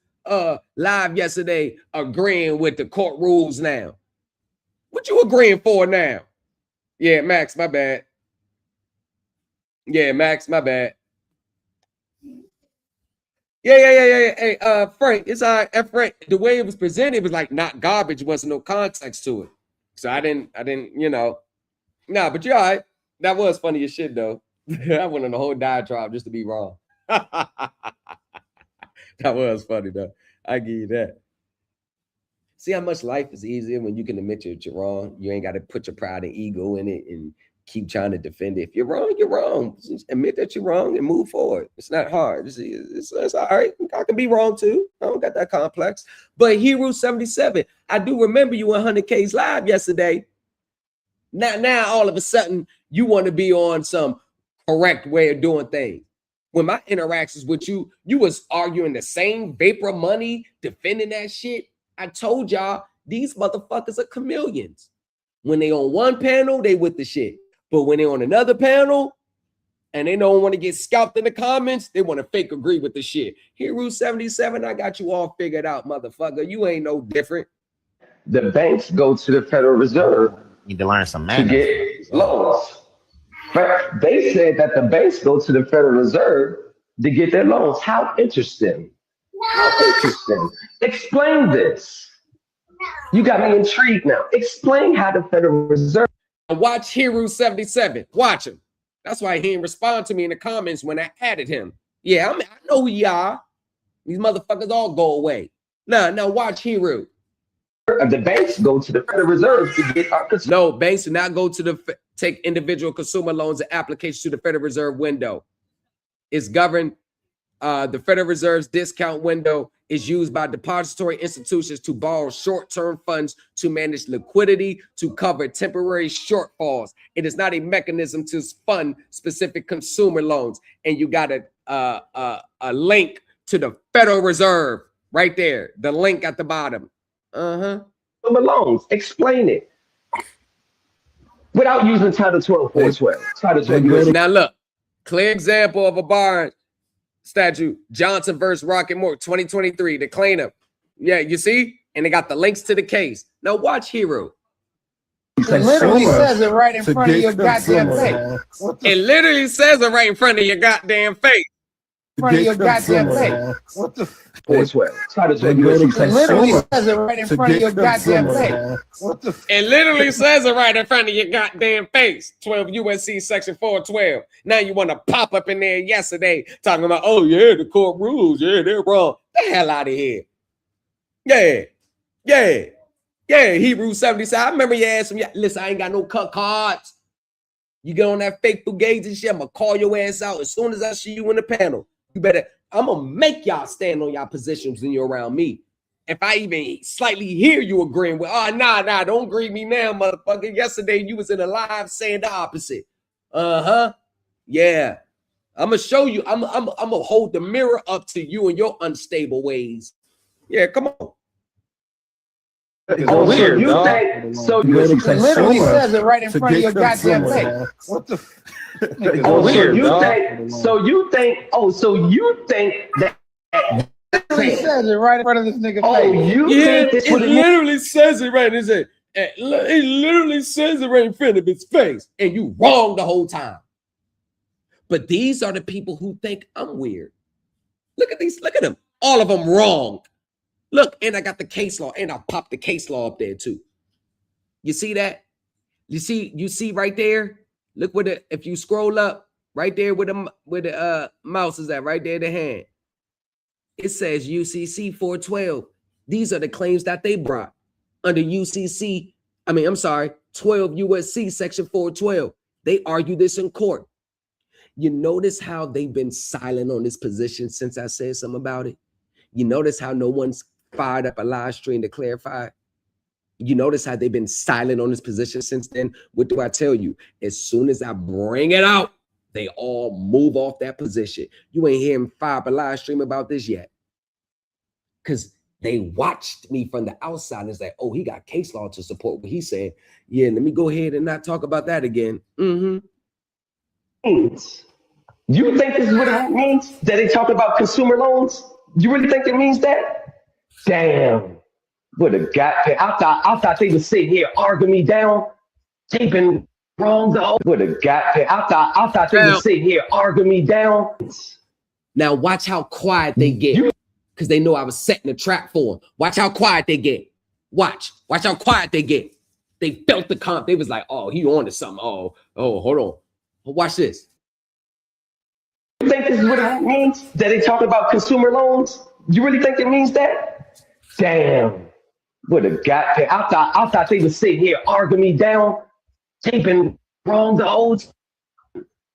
live yesterday agreeing with the court rules now? What you agreeing for now? Yeah, Max, my bad. Yeah, Max, my bad. Yeah. Hey, Frank, it's all right. Frank, the way it was presented, it was like not garbage, wasn't no context to it. So I didn't, you know. Nah, but you're all right. That was funny as shit, though. I went on the whole diatribe just to be wrong. That was funny, though. I give you that. See how much life is easier when you can admit that you're wrong. You ain't got to put your pride and ego in it and keep trying to defend it. If you're wrong, you're wrong. Just admit that you're wrong and move forward. It's not hard. It's all right. I can be wrong too. I don't got that complex. But Hero 77, I do remember you on 100K's live yesterday. Now all of a sudden you want to be on some correct way of doing things. When my interactions with you, you was arguing the same vapor money, defending that shit. I told y'all these motherfuckers are chameleons. When they on one panel, they with the shit. But when they on another panel and they don't want to get scalped in the comments, they want to fake agree with the shit. Hero 77, I got you all figured out, motherfucker. You ain't no different.
The banks go to the Federal Reserve
need to learn some
to
manners.
get loans. But they said that the banks go to the Federal Reserve to get their loans. How interesting. How interesting. Explain this. You got me intrigued now. Explain how the Federal Reserve.
Watch Hero 77. Watch him. That's why he didn't respond to me in the comments when I added him. Yeah, I know who you are. These motherfuckers all go away. Now watch Hero.
The banks go to the Federal Reserve to get our
No, banks do not go to take individual consumer loans and applications to the Federal Reserve window. It's governed. The Federal Reserve's discount window is used by depository institutions to borrow short-term funds to manage liquidity to cover temporary shortfalls. It is not a mechanism to fund specific consumer loans. And you got a link to the Federal Reserve right there. The link at the bottom.
Loans. Explain it. Without using Title 12, 412. Title 12.
Now look, clear example of a bar statute. Johnson versus Rocket Mork, 2023. The plaintiff. Yeah, you see? And they got the links to the case. Now watch Hero.
It literally says it right in front of your goddamn face.
It literally says it right in front of your goddamn face.
In front of your goddamn face. What the?
412. Title 12.
It literally says it right in front of your goddamn face. What the?
It literally says it right in front of your goddamn face. 12 USC section 412. Now you want to pop up in there yesterday talking about, oh yeah, the court rules. Yeah, they're wrong. The hell out of here. Yeah, Hebrew 77. I remember you asked him, listen, I ain't got no cut cards. You get on that fake fugazi shit, I'm going to call your ass out as soon as I see you in the panel. You better, I'm going to make y'all stand on y'all positions when you're around me. If I even slightly hear you agreeing with, oh, nah, don't agree me now, motherfucker. Yesterday, you was in a live saying the opposite. Yeah. I'm going to show you. I'm going to hold the mirror up to you and your unstable ways. Yeah, come on.
Oh, weird, so you think,
it literally says it right in front of your goddamn face. What the?
Oh, weird, so you think that
it literally says it right in front of this nigga
face.
It literally says it right. It literally says it right in front of his face, and you wrong the whole time. But these are the people who think I'm weird. Look at these. Look at them. All of them wrong. Look, and I got the case law, and I popped the case law up there too. You see that? You see right there? Look where if you scroll up right there where the mouse is at, right there, the hand. It says UCC 412. These are the claims that they brought under 12 USC section 412. They argue this in court. You notice how they've been silent on this position since I said something about it? You notice how no one's fired up a live stream to clarify? You notice how they've been silent on this position since then? What do I tell you? As soon as I bring it out, they all move off that position. You ain't hear him fire up a live stream about this yet. Because they watched me from the outside and it's like, oh, he got case law to support what he said. Yeah, let me go ahead and not talk about that again.
You think this is what it means? That they talk about consumer loans? You really think it means that? Damn. What a goddamn. I thought they would sit here arguing me down. They've been wrong the whole. What a goddamn. I thought they would sit here arguing me down.
Now watch how quiet they get. Because they know I was setting a trap for them. Watch how quiet they get. Watch how quiet they get. They felt the comp. They was like, oh, he on to something. Oh, hold on. Watch this.
You think this is what it means? That they talk about consumer loans? You really think it means that? Damn. What a goddamn. I thought they were sitting here arguing me down, taping wrong the whole time,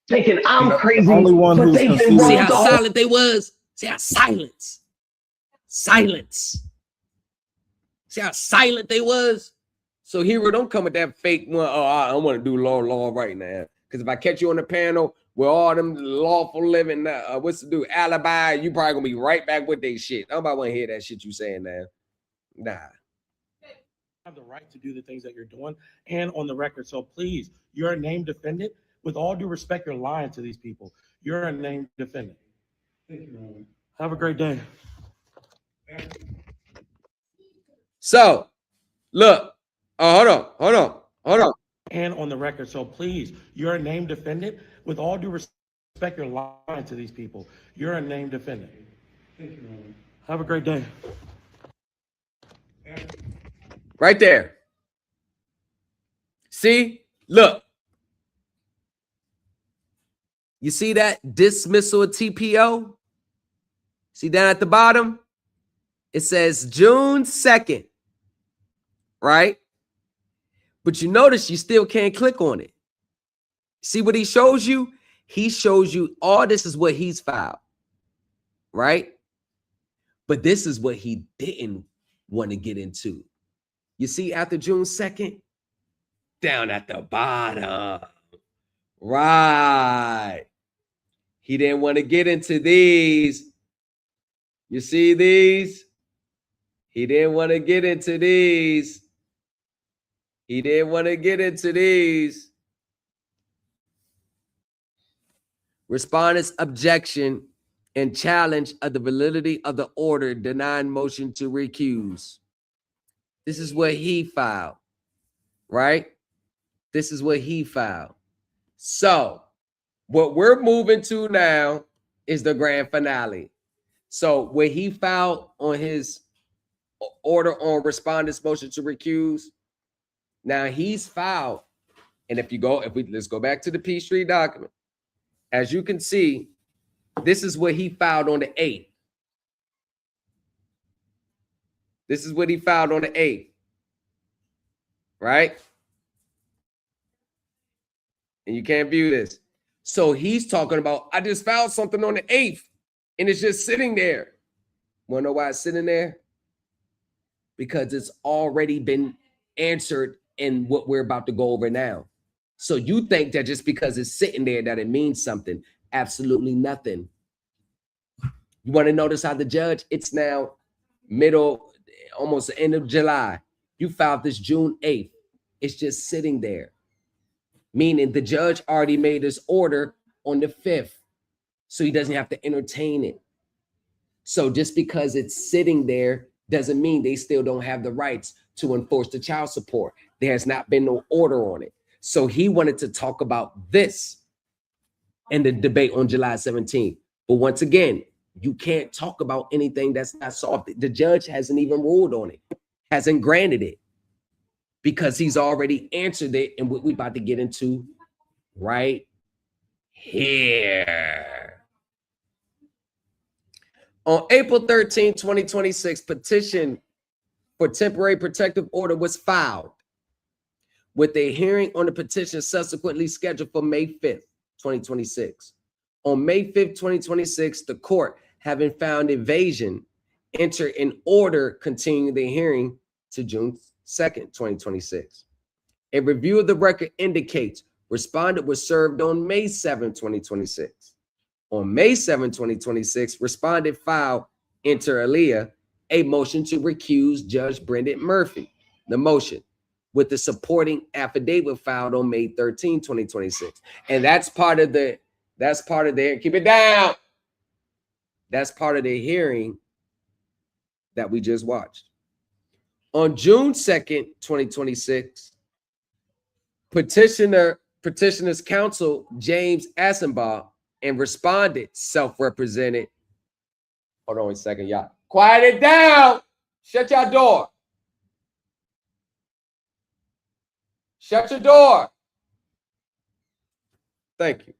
thinking I'm crazy, but they've been
See
wrong
how
the whole.
silent they was? See how silence. See how silent they was? So Hero, don't come with that fake one. Oh, I want to do law right now. Because if I catch you on the panel with all them lawful living, what's to do? Alibi, you probably gonna be right back with they shit. Nobody want to hear that shit you saying now. Nah.
Have the right to do the things that you're doing and on the record. So please, you're a named defendant. With all due respect, you're lying to these people. You're a named defendant.
Thank you, Ron.
Have a great day.
So, look. Oh, hold on.
And on the record. So please, you're a named defendant. With all due respect, you're lying to these people. You're a named defendant.
Thank you, Ron.
Have a great day.
Right there. See? Look. You see that dismissal of TPO? See down at the bottom? It says June 2nd. Right? But you notice you still can't click on it. See what he shows you? He shows you all this is what he's filed. Right? But this is what he didn't want to get into. You see after June 2nd? Down at the bottom. Right. He didn't want to get into these. You see these? He didn't want to get into these. He didn't want to get into these. Respondent's objection and challenge of the validity of the order denying motion to recuse. This is what he filed, right? This is what he filed. So what we're moving to now is the grand finale. So what he filed on his order on respondent's motion to recuse, now he's filed. And let's go back to the P3 document. As you can see, this is what he filed on the 8th. This is what he filed on the 8th. Right? And you can't view this. So he's talking about, I just filed something on the 8th and it's just sitting there. Want to know why it's sitting there? Because it's already been answered in what we're about to go over now. So you think that just because it's sitting there that it means something? Absolutely nothing. You want to notice how the judge, it's now almost the end of July. You filed this June 8th. It's just sitting there. Meaning the judge already made his order on the 5th. So he doesn't have to entertain it. So just because it's sitting there doesn't mean they still don't have the rights to enforce the child support. There has not been no order on it. So he wanted to talk about this in the debate on July 17th. But once again, you can't talk about anything that's not solved. The judge hasn't even ruled on it, hasn't granted it, because he's already answered it and what we're about to get into right here. On April 13, 2026, petition for temporary protective order was filed with a hearing on the petition subsequently scheduled for May 5th, 2026. On May 5th, 2026, the court, having found evasion, entered an order continuing the hearing to June 2nd, 2026. A review of the record indicates respondent was served on May 7, 2026. On May 7, 2026, respondent filed inter alia a motion to recuse Judge Brendan Murphy, the motion, with the supporting affidavit filed on May 13, 2026. And that's part of the keep it down. That's part of the hearing that we just watched. On June 2nd, 2026, petitioner's counsel, James Assenbaugh, and respondent, self-represented. Hold on a second, y'all. Quiet it down. Shut your door. Shut your door. Thank you.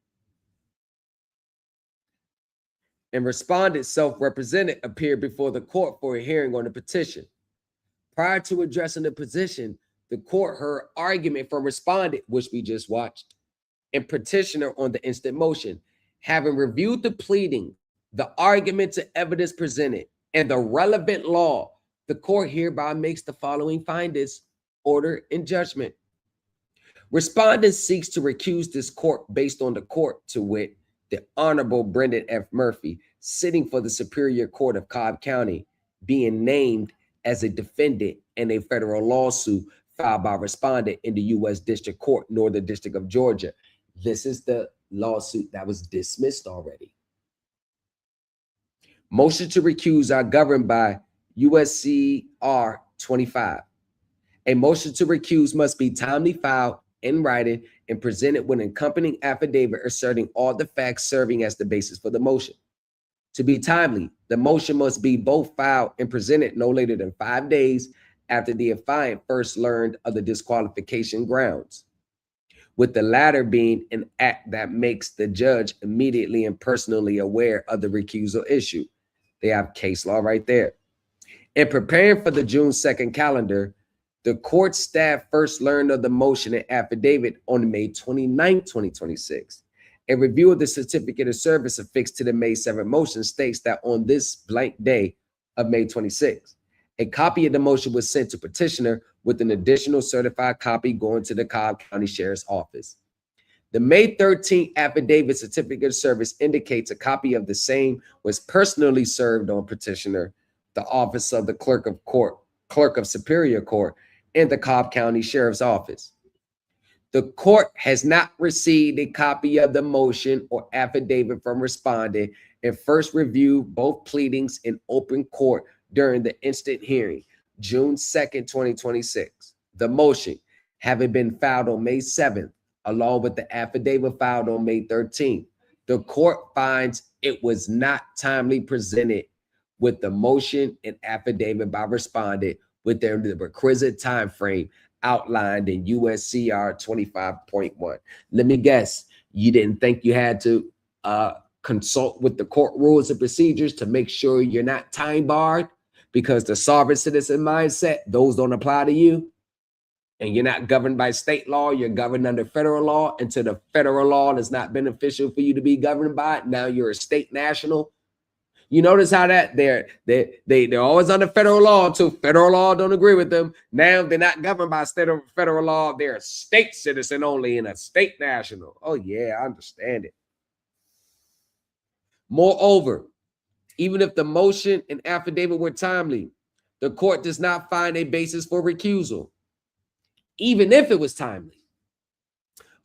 and respondent self-represented appeared before the court for a hearing on the petition. Prior to addressing the petition, the court heard argument from respondent, which we just watched, and petitioner on the instant motion. Having reviewed the pleading, the arguments and evidence presented, and the relevant law, the court hereby makes the following findings, order, and judgment. Respondent seeks to recuse this court based on the court, to wit, the Honorable Brendan F. Murphy, sitting for the Superior Court of Cobb County, being named as a defendant in a federal lawsuit filed by respondent in the U.S. District Court, Northern District of Georgia. This is the lawsuit that was dismissed already. Motion to recuse are governed by USCR 25. A motion to recuse must be timely filed in writing and presented with an accompanying affidavit asserting all the facts serving as the basis for the motion. To be timely, the motion must be both filed and presented no later than 5 days after the affiant first learned of the disqualification grounds, with the latter being an act that makes the judge immediately and personally aware of the recusal issue. They have case law right there. In preparing for the June 2nd calendar, the court staff first learned of the motion and affidavit on May 29, 2026. A review of the certificate of service affixed to the May 7 motion states that on this blank day of May 26, a copy of the motion was sent to petitioner with an additional certified copy going to the Cobb County Sheriff's Office. The May 13th affidavit certificate of service indicates a copy of the same was personally served on petitioner, the office of the clerk of Superior Court, and the Cobb County Sheriff's Office. The court has not received a copy of the motion or affidavit from respondent and first reviewed both pleadings in open court during the instant hearing, June 2nd, 2026. The motion, having been filed on May 7th, along with the affidavit filed on May 13th, the court finds it was not timely presented with the motion and affidavit by respondent within the requisite time frame outlined in USCR 25.1. Let me guess, you didn't think you had to consult with the court rules and procedures to make sure you're not time barred because the sovereign citizen mindset, those don't apply to you, and you're not governed by state law, you're governed under federal law. Until the federal law is not beneficial for you to be governed by it, now you're a state national. You notice how that they're always under federal law until federal law don't agree with them. Now they're not governed by federal law. They're a state citizen only and a state national. Oh yeah, I understand it. Moreover, even if the motion and affidavit were timely, the court does not find a basis for recusal, even if it was timely.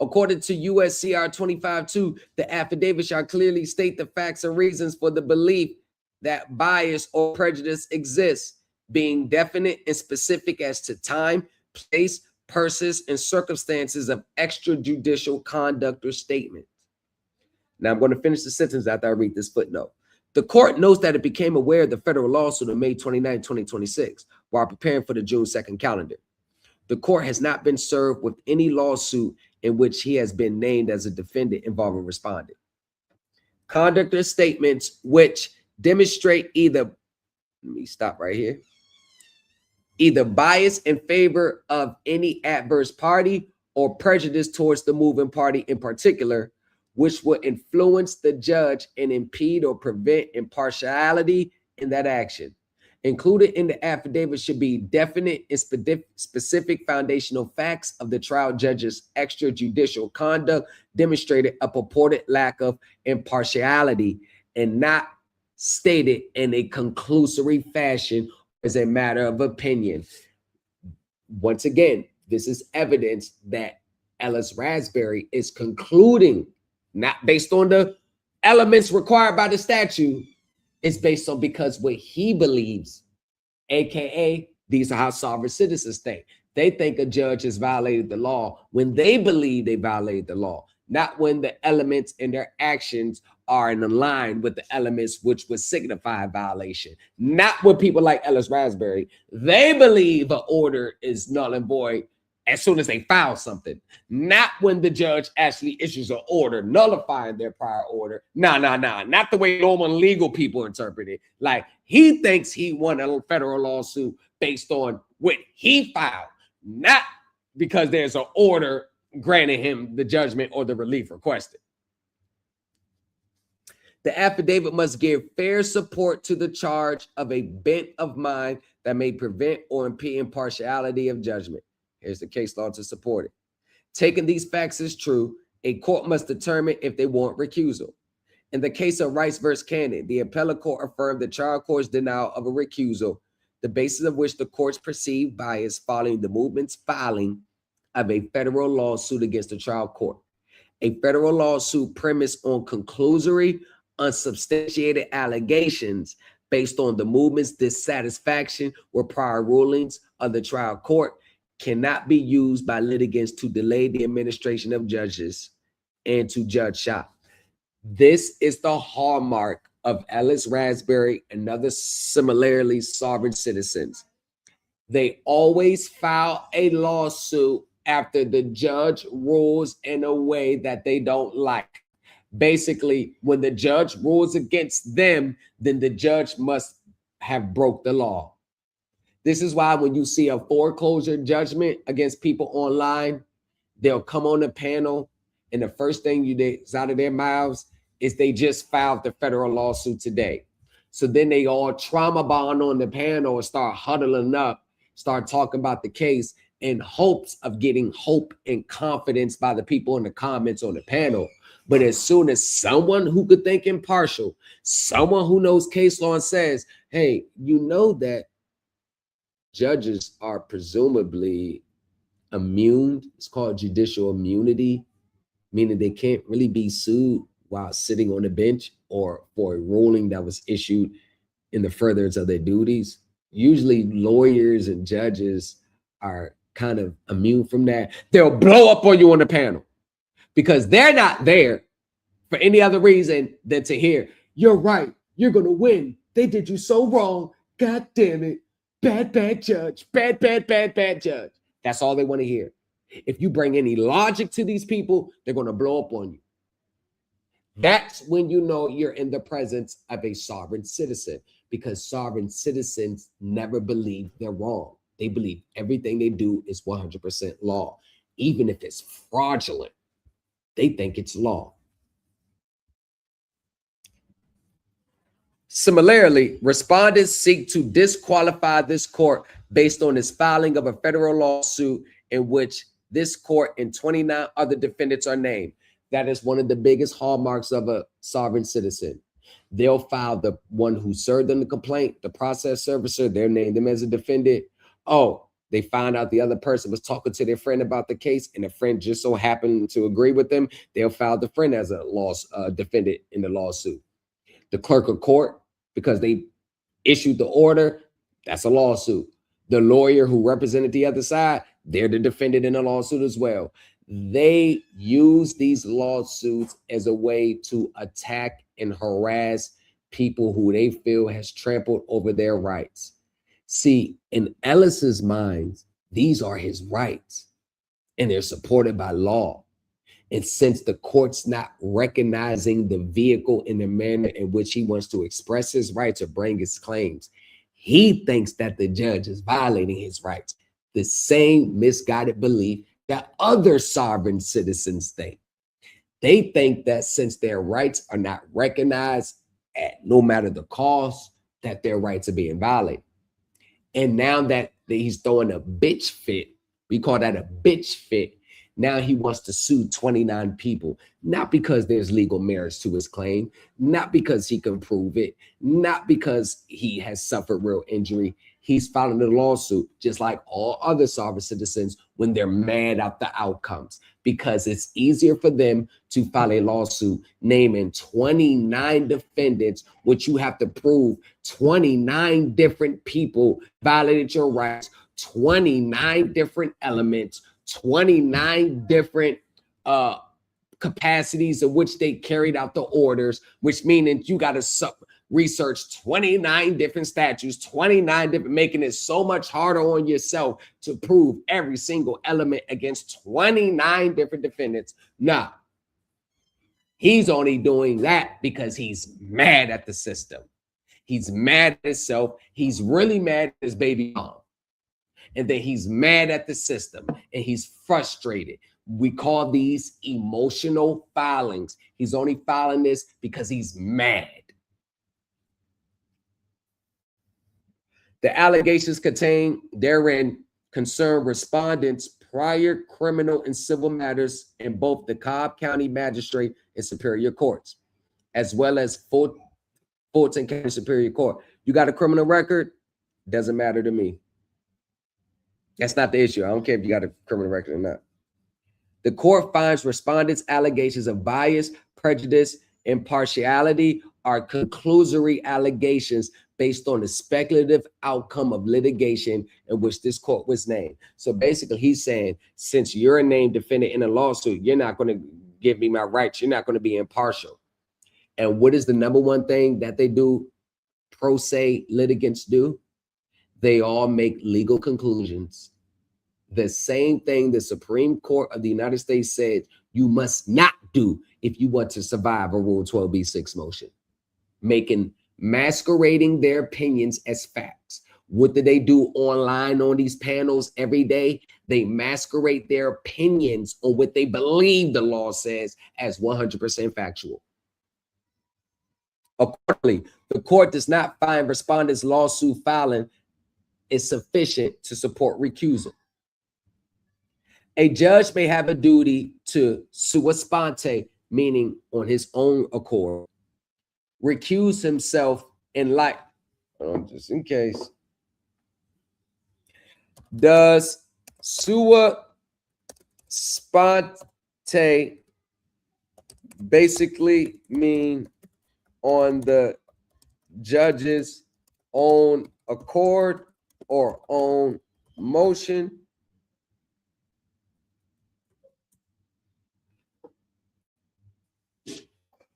According to USCR 25.2, the affidavit shall clearly state the facts and reasons for the belief that bias or prejudice exists, being definite and specific as to time, place, persons, and circumstances of extrajudicial conduct or statement. Now I'm going to finish the sentence after I read this footnote. The court notes that it became aware of the federal lawsuit on May 29, 2026, while preparing for the June 2nd calendar. The court has not been served with any lawsuit in which he has been named as a defendant involving respondent. Conduct or statements which demonstrate either, let me stop right here, either bias in favor of any adverse party or prejudice towards the moving party in particular, which would influence the judge and impede or prevent impartiality in that action. Included in the affidavit should be definite and specific foundational facts of the trial judge's extrajudicial conduct demonstrated a purported lack of impartiality and not stated in a conclusory fashion as a matter of opinion. Once again, this is evidence that Ellis Raspberry is concluding, not based on the elements required by the statute, it's based on because what he believes, aka these are how sovereign citizens think. They think a judge has violated the law when they believe they violated the law, not when the elements in their actions are in line with the elements which would signify a violation. Not with people like Ellis Raspberry. They believe an order is null and void as soon as they file something, not when the judge actually issues an order nullifying their prior order. Not the way normal legal people interpret it. Like, he thinks he won a federal lawsuit based on what he filed, not because there's an order granting him the judgment or the relief requested. The affidavit must give fair support to the charge of a bent of mind that may prevent or impede impartiality of judgment. Here's the case law to support it. Taking these facts as true, a court must determine if they warrant recusal. In the case of Rice versus Cannon, the appellate court affirmed the trial court's denial of a recusal, the basis of which the court's perceived bias following the movement's filing of a federal lawsuit against the trial court. A federal lawsuit premised on conclusory, unsubstantiated allegations based on the movement's dissatisfaction with prior rulings of the trial court cannot be used by litigants to delay the administration of justice and to judge shop. This is the hallmark of Ellis Raspberry and other similarly sovereign citizens. They always file a lawsuit after the judge rules in a way that they don't like. Basically, when the judge rules against them, then the judge must have broke the law. This is why when you see a foreclosure judgment against people online, they'll come on the panel and the first thing is out of their mouths is they just filed the federal lawsuit today. So then they all trauma bond on the panel and start huddling up, start talking about the case in hopes of getting hope and confidence by the people in the comments on the panel. But as soon as someone who could think impartial, someone who knows case law and says, hey, you know that judges are presumably immune. It's called judicial immunity, meaning they can't really be sued while sitting on the bench or for a ruling that was issued in the furtherance of their duties. Usually lawyers and judges are kind of immune from that. They'll blow up on you on the panel because they're not there for any other reason than to hear, you're right, you're going to win. They did you so wrong. God damn it. Bad judge. Bad judge. That's all they want to hear. If you bring any logic to these people, they're going to blow up on you. That's when you know you're in the presence of a sovereign citizen, because sovereign citizens never believe they're wrong. They believe everything they do is 100% law. Even if it's fraudulent, they think it's law. Similarly, respondents seek to disqualify this court based on its filing of a federal lawsuit in which this court and 29 other defendants are named. That is one of the biggest hallmarks of a sovereign citizen. They'll file the one who served them the complaint, the process servicer, they'll name them as a defendant. Oh, they find out the other person was talking to their friend about the case and the friend just so happened to agree with them. They'll file the friend as a defendant in the lawsuit. The clerk of court, because they issued the order, that's a lawsuit. The lawyer who represented the other side, they're the defendant in the lawsuit as well. They use these lawsuits as a way to attack and harass people who they feel has trampled over their rights. See, in Ellis's mind, these are his rights and they're supported by law. And since the court's not recognizing the vehicle in the manner in which he wants to express his rights or bring his claims, he thinks that the judge is violating his rights. The same misguided belief that other sovereign citizens think. They think that since their rights are not recognized at no matter the cost, that their rights are being violated. And now that he's throwing a bitch fit, we call that a bitch fit. Now he wants to sue 29 people, not because there's legal merits to his claim, not because he can prove it, not because he has suffered real injury. He's filing a lawsuit just like all other sovereign citizens when they're mad at the outcomes, because it's easier for them to file a lawsuit naming 29 defendants, which you have to prove 29 different people violated your rights, 29 different elements, 29 different capacities in which they carried out the orders, which means you got to research 29 different statutes, 29 different, making it so much harder on yourself to prove every single element against 29 different defendants. Nah, he's only doing that because he's mad at the system. He's mad at himself. He's really mad at his baby mom. And then he's mad at the system and he's frustrated. We call these emotional filings. He's only filing this because he's mad. The allegations contained therein concern respondents' prior criminal and civil matters in both the Cobb County Magistrate and Superior Courts, as well as Fulton County Superior Court. You got a criminal record? Doesn't matter to me. That's not the issue. I don't care if you got a criminal record or not. The court finds respondents' allegations of bias, prejudice, and partiality are conclusory allegations based on the speculative outcome of litigation in which this court was named. So basically, he's saying, since you're a named defendant in a lawsuit, you're not going to give me my rights. You're not going to be impartial. And what is the number one thing that they do, pro se litigants do? They all make legal conclusions. The same thing the Supreme Court of the United States said you must not do if you want to survive a Rule 12b6 motion, masquerading their opinions as facts. What do they do online on these panels every day? They masquerade their opinions on what they believe the law says as 100% factual. Accordingly, the court does not find respondents' lawsuit filing is sufficient to support recusal. A judge may have a duty to sua sponte, meaning on his own accord, recuse himself in light, just in case. Does sua sponte basically mean on the judge's own accord or own motion?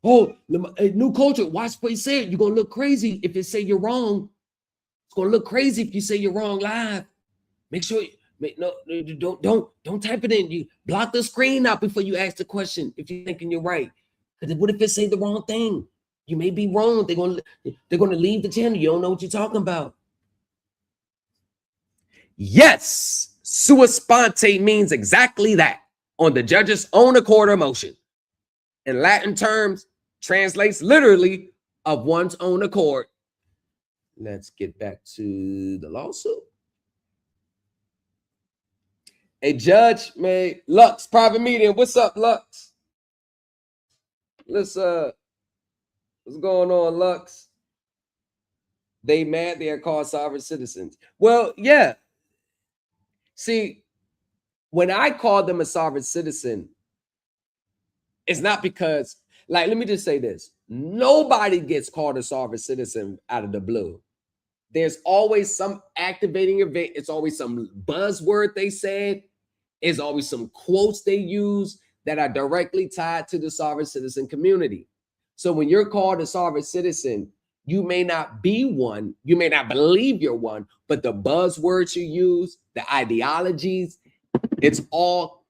Oh, new culture. Watch what he said. You're gonna look crazy if you say you're wrong. It's gonna look crazy if you say you're wrong live. Make sure don't type it in. You block the screen out before you ask the question if you're thinking you're right. Because what if it say the wrong thing? You may be wrong. They're gonna leave the channel. You don't know what you're talking about. Yes, sua sponte means exactly that, on the judge's own accord or motion. In Latin terms, translates literally of one's own accord. Let's get back to the lawsuit. A judge may, Lux, private meeting. What's up, Lux? Let's what's going on, Lux? They mad they are called sovereign citizens. Well, yeah. See, when I call them a sovereign citizen, it's not because, like, let me just say this. Nobody gets called a sovereign citizen out of the blue. There's always some activating event. It's always some buzzword they said. It's always some quotes they use that are directly tied to the sovereign citizen community. So when you're called a sovereign citizen, you may not be one. You may not believe you're one, but the buzzwords you use, the ideologies, it's all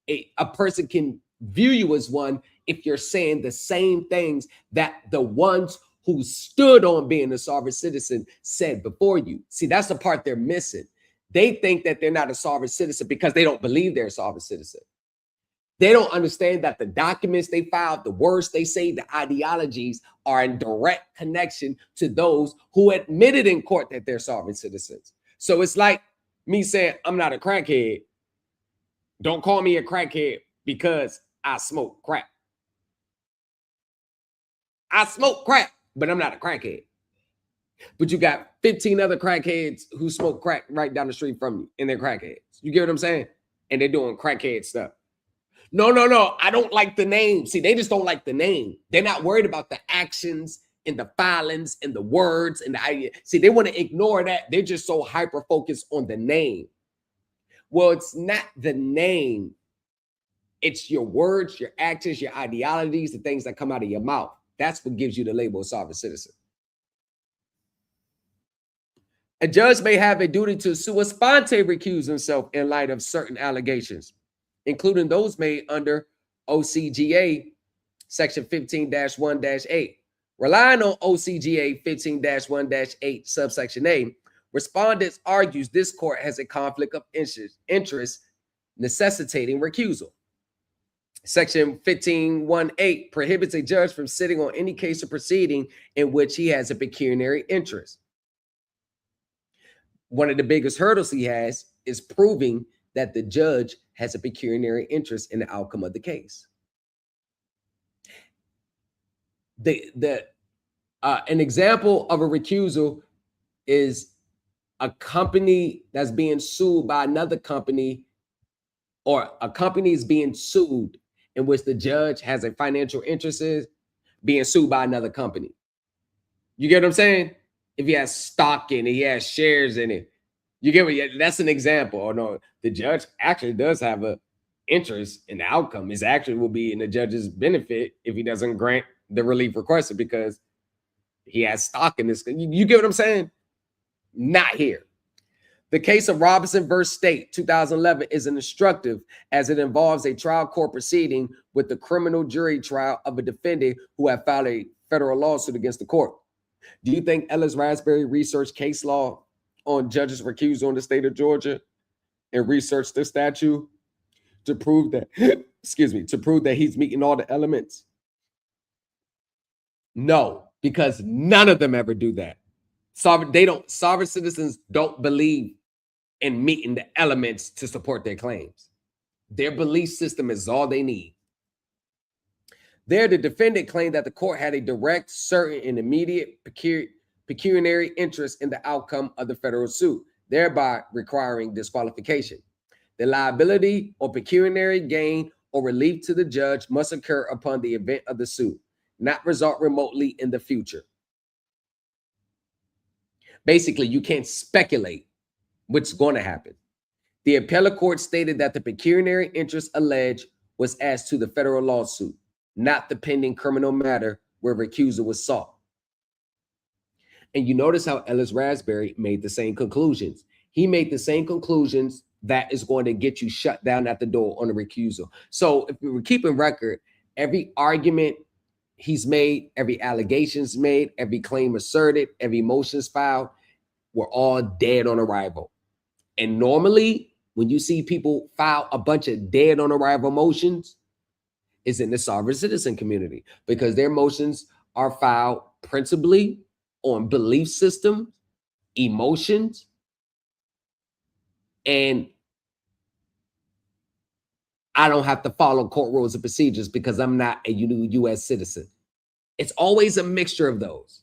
a person can view you as one if you're saying the same things that the ones who stood on being a sovereign citizen said before you. See, that's the part they're missing. They think that they're not a sovereign citizen because they don't believe they're a sovereign citizen. They don't understand that the documents they filed, the words they say, the ideologies are in direct connection to those who admitted in court that they're sovereign citizens. So it's like me saying, I'm not a crackhead. Don't call me a crackhead because I smoke crack. I smoke crack, but I'm not a crackhead. But you got 15 other crackheads who smoke crack right down the street from you, and they're crackheads. You get what I'm saying? And they're doing crackhead stuff. No, I don't like the name. See, they just don't like the name. They're not worried about the actions and the filings and the words and the idea. See, they want to ignore that. They're just so hyper-focused on the name. Well, it's not the name. It's your words, your actions, your ideologies, the things that come out of your mouth. That's what gives you the label of sovereign citizen. A judge may have a duty to sua sponte recuse himself in light of certain allegations, including those made under OCGA Section 15-1-8. Relying on OCGA 15-1-8, subsection A, respondents argues this court has a conflict of interest necessitating recusal. Section 15-1-8 prohibits a judge from sitting on any case or proceeding in which he has a pecuniary interest. One of the biggest hurdles he has is proving that the judge has a pecuniary interest in the outcome of the case. An example of a recusal is a company that's being sued by another company, or a company is being sued in which the judge has a financial interest in being sued by another company. You get what I'm saying? If he has stock in it, he has shares in it. You get what? That's an example. Or no, the judge actually does have an interest in the outcome. It actually will be in the judge's benefit if he doesn't grant the relief requested because he has stock in this. You get what I'm saying? Not here. The case of Robinson versus State, 2011, is instructive as it involves a trial court proceeding with the criminal jury trial of a defendant who had filed a federal lawsuit against the court. Do you think Ellis Raspberry researched case law on judges recusal in the state of Georgia and researched the statute to prove that, to prove that he's meeting all the elements? No, because none of them ever do that. Sovereign citizens don't believe in meeting the elements to support their claims. Their belief system is all they need. There, the defendant claimed that the court had a direct, certain, and immediate pecuniary interest in the outcome of the federal suit, thereby requiring disqualification. The liability or pecuniary gain or relief to the judge must occur upon the event of the suit, not result remotely in the future. Basically, you can't speculate what's going to happen. The appellate court stated that the pecuniary interest alleged was as to the federal lawsuit, not the pending criminal matter where recusal was sought. And you notice how Ellis Raspberry made the same conclusions. He made the same conclusions that is going to get you shut down at the door on the recusal. So if we were keeping record, every argument he's made, every allegations made, every claim asserted, every motions filed were all dead on arrival. And normally when you see people file a bunch of dead on arrival motions, it's in the sovereign citizen community because their motions are filed principally on belief systems, emotions, and I don't have to follow court rules and procedures because I'm not a U.S. citizen. It's always a mixture of those.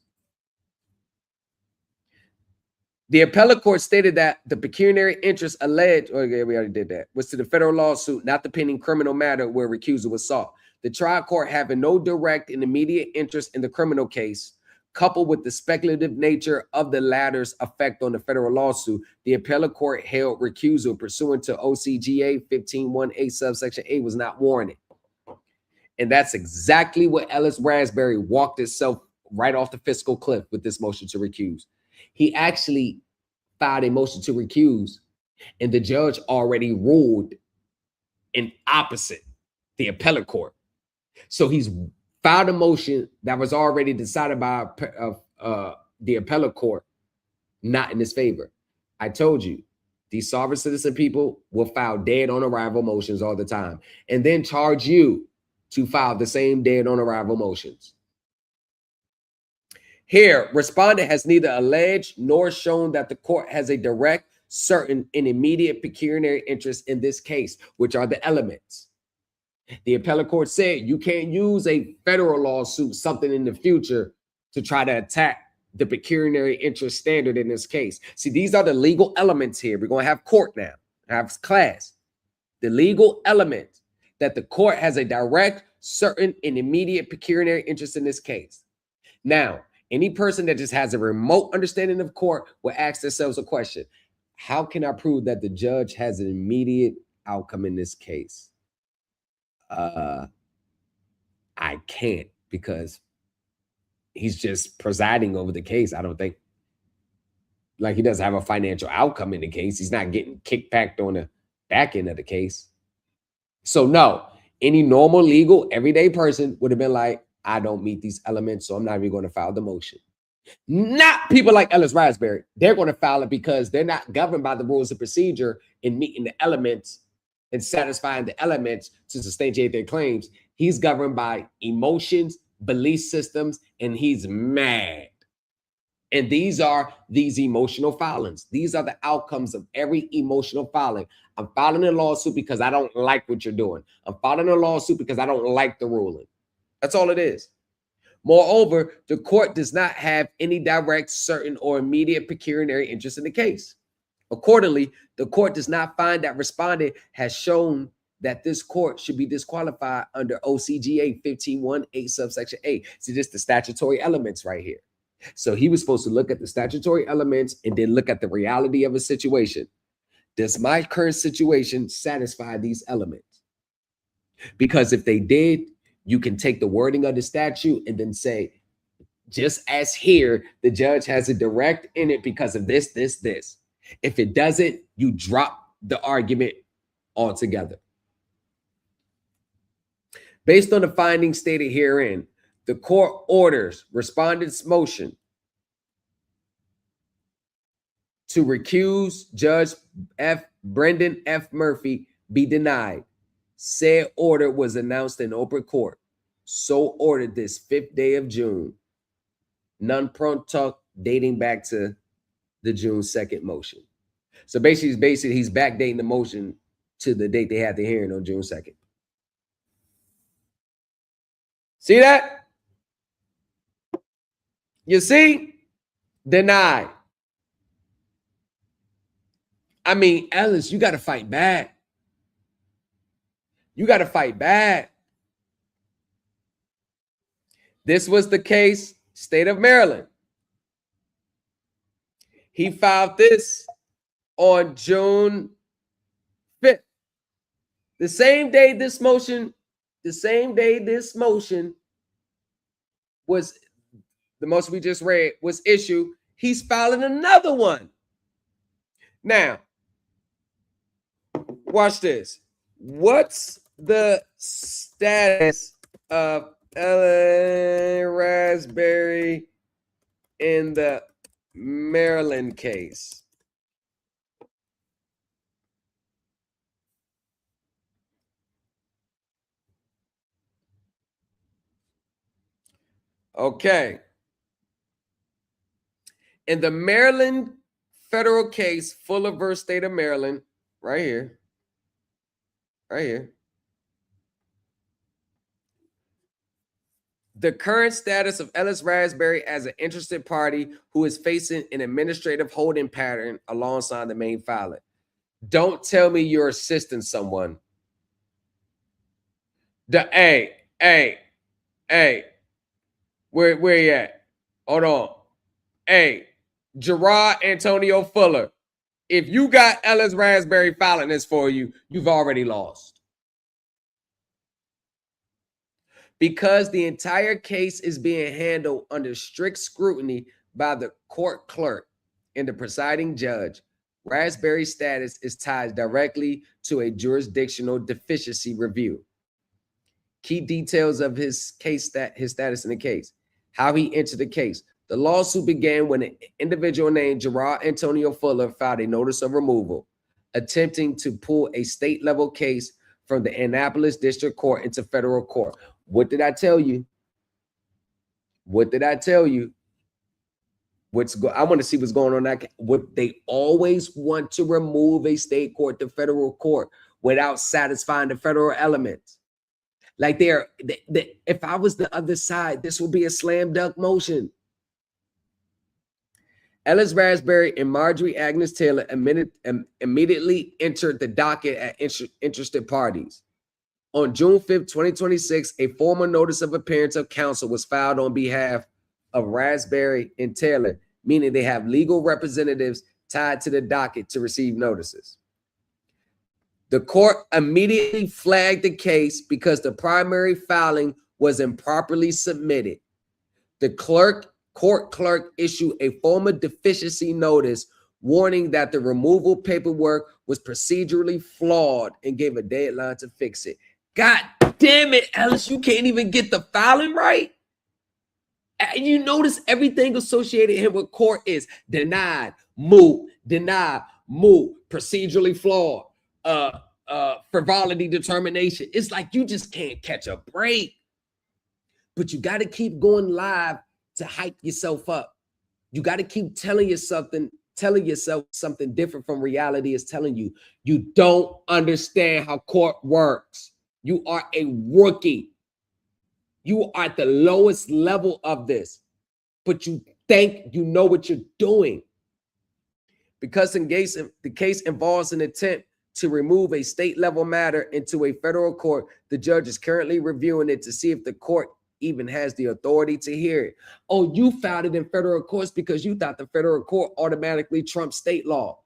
The appellate court stated that the pecuniary interest alleged, okay, we already did that, was to the federal lawsuit, not the pending criminal matter where recusal was sought. The trial court having no direct and immediate interest in the criminal case, coupled with the speculative nature of the latter's effect on the federal lawsuit, the appellate court held recusal pursuant to OCGA 15-1-8 subsection A was not warranted. And that's exactly what Ellis Raspberry walked itself right off the fiscal cliff with this motion to recuse. He actually filed a motion to recuse, and the judge already ruled in opposite the appellate court. So he's filed a motion that was already decided by the appellate court, not in his favor. I told you, these sovereign citizen people will file dead on arrival motions all the time and then charge you to file the same dead on arrival motions. Here, respondent has neither alleged nor shown that the court has a direct, certain, and immediate pecuniary interest in this case, which are the elements. The appellate court said you can't use a federal lawsuit, something in the future, to try to attack the pecuniary interest standard in this case. See, these are the legal elements here. We're going to have court now, have class. The legal element that the court has a direct, certain, and immediate pecuniary interest in this case. Now, any person that just has a remote understanding of court will ask themselves a question. How can I prove that the judge has an immediate outcome in this case? I can't because he's just presiding over the case. I don't think. Like he doesn't have a financial outcome in the case. He's not getting kickbacked on the back end of the case. So no, any normal, legal, everyday person would have been like, I don't meet these elements, so I'm not even going to file the motion. Not people like Ellis Raspberry. They're going to file it because they're not governed by the rules of procedure in meeting the elements and satisfying the elements to substantiate their claims. He's governed by emotions, belief systems, and he's mad. And these are these emotional filings. These are the outcomes of every emotional filing. I'm filing a lawsuit because I don't like what you're doing. I'm filing a lawsuit because I don't like the ruling. That's all it is. Moreover, the court does not have any direct, certain, or immediate pecuniary interest in the case. Accordingly, the court does not find that respondent has shown that this court should be disqualified under OCGA 15-1-8 subsection A. See, this is the statutory elements right here. So he was supposed to look at the statutory elements and then look at the reality of a situation. Does my current situation satisfy these elements? Because if they did, you can take the wording of the statute and then say, just as here, the judge has a direct in it because of this, this, this. If it doesn't, you drop the argument altogether. Based on the findings stated herein, the court orders respondent's motion to recuse Judge Brendan F. Murphy be denied. Said order was announced in open court. So ordered this 5th day of June. Non pronto dating back to the June 2nd motion. So basically he's backdating the motion to the date they had the hearing on June 2nd. See that? You see? Denied. I mean, Ellis, you got to fight back. You got to fight back. This was the case, state of Maryland. He filed this on June 5th. The same day this motion was, the motion we just read was issued, he's filing another one. Now, watch this. What's the status of Ellis Raspberry in the Maryland case? Okay. In the Maryland federal case, Fuller versus State of Maryland, right here. The current status of Ellis Raspberry as an interested party who is facing an administrative holding pattern alongside the main filing. Don't tell me you're assisting someone. Hey, where you at? Hold on. Hey, Gerard Antonio Fuller, if you got Ellis Raspberry filing this for you, you've already lost. Because the entire case is being handled under strict scrutiny by the court clerk and the presiding judge, Raspberry's status is tied directly to a jurisdictional deficiency review. Key details of his status in the case. How he entered the case. The lawsuit began when an individual named Gerard Antonio Fuller filed a notice of removal, attempting to pull a state-level case from the Annapolis District Court into federal court. What did I tell you? What did I tell you? I want to see what's going on that. What they always want to remove a state court to federal court without satisfying the federal elements. Like if I was the other side, this would be a slam dunk motion. Ellis Raspberry and Marjorie Agnes Taylor immediately entered the docket at interested parties. On June 5th, 2026, a formal notice of appearance of counsel was filed on behalf of Raspberry and Taylor, meaning they have legal representatives tied to the docket to receive notices. The court immediately flagged the case because the primary filing was improperly submitted. The clerk court clerk issued a formal deficiency notice warning that the removal paperwork was procedurally flawed and gave a deadline to fix it. God damn it, Ellis, you can't even get the filing right. And you notice everything associated here with court is denied, moot, procedurally flawed, frivolity determination. It's like you just can't catch a break. But you got to keep going live to hype yourself up. You got to keep telling yourself something different from reality is telling you. You don't understand how court works. You are a rookie. You are at the lowest level of this, but you think you know what you're doing. Because the case involves an attempt to remove a state level matter into a federal court, the judge is currently reviewing it to see if the court even has the authority to hear it. Oh, you filed it in federal courts because you thought the federal court automatically trumps state law.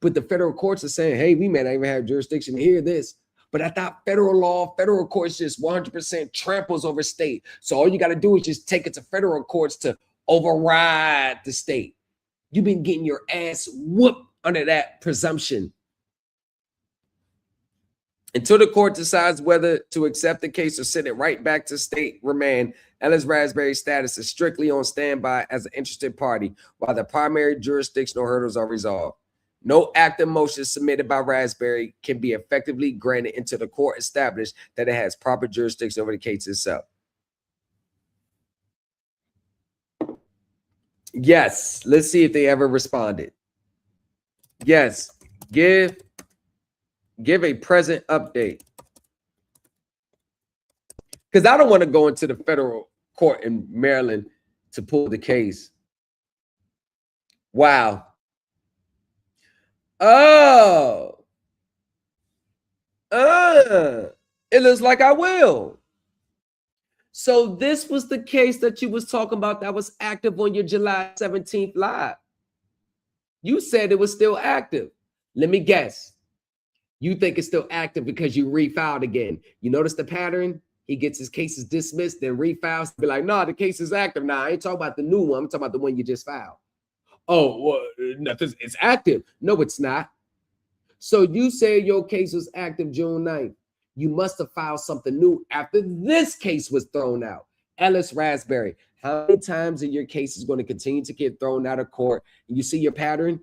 But the federal courts are saying, hey, we may not even have jurisdiction to hear this. But I thought federal law, federal courts just 100% tramples over state. So all you got to do is just take it to federal courts to override the state. You've been getting your ass whooped under that presumption. Until the court decides whether to accept the case or send it right back to state remand, Ellis Raspberry's status is strictly on standby as an interested party while the primary jurisdictional hurdles are resolved. No active motion submitted by Raspberry can be effectively granted until the court established that it has proper jurisdiction over the case itself. Yes, let's see if they ever responded. Yes, give a present update. Because I don't want to go into the federal court in Maryland to pull the case. Wow. Oh. It looks like I will. So this was the case that you was talking about that was active on your July 17th live. You said it was still active. Let me guess. You think it's still active because you refiled again. You notice the pattern? He gets his cases dismissed, then refiles. Be like, no, the case is active now. I ain't talking about the new one. I'm talking about the one you just filed. Oh, well, nothing. It's active. No, it's not. So you say your case was active June 9th. You must have filed something new after this case was thrown out. Ellis Raspberry, how many times are your cases going to continue to get thrown out of court? And you see your pattern?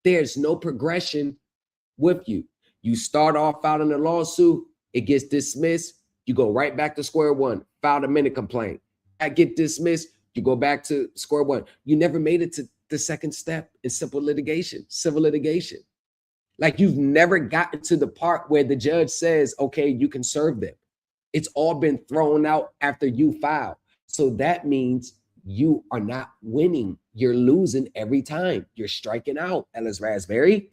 There's no progression with you. You start off filing a lawsuit, it gets dismissed, you go right back to square one, file a minute complaint. I get dismissed, you go back to square one. You never made it to the second step in civil litigation. Like you've never gotten to the part where the judge says, okay, you can serve them. It's all been thrown out after you file. So that means you are not winning. You're losing every time. You're striking out, Ellis Raspberry.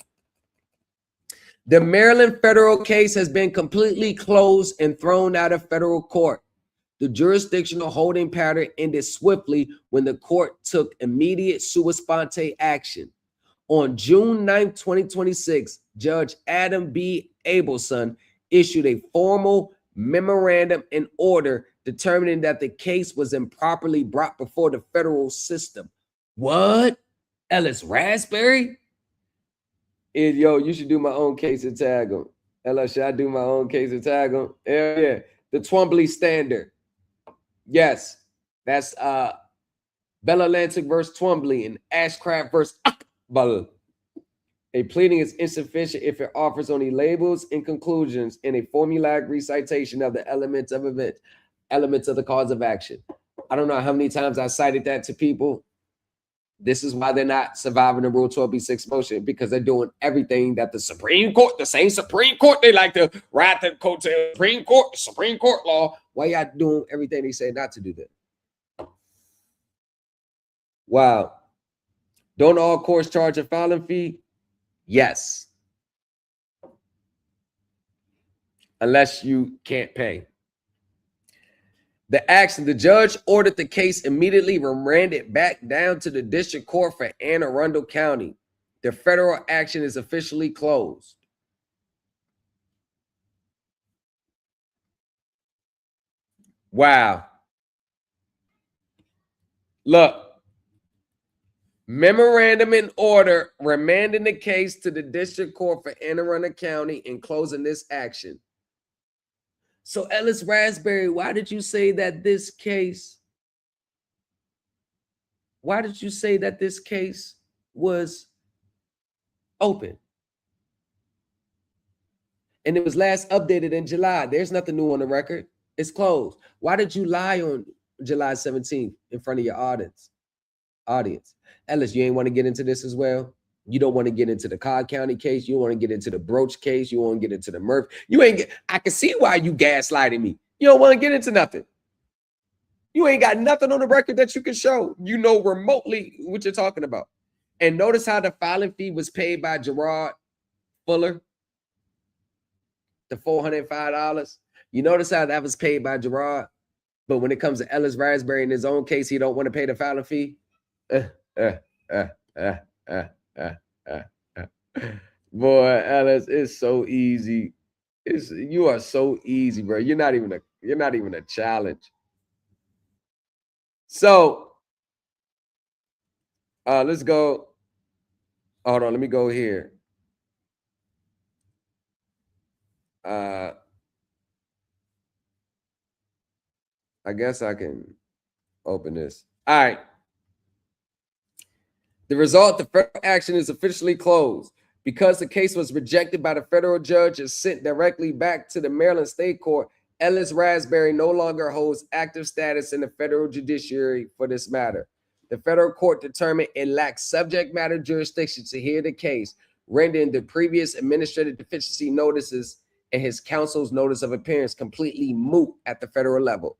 The Maryland federal case has been completely closed and thrown out of federal court. The jurisdictional holding pattern ended swiftly when the court took immediate sua sponte action. On June 9, 2026, Judge Adam B. Abelson issued a formal memorandum in order determining that the case was improperly brought before the federal system. What? Ellis Raspberry? Yo, you should do my own case and tag him. Ellis, should I do my own case and tag him? Yeah. The Twombly standard. Yes. That's Bell Atlantic versus Twombly and Ashcraft versus Akbal. A pleading is insufficient if it offers only labels and conclusions in a formulaic recitation of the elements of the cause of action. I don't know how many times I cited that to people. This is why they're not surviving the Rule 12b6 motion, because they're doing everything that the Supreme Court, the same Supreme Court, they like to ride the coattail Supreme Court law. Why y'all doing everything they say not to do that? Wow. Don't all courts charge a filing fee? Yes. Unless you can't pay. The judge ordered the case immediately remanded back down to the district court for Anne Arundel County. The federal action is officially closed. Wow. Look, Memorandum in order remanding the case to the district court for Anne Arundel County and closing this action. So Ellis Raspberry, why did you say that this case? Why did you say that this case was open? And it was last updated in July. There's nothing new on the record. It's closed. Why did you lie on July 17th in front of your audience? Ellis, you ain't want to get into this as well? You don't want to get into the Cobb County case. You want to get into the Broach case. You want to get into the Murph. I can see why you gaslighting me. You don't want to get into nothing. You ain't got nothing on the record that you can show. You know remotely what you're talking about. And notice how the filing fee was paid by Gerard Fuller. The $405. You notice how that was paid by Gerard. But when it comes to Ellis Raspberry in his own case, he don't want to pay the filing fee. Boy, Ellis, it's so easy. You are so easy, bro. You're not even a challenge. So let's go. Hold on, let me go here. I guess I can open this. All right. The result, the federal action is officially closed. Because the case was rejected by the federal judge and sent directly back to the Maryland State Court, Ellis Raspberry no longer holds active status in the federal judiciary for this matter. The federal court determined it lacks subject matter jurisdiction to hear the case, rendering the previous administrative deficiency notices and his counsel's notice of appearance completely moot at the federal level.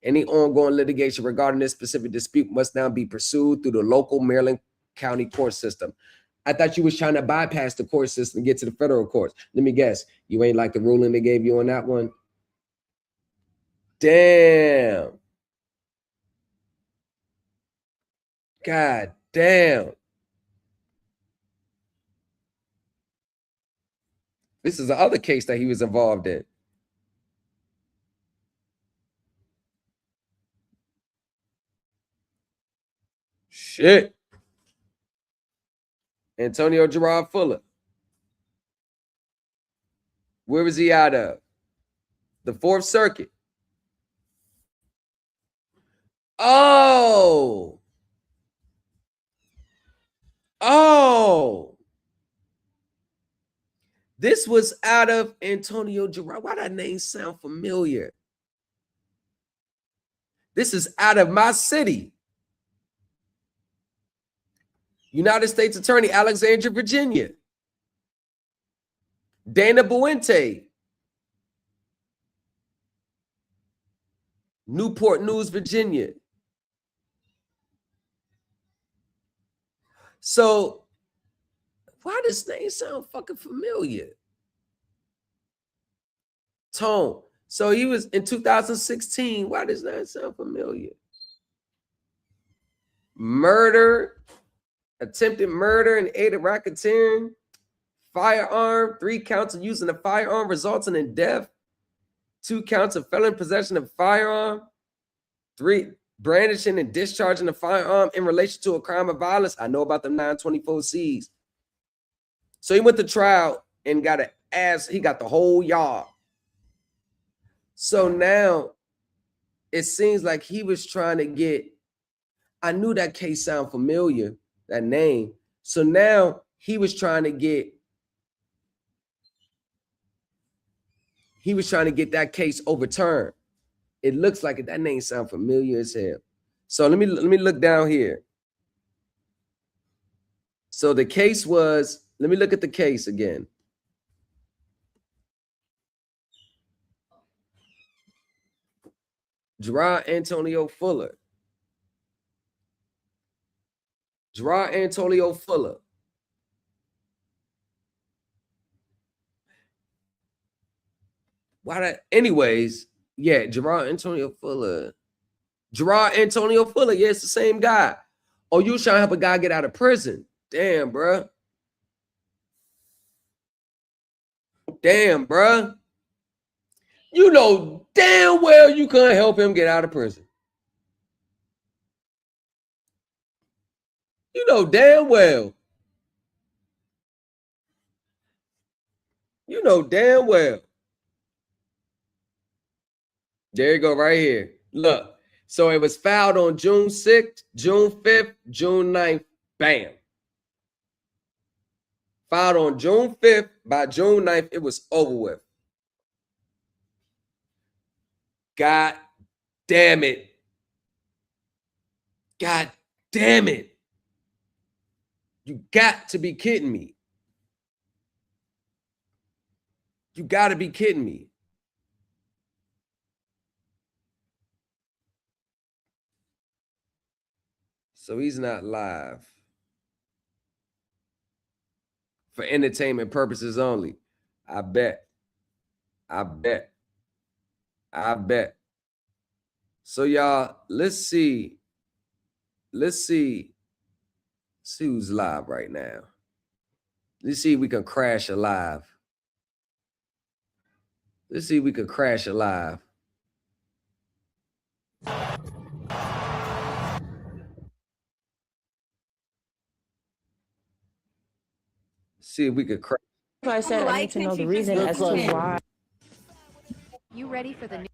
Any ongoing litigation regarding this specific dispute must now be pursued through the local Maryland County court system. I thought you was trying to bypass the court system and get to the federal courts. Let me guess. You ain't like the ruling they gave you on that one? Damn. God damn. This is the other case that he was involved in. Shit. Antonio Gerard Fuller. Where was he out of? The Fourth Circuit. Oh. This was out of Antonio Gerard. Why that name sound familiar? This is out of my city. United States Attorney, Alexandria, Virginia. Dana Buente. Newport News, Virginia. So, why does name sound fucking familiar? Tone. So he was in 2016. Why does that sound familiar? Murder, attempted murder and aid of racketeering, firearm, 3 counts of using a firearm resulting in death, 2 counts of felon possession of firearm, 3 brandishing and discharging a firearm in relation to a crime of violence. I know about the 924Cs. So he went to trial and got he got the whole yard. So now it seems like he was trying to get, I knew that case sound familiar, that name. So now he was trying to get that case overturned. It looks like it. That name sound familiar as hell. So let me look down here. So the case was, let me look at the case again. Gerard Antonio Fuller. Gerard Antonio Fuller. Why that? Anyways, yeah, Gerard Antonio Fuller. Gerard Antonio Fuller. Yeah, it's the same guy. Oh, you trying to help a guy get out of prison? Damn, bruh. Damn, bruh. You know damn well you couldn't help him get out of prison. You know damn well. You know damn well. There you go, right here. Look. So it was filed on June 6th, June 5th, June 9th. Bam. Filed on June 5th. By June 9th, it was over with. God damn it. God damn it. You got to be kidding me. You got to be kidding me. So he's not live. For entertainment purposes only. I bet. I bet. I bet. So y'all, let's see. Let's see. See who's live right now. Let's see if we can crash a live. Let's see if we can crash a live. See if we could crash.
I said I need to know the reason as to why.
You ready for the new?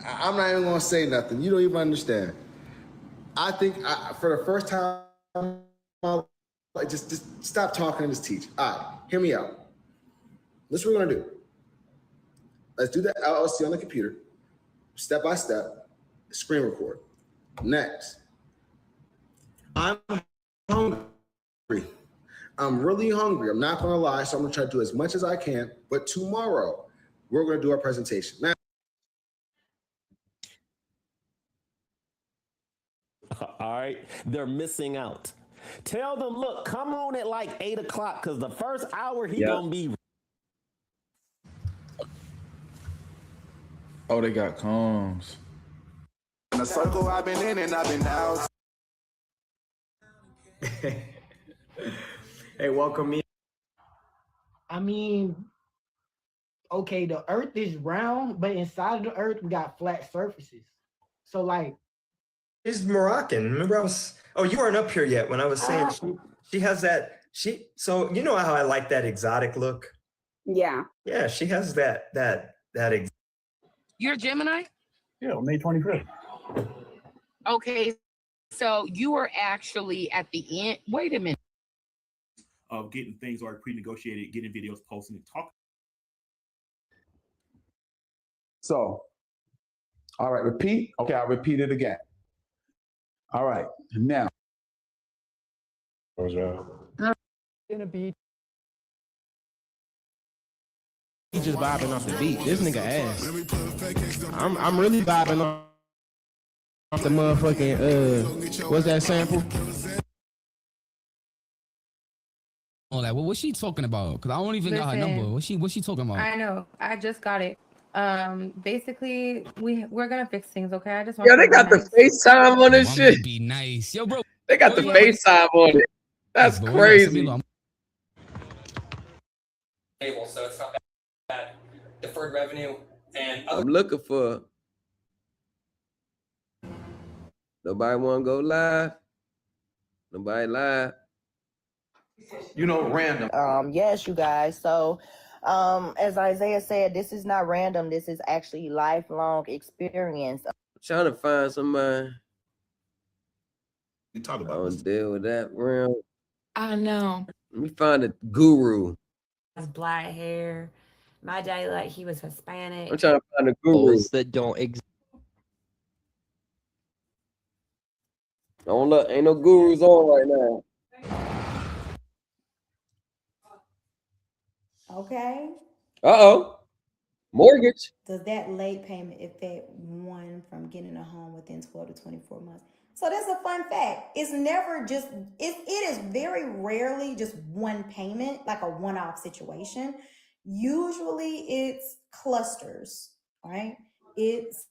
I'm not even gonna say nothing. You don't even understand. I think for the first time, just stop talking and just teach. All right, hear me out. This is what we're gonna do. Let's do the LLC on the computer, step by step, screen record. Next, I'm hungry. I'm really hungry. I'm not gonna lie, so I'm gonna try to do as much as I can. But tomorrow, we're gonna do our presentation. Now,
all right, they're missing out. Tell them, look, come on at like 8 o'clock because the first hour he gonna be.
Oh, they got comms.
In a circle I've been in and I've been out.
Hey, welcome in.
I mean, okay, the earth is round, but inside of the earth, we got flat surfaces. So, like,
She's Moroccan. Remember, you weren't up here yet when I was saying she has that. So you know how I like that exotic look?
Yeah.
Yeah, she has that.
You're a Gemini?
Yeah, May 25th.
Okay, so you were actually at the end. Wait a minute.
Of getting things already pre-negotiated, getting videos posted, and talking.
So, all right, repeat. Okay, I'll repeat it again. All right, now.
Gonna be. He just vibing off the beat. This nigga ass. I'm really vibing off the motherfucking what's that sample?
Oh, like, what's she talking about? Because I don't even got her number. What's she talking about?
I know. I just got it. Basically, we're gonna fix things, okay? I just want.
Yo, they got the FaceTime on this shit.
Be nice, yo, bro.
They got the FaceTime on it. That's crazy.
So it's not that deferred revenue and
I'm looking for. Nobody want to go live. Nobody live.
You know, random.
Yes, you guys. So, as Isaiah said, this is not random. This is actually lifelong experience.
I'm trying to find somebody.
You talk
I don't deal with that realm.
I know.
Let me find a guru.
Has black hair. My daddy, like, he was Hispanic.
I'm trying to find a guru.
That don't exist.
Don't look, ain't no gurus on right now.
Okay.
Uh-oh. Mortgage.
Does that late payment affect one from getting a home within 12 to 24 months? So that's a fun fact. It's never just, it is very rarely just one payment, like a one-off situation. Usually it's clusters, right? It's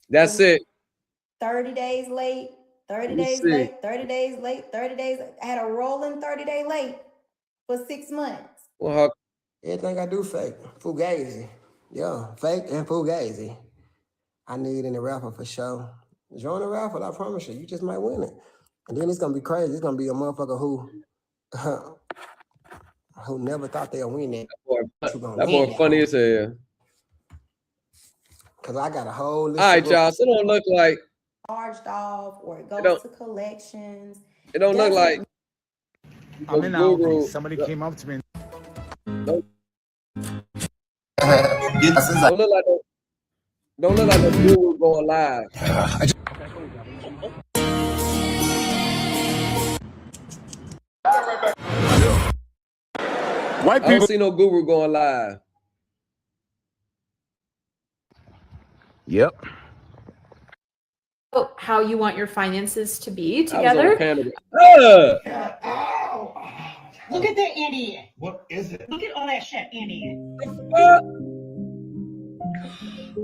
That's it.
30 days late, 30 days late, 30 days late, 30 days. I had a rolling 30-day late for 6 months.
Well,
Everything I do fake. Fugazi. Yeah, fake and fugazi. I need in the rapper for sure.
Join the raffle. I promise you, you just might win it. And then it's gonna be crazy. It's gonna be a motherfucker who never thought they'll win it.
That boy funny as hell.
Cause I got a whole list.
All right, y'all. So it don't look like
charged off or it goes to collections.
It don't look like
I'm in
Guru.
Somebody came up to me.
Don't look like the Guru going live.
White
I don't see no Guru going live.
Yep.
How you want your finances to be
I was on the
together.
panel.
Look at that idiot. What is it? Look at all that shit, idiot.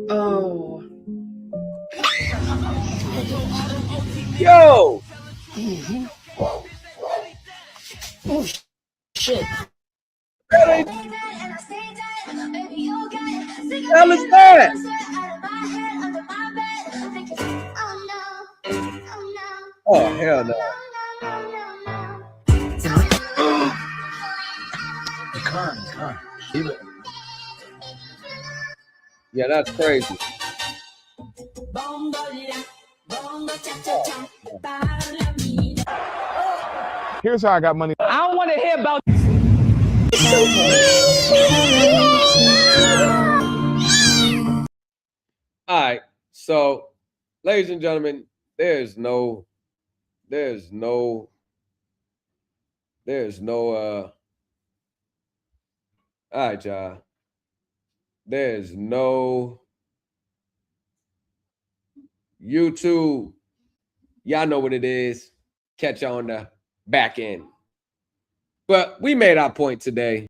Oh.
Yo!
Oh, shit.
What the hell is that? Oh, hell no. Yeah, that's crazy.
Here's how I got money.
I don't want to hear about.
All right. So, ladies and gentlemen, there's no all right, y'all. There's no YouTube. Y'all know what it is. Catch you on the back end. But we made our point today.